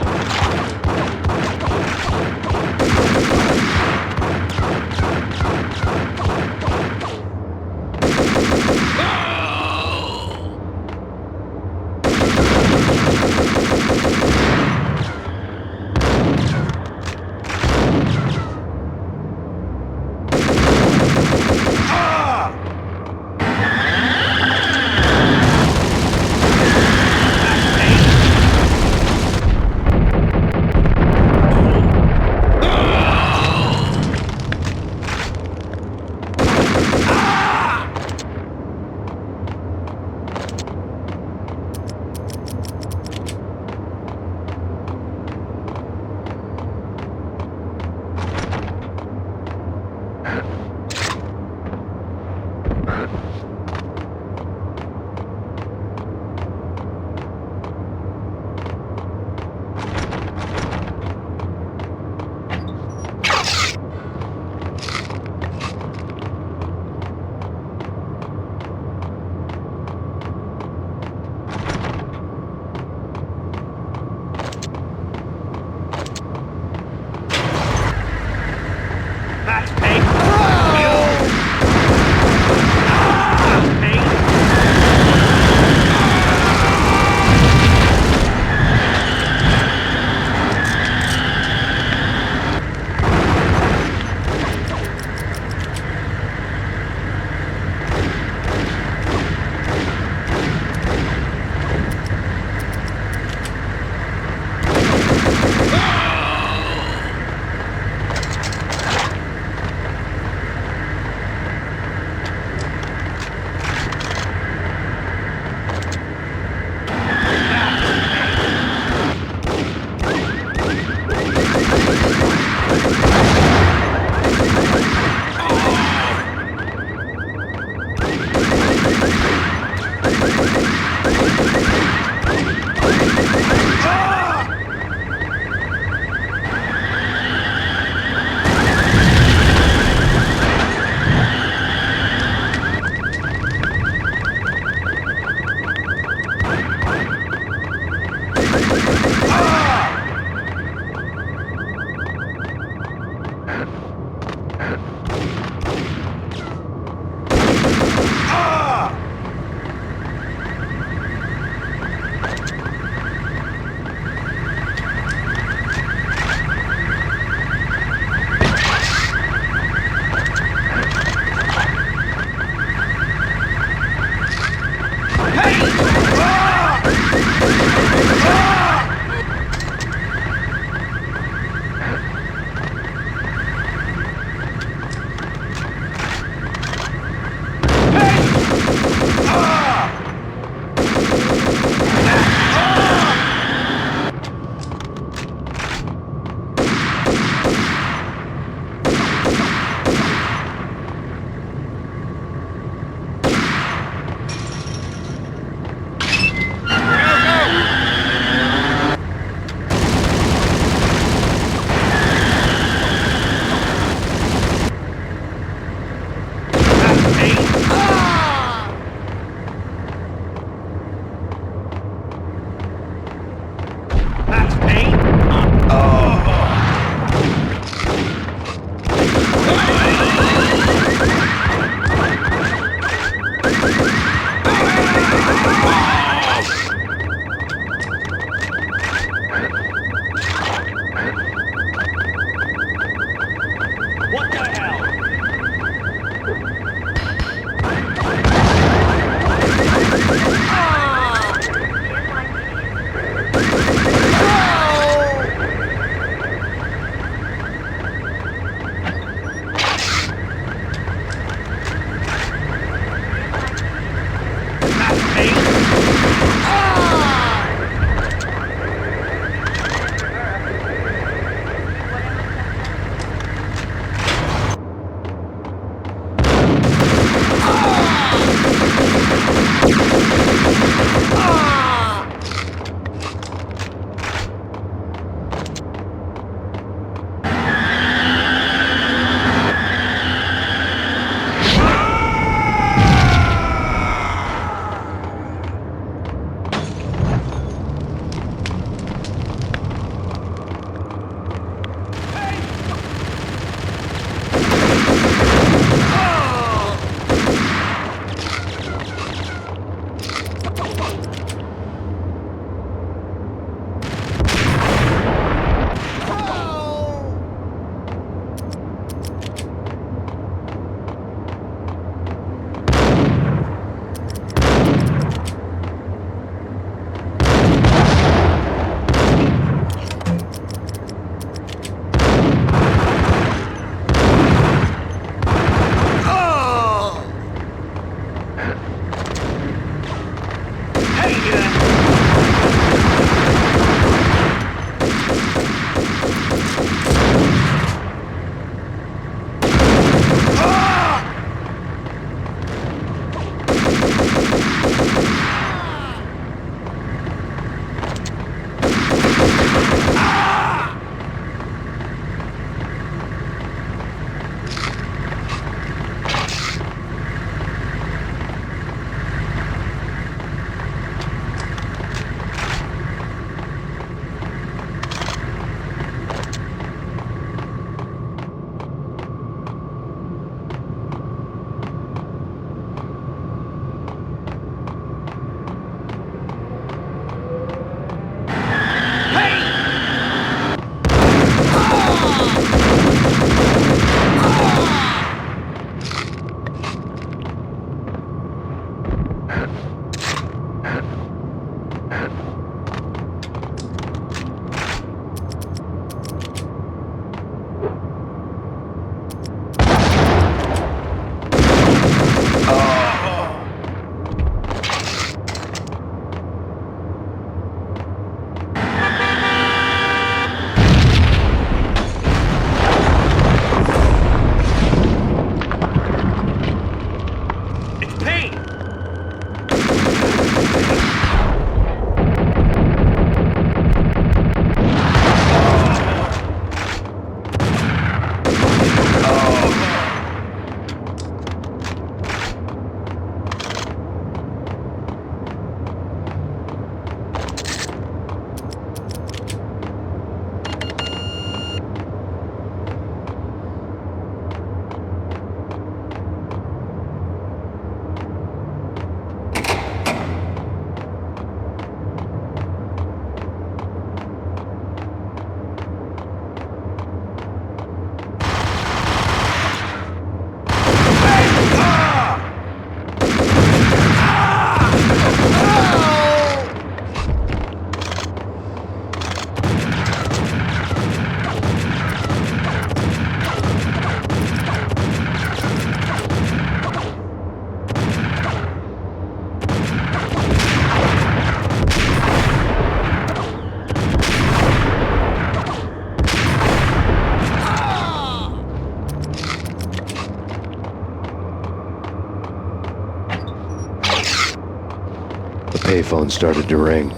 payphone started to ring.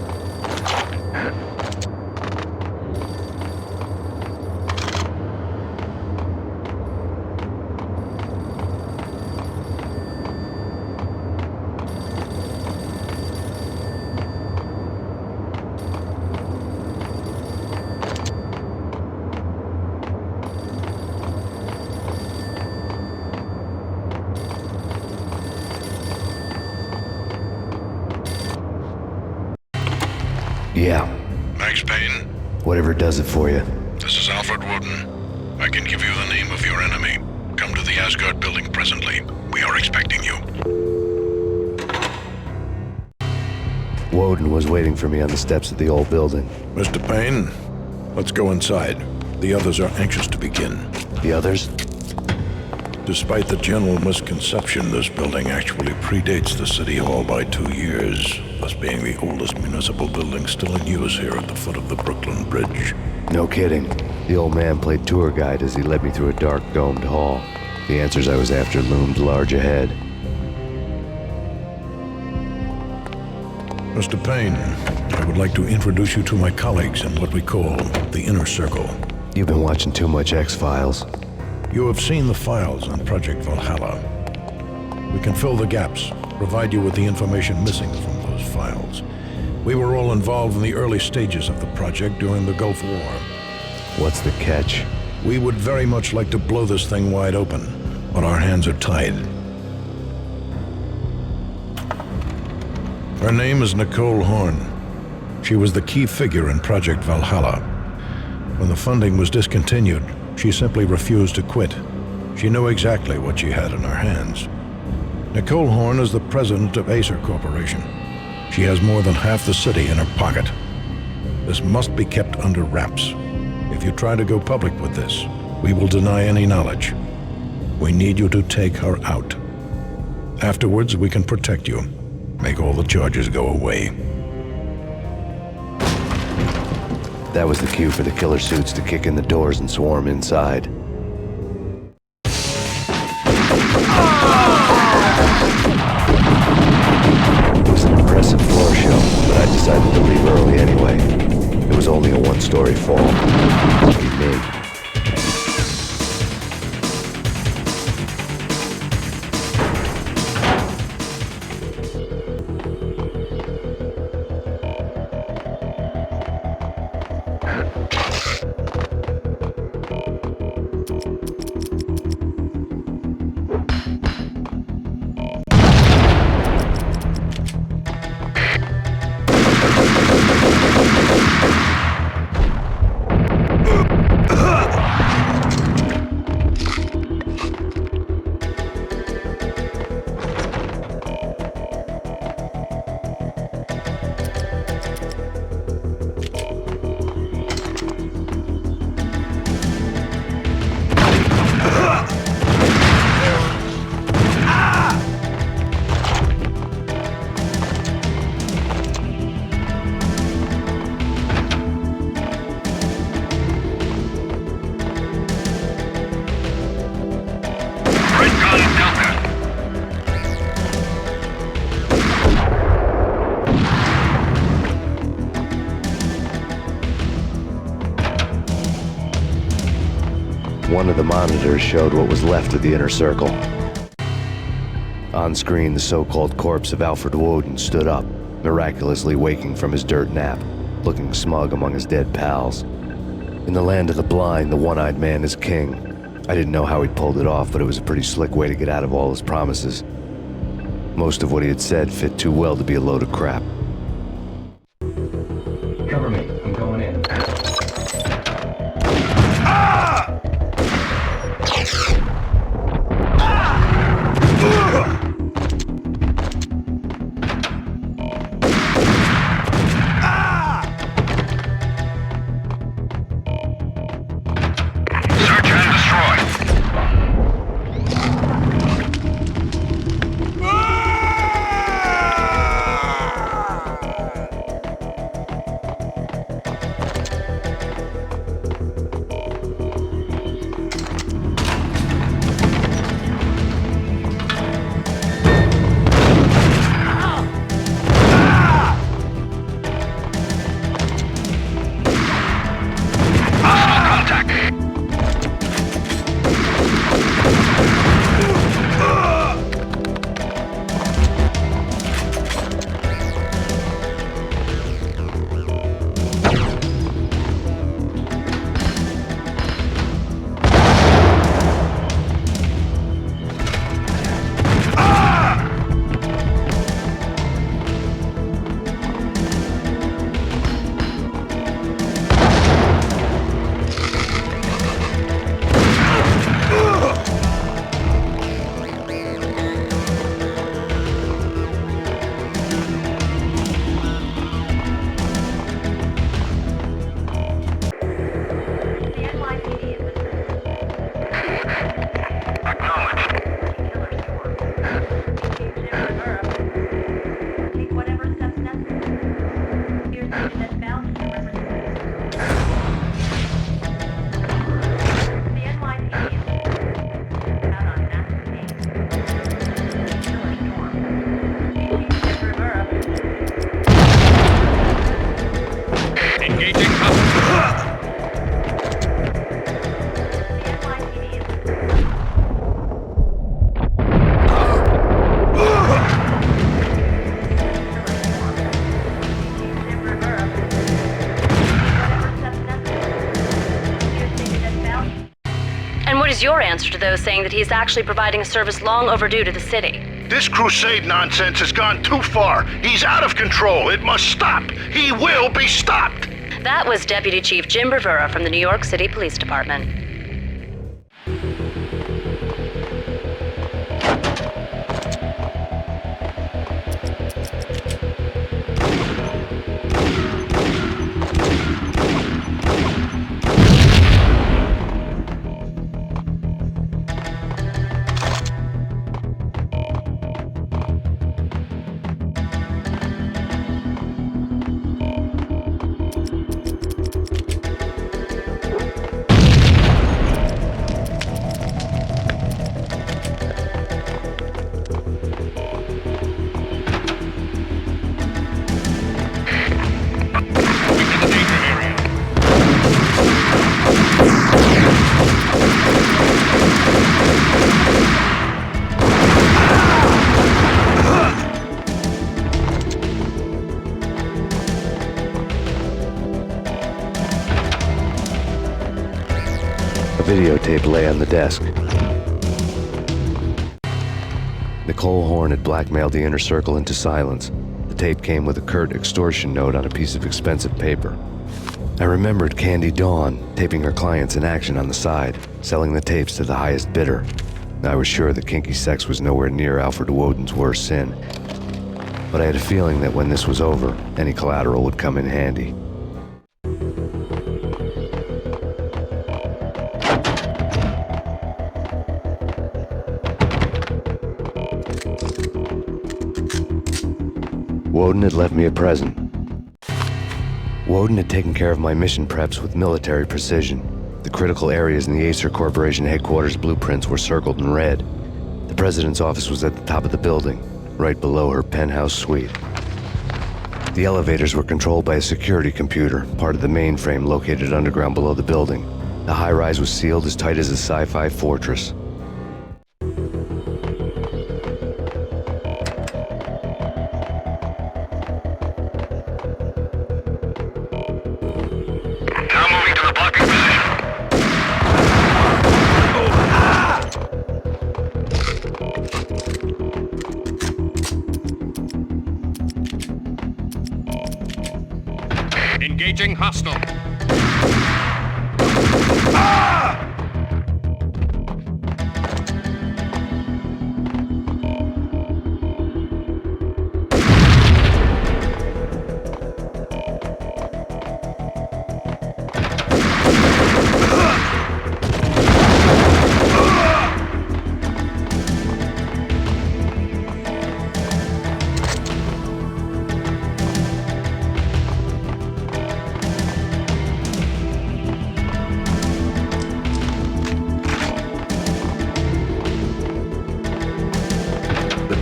Yeah. Max Payne? Whatever does it for you. This is Alfred Woden. I can give you the name of your enemy. Come to the Asgard building presently. We are expecting you. Woden was waiting for me on the steps of the old building. Mr. Payne, let's go inside. The others are anxious to begin. The others? Despite the general misconception, this building actually predates the City Hall by 2 years, thus being the oldest municipal building still in use here at the foot of the Brooklyn Bridge. No kidding. The old man played tour guide as he led me through a dark, domed hall. The answers I was after loomed large ahead. Mr. Payne, I would like to introduce you to my colleagues in what we call the Inner Circle. You've been watching too much X-Files. You have seen the files on Project Valhalla. We can fill the gaps, provide you with the information missing from those files. We were all involved in the early stages of the project during the Gulf War. What's the catch? We would very much like to blow this thing wide open, but our hands are tied. Her name is Nicole Horn. She was the key figure in Project Valhalla. When the funding was discontinued, she simply refused to quit. She knew exactly what she had in her hands. Nicole Horn is the president of Acer Corporation. She has more than half the city in her pocket. This must be kept under wraps. If you try to go public with this, we will deny any knowledge. We need you to take her out. Afterwards, we can protect you. Make all the charges go away. That was the cue for the killer suits to kick in the doors and swarm inside. It was an impressive floor show, but I decided to leave early anyway. It was only a one-story fall. Lucky me. One of the monitors showed what was left of the Inner Circle. On screen, the so-called corpse of Alfred Woden stood up, miraculously waking from his dirt nap, looking smug among his dead pals. In the land of the blind, the one-eyed man is king. I didn't know how he'd pulled it off, but it was a pretty slick way to get out of all his promises. Most of what he had said fit too well to be a load of crap. Cover me. I'm going in. is your answer to those saying that he's actually providing a service long overdue to the city? This crusade nonsense has gone too far. He's out of control. It must stop. He will be stopped. That was Deputy Chief Jim Bravura from the New York City Police Department. Videotape lay on the desk. Nicole Horn had blackmailed the inner circle into silence. The tape came with a curt extortion note on a piece of expensive paper. I remembered Candy Dawn taping her clients in action on the side, selling the tapes to the highest bidder. I was sure that kinky sex was nowhere near Alfred Woden's worst sin. But I had a feeling that when this was over, any collateral would come in handy. Woden had left me a present. Woden had taken care of my mission preps with military precision. The critical areas in the Acer Corporation headquarters blueprints were circled in red. The president's office was at the top of the building, right below her penthouse suite. The elevators were controlled by a security computer, part of the mainframe located underground below the building. The high-rise was sealed as tight as a sci-fi fortress. Engaging hostile.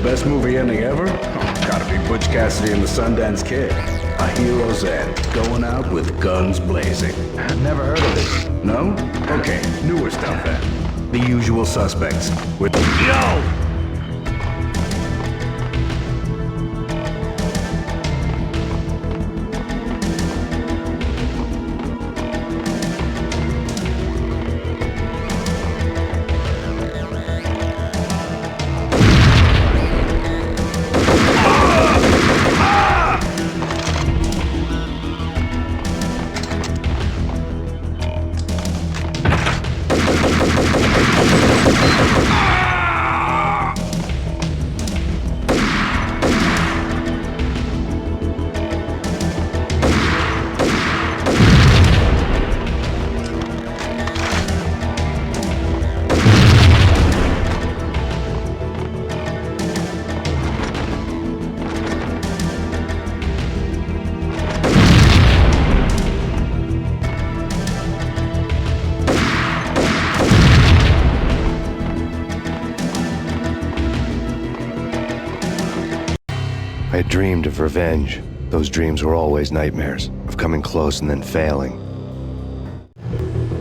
Best movie ending ever? Oh, gotta be Butch Cassidy and the Sundance Kid. A hero's end, going out with guns blazing. I've never heard of this. No? Okay, newer stuff then. The Usual Suspects. With Yo! I had dreamed of revenge. Those dreams were always nightmares, of coming close and then failing.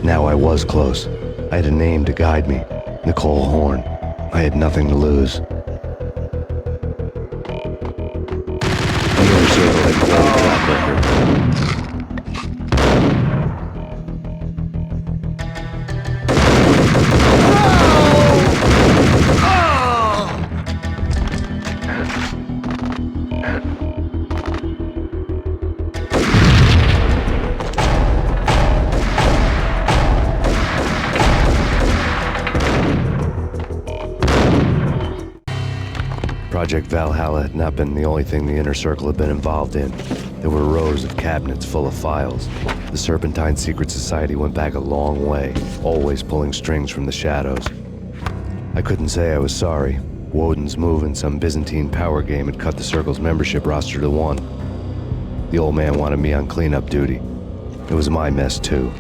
Now I was close. I had a name to guide me, Nicole Horn. I had nothing to lose. The inner circle had quite a track record. Project Valhalla had not been the only thing the Inner Circle had been involved in. There were rows of cabinets full of files. The Serpentine Secret Society went back a long way, always pulling strings from the shadows. I couldn't say I was sorry. Woden's move in some Byzantine power game had cut the Circle's membership roster to 1. The old man wanted me on cleanup duty. It was my mess, too.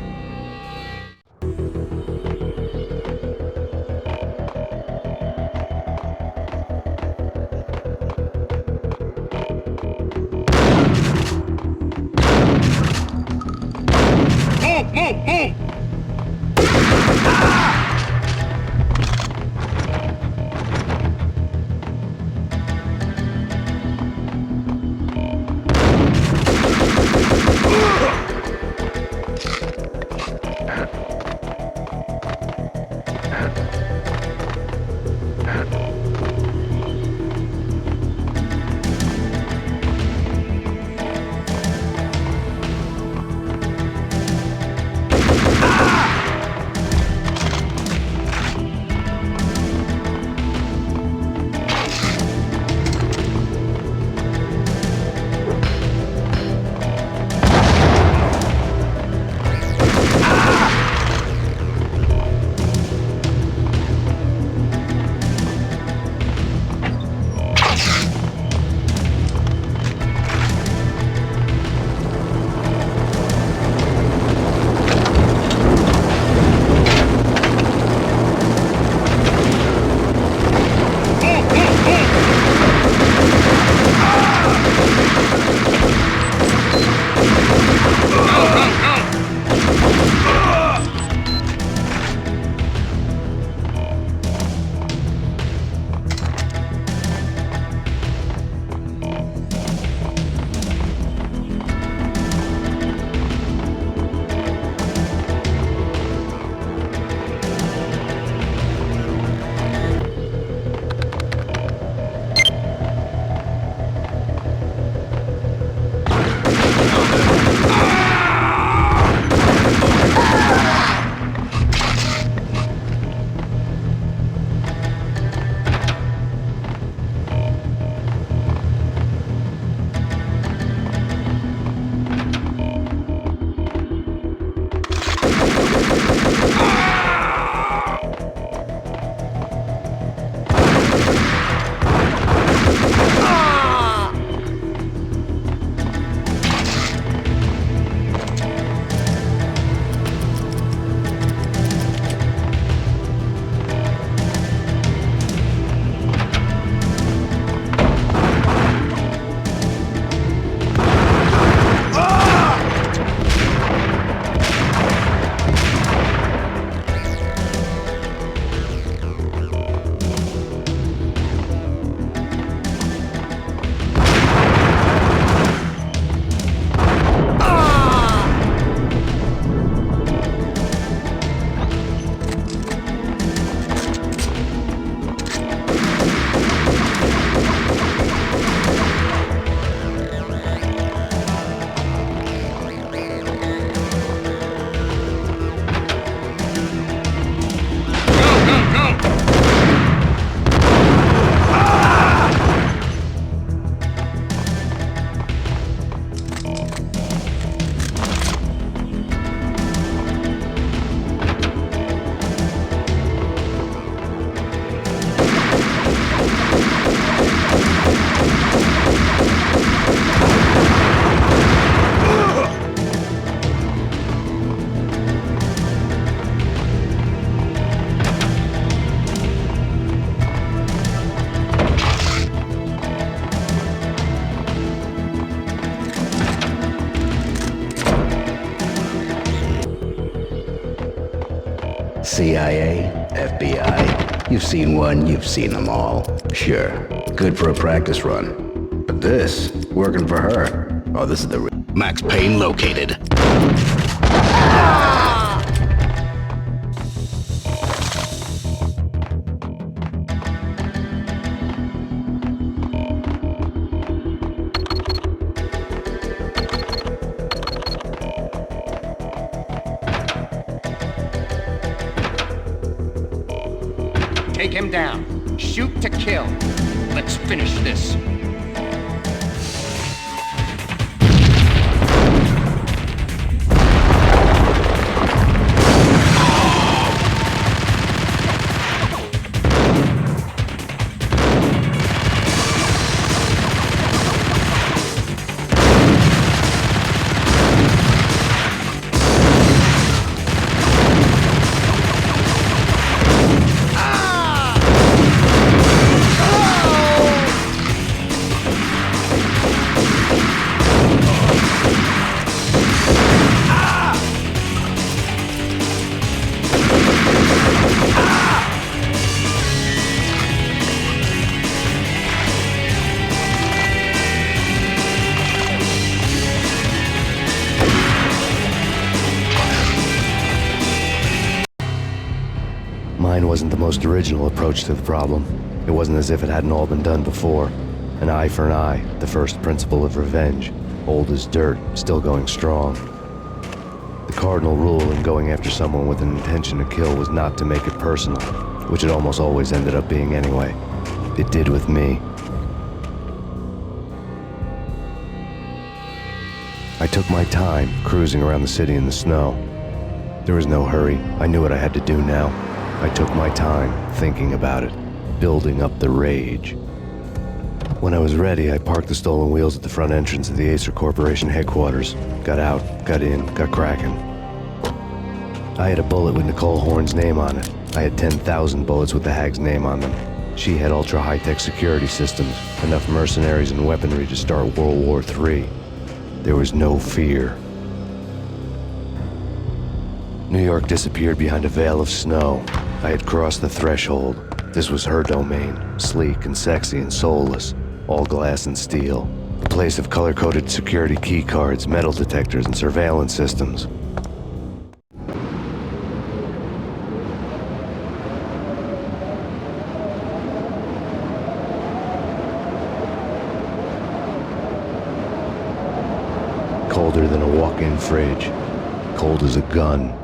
CIA, FBI. You've seen one, you've seen them all. Sure, good for a practice run. But this, working for her. Oh, this is the Max Payne located. Take him down. Shoot to kill. Let's finish this. Mine wasn't the most original approach to the problem. It wasn't as if it hadn't all been done before. An eye for an eye, the first principle of revenge. Old as dirt, still going strong. The cardinal rule in going after someone with an intention to kill was not to make it personal, which it almost always ended up being anyway. It did with me. I took my time, cruising around the city in the snow. There was no hurry. I knew what I had to do now. I took my time, thinking about it, building up the rage. When I was ready, I parked the stolen wheels at the front entrance of the Acer Corporation headquarters. Got out, got in, got cracking. I had a bullet with Nicole Horn's name on it. I had 10,000 bullets with the Hag's name on them. She had ultra-high-tech security systems, enough mercenaries and weaponry to start World War III. There was no fear. New York disappeared behind a veil of snow. I had crossed the threshold. This was her domain, sleek and sexy and soulless, all glass and steel. A place of color-coded security key cards, metal detectors, and surveillance systems. Colder than a walk-in fridge. Cold as a gun.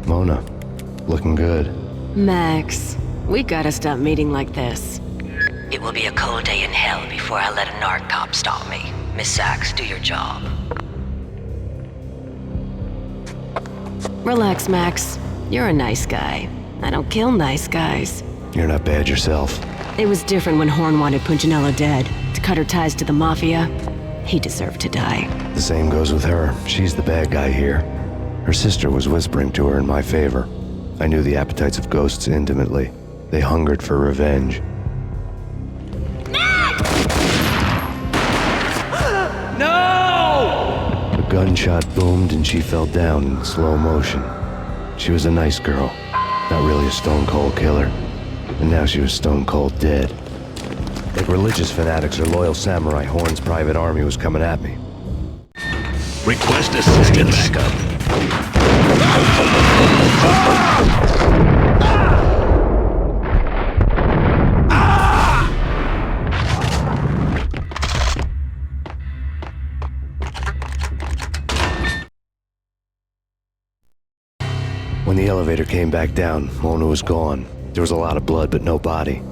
Mona, looking good. Max, we gotta stop meeting like this. It will be a cold day in hell before I let a narc cop stop me. Miss Sachs, do your job. Relax, Max. You're a nice guy. I don't kill nice guys. You're not bad yourself. It was different when Horn wanted Punchinello dead. To cut her ties to the Mafia, he deserved to die. The same goes with her. She's the bad guy here. Her sister was whispering to her in my favor. I knew the appetites of ghosts intimately. They hungered for revenge. No! A gunshot boomed and she fell down in slow motion. She was a nice girl, not really a stone-cold killer. And now she was stone-cold dead. Like religious fanatics or loyal samurai, Horn's private army was coming at me. Request assistance. Back up. When the elevator came back down, Mona was gone. There was a lot of blood, but no body.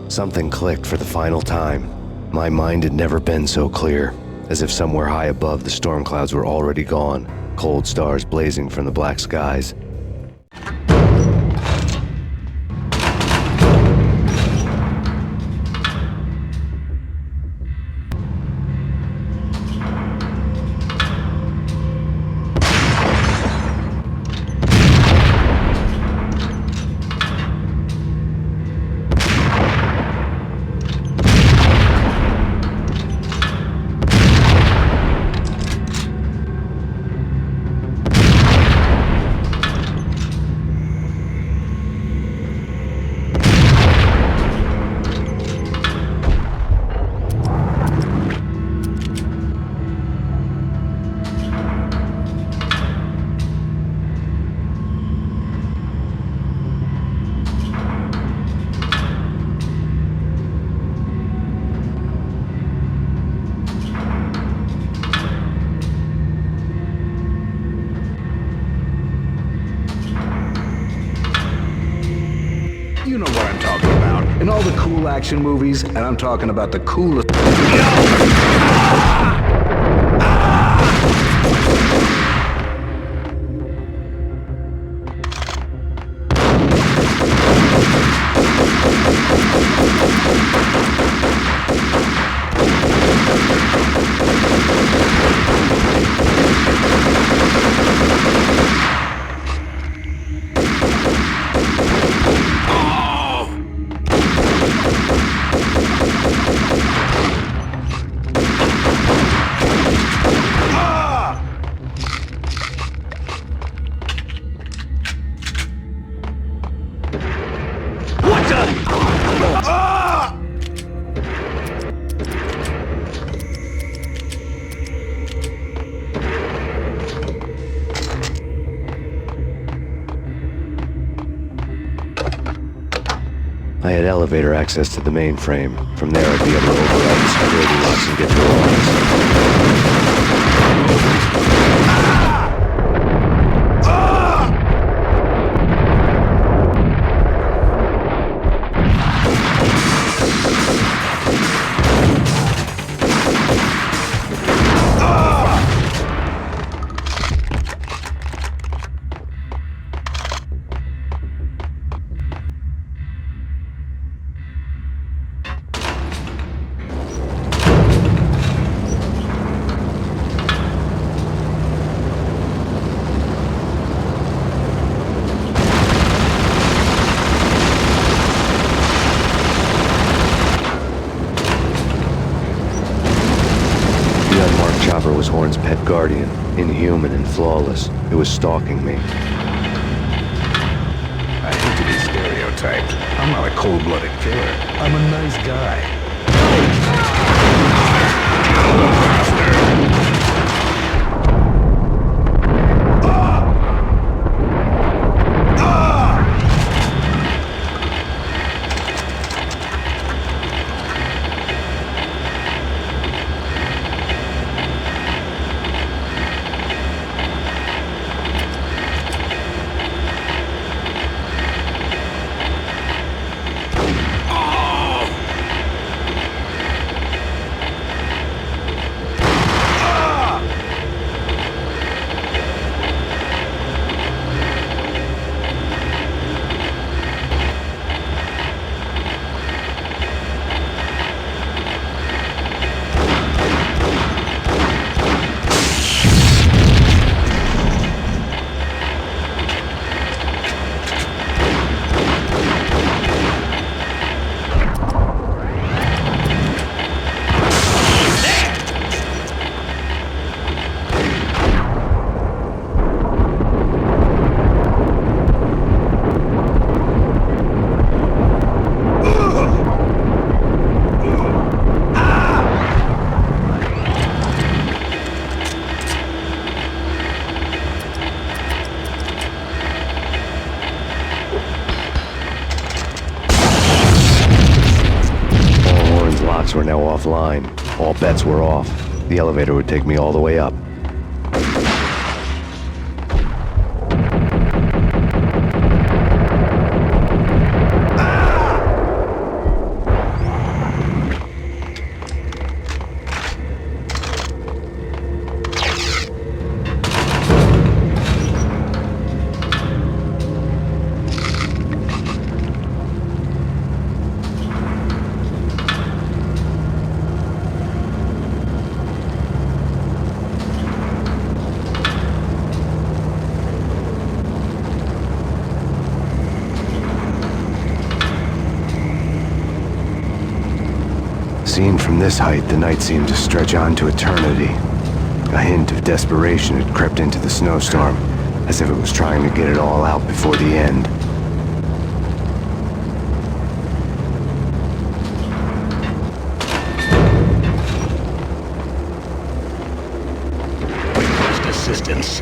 Something clicked for the final time. My mind had never been so clear, as if somewhere high above the storm clouds were already gone, cold stars blazing from the black skies. You know what I'm talking about. In all the cool action movies, and I'm talking about the coolest... I had elevator access to the mainframe. From there, I'd be able to override the security locks and get through all was Horn's pet guardian, inhuman and flawless. It was stalking me. I hate to be stereotyped. I'm not a cold-blooded killer. I'm a nice guy. Kill the bastard! Were now offline. All bets were off. The elevator would take me all the way up. Seen from this height, the night seemed to stretch on to eternity. A hint of desperation had crept into the snowstorm, as if it was trying to get it all out before the end. Request assistance.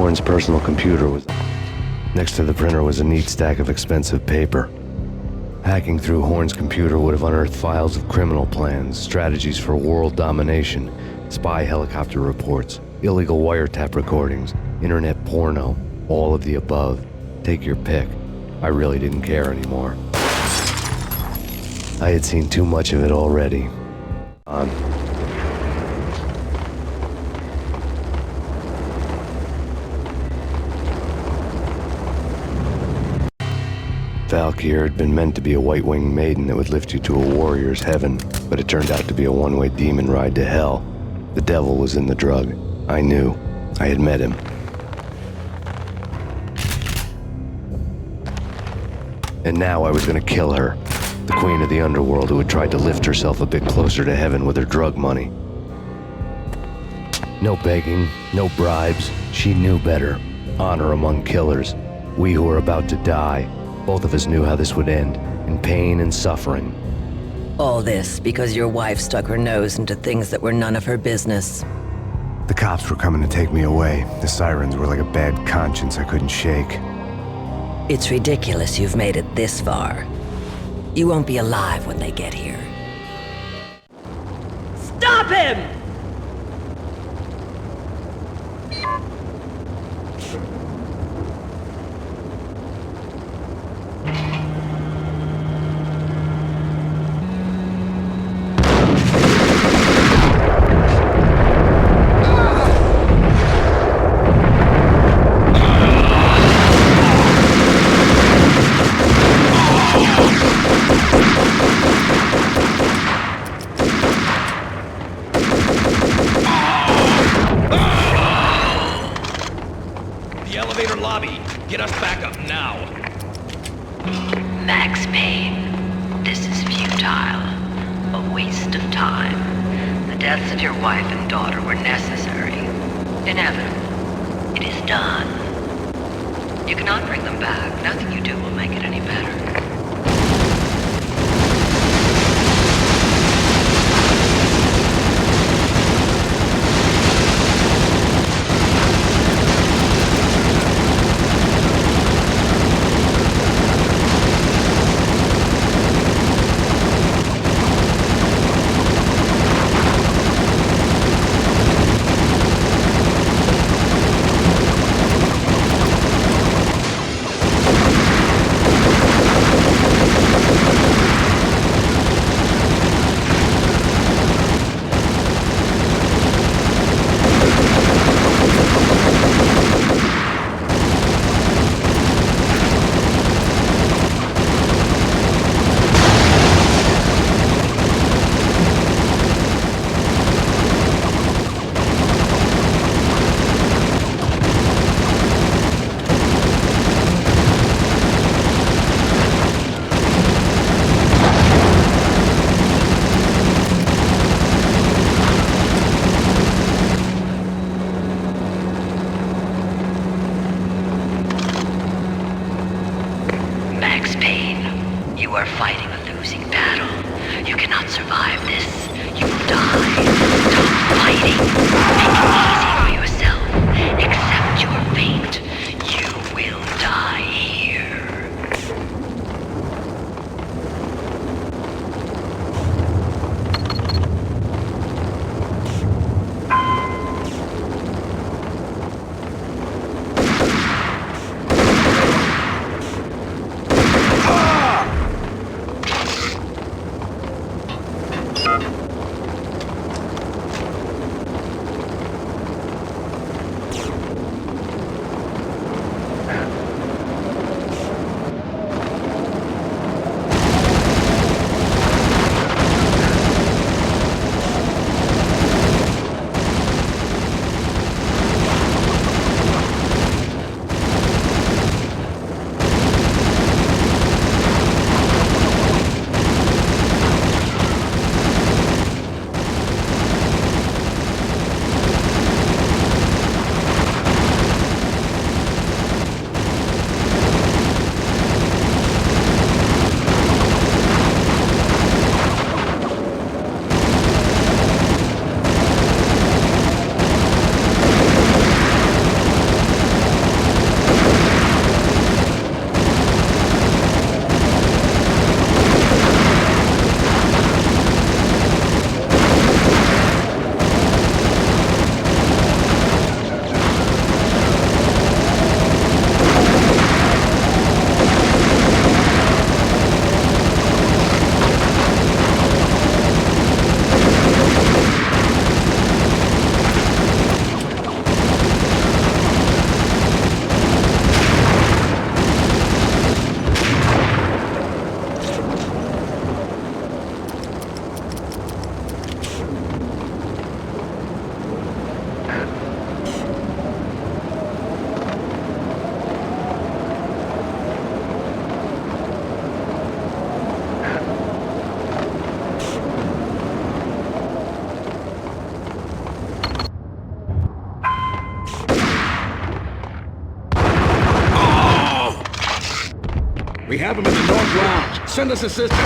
Horn's personal computer was... Next to the printer was a neat stack of expensive paper. Hacking through Horn's computer would have unearthed files of criminal plans, strategies for world domination, spy helicopter reports, illegal wiretap recordings, internet porno, all of the above. Take your pick. I really didn't care anymore. I had seen too much of it already. Valkyr had been meant to be a white-winged maiden that would lift you to a warrior's heaven, but it turned out to be a one-way demon ride to hell. The devil was in the drug. I knew. I had met him. And now I was gonna kill her, the queen of the underworld who had tried to lift herself a bit closer to heaven with her drug money. No begging, no bribes. She knew better. Honor among killers. We who were about to die. Both of us knew how this would end, in pain and suffering. All this because your wife stuck her nose into things that were none of her business. The cops were coming to take me away. The sirens were like a bad conscience I couldn't shake. It's ridiculous you've made it this far. You won't be alive when they get here. Stop him! Get us back up now. Max Payne, this is futile. A waste of time. The deaths of your wife and daughter were necessary. Inevitable. It is done. You cannot bring them back. Nothing you do will make it any better. have him in the North Lounge. Send us assistance.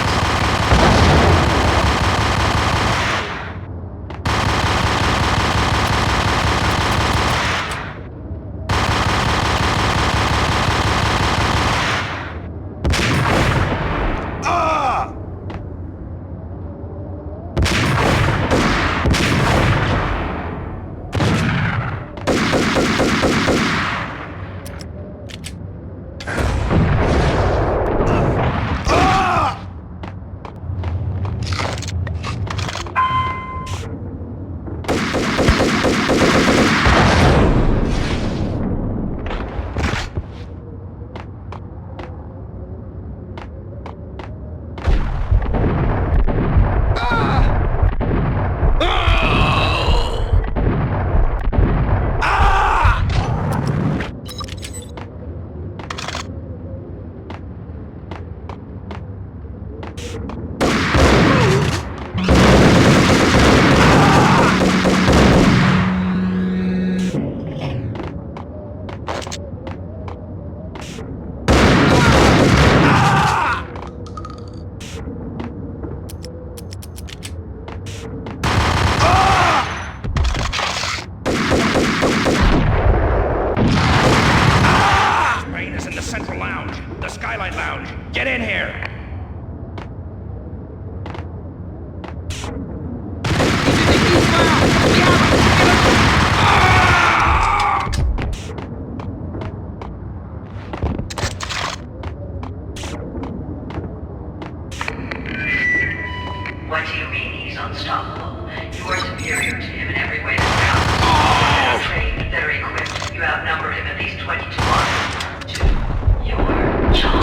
What do you mean he's unstoppable? You are superior to him in every way that's found. You're trained, better equipped. You outnumber him at least 20 to 1. To your job.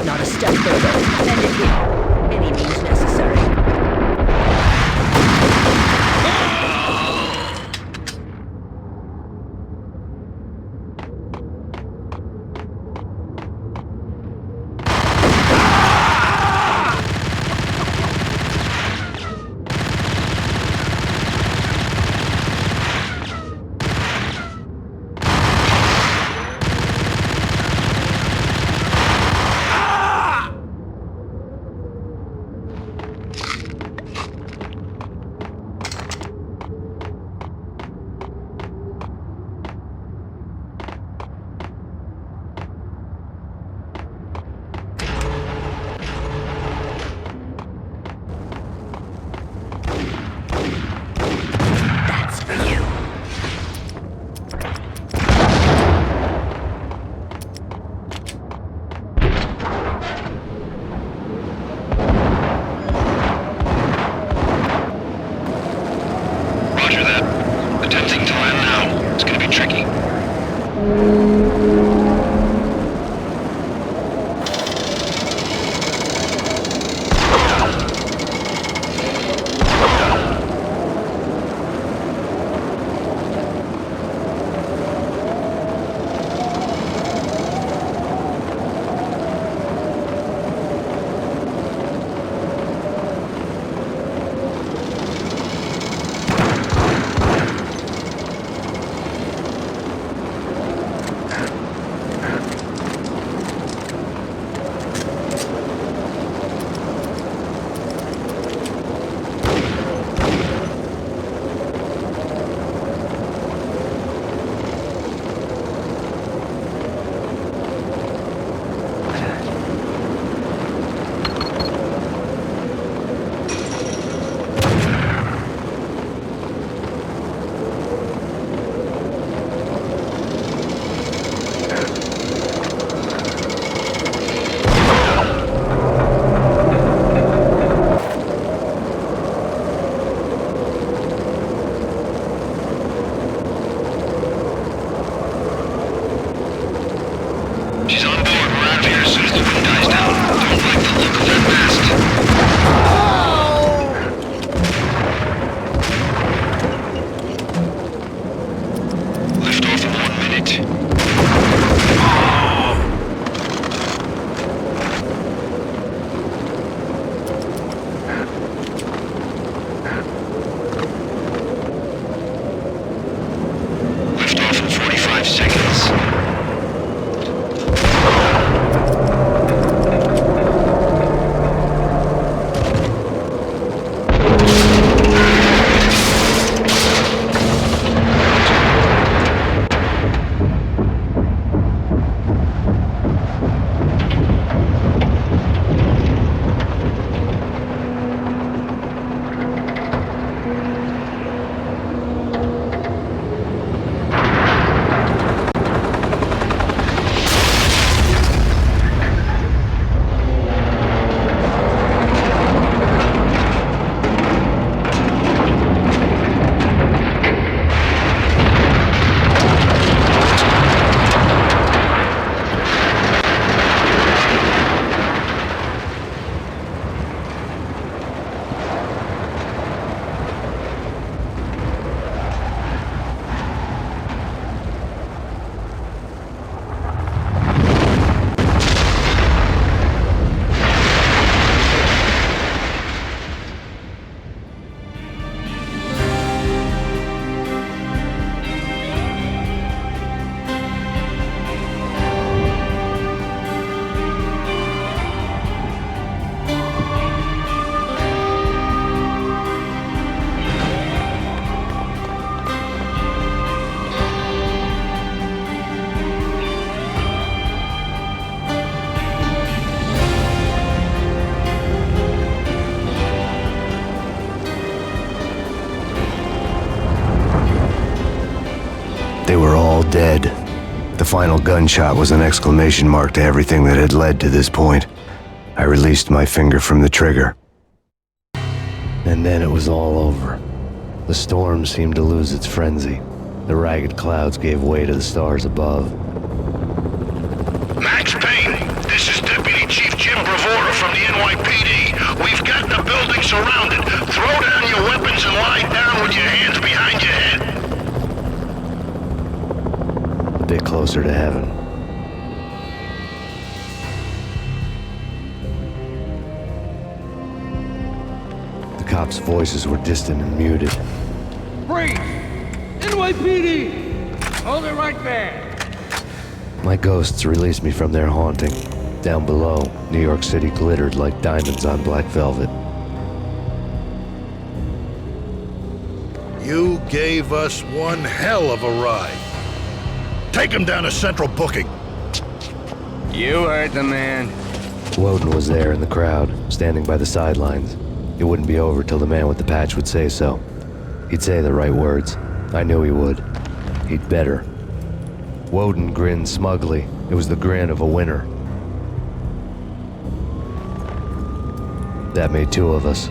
Not a step further. End it here. Any means necessary. all dead. The final gunshot was an exclamation mark to everything that had led to this point. I released my finger from the trigger. And then it was all over. The storm seemed to lose its frenzy. The ragged clouds gave way to the stars above. Max Payne, this is Deputy Chief Jim Bravura from the NYPD. We've got the building surrounded. Throw down your weapons and lie down with your hands behind your head. A bit closer to heaven. The cops' voices were distant and muted. Freeze! NYPD! Hold it right there! My ghosts released me from their haunting. Down below, New York City glittered like diamonds on black velvet. You gave us one hell of a ride. Take him down to Central Booking. You heard the man. Woden was there in the crowd, standing by the sidelines. It wouldn't be over till the man with the patch would say so. He'd say the right words. I knew he would. He'd better. Woden grinned smugly. It was the grin of a winner. That made two of us.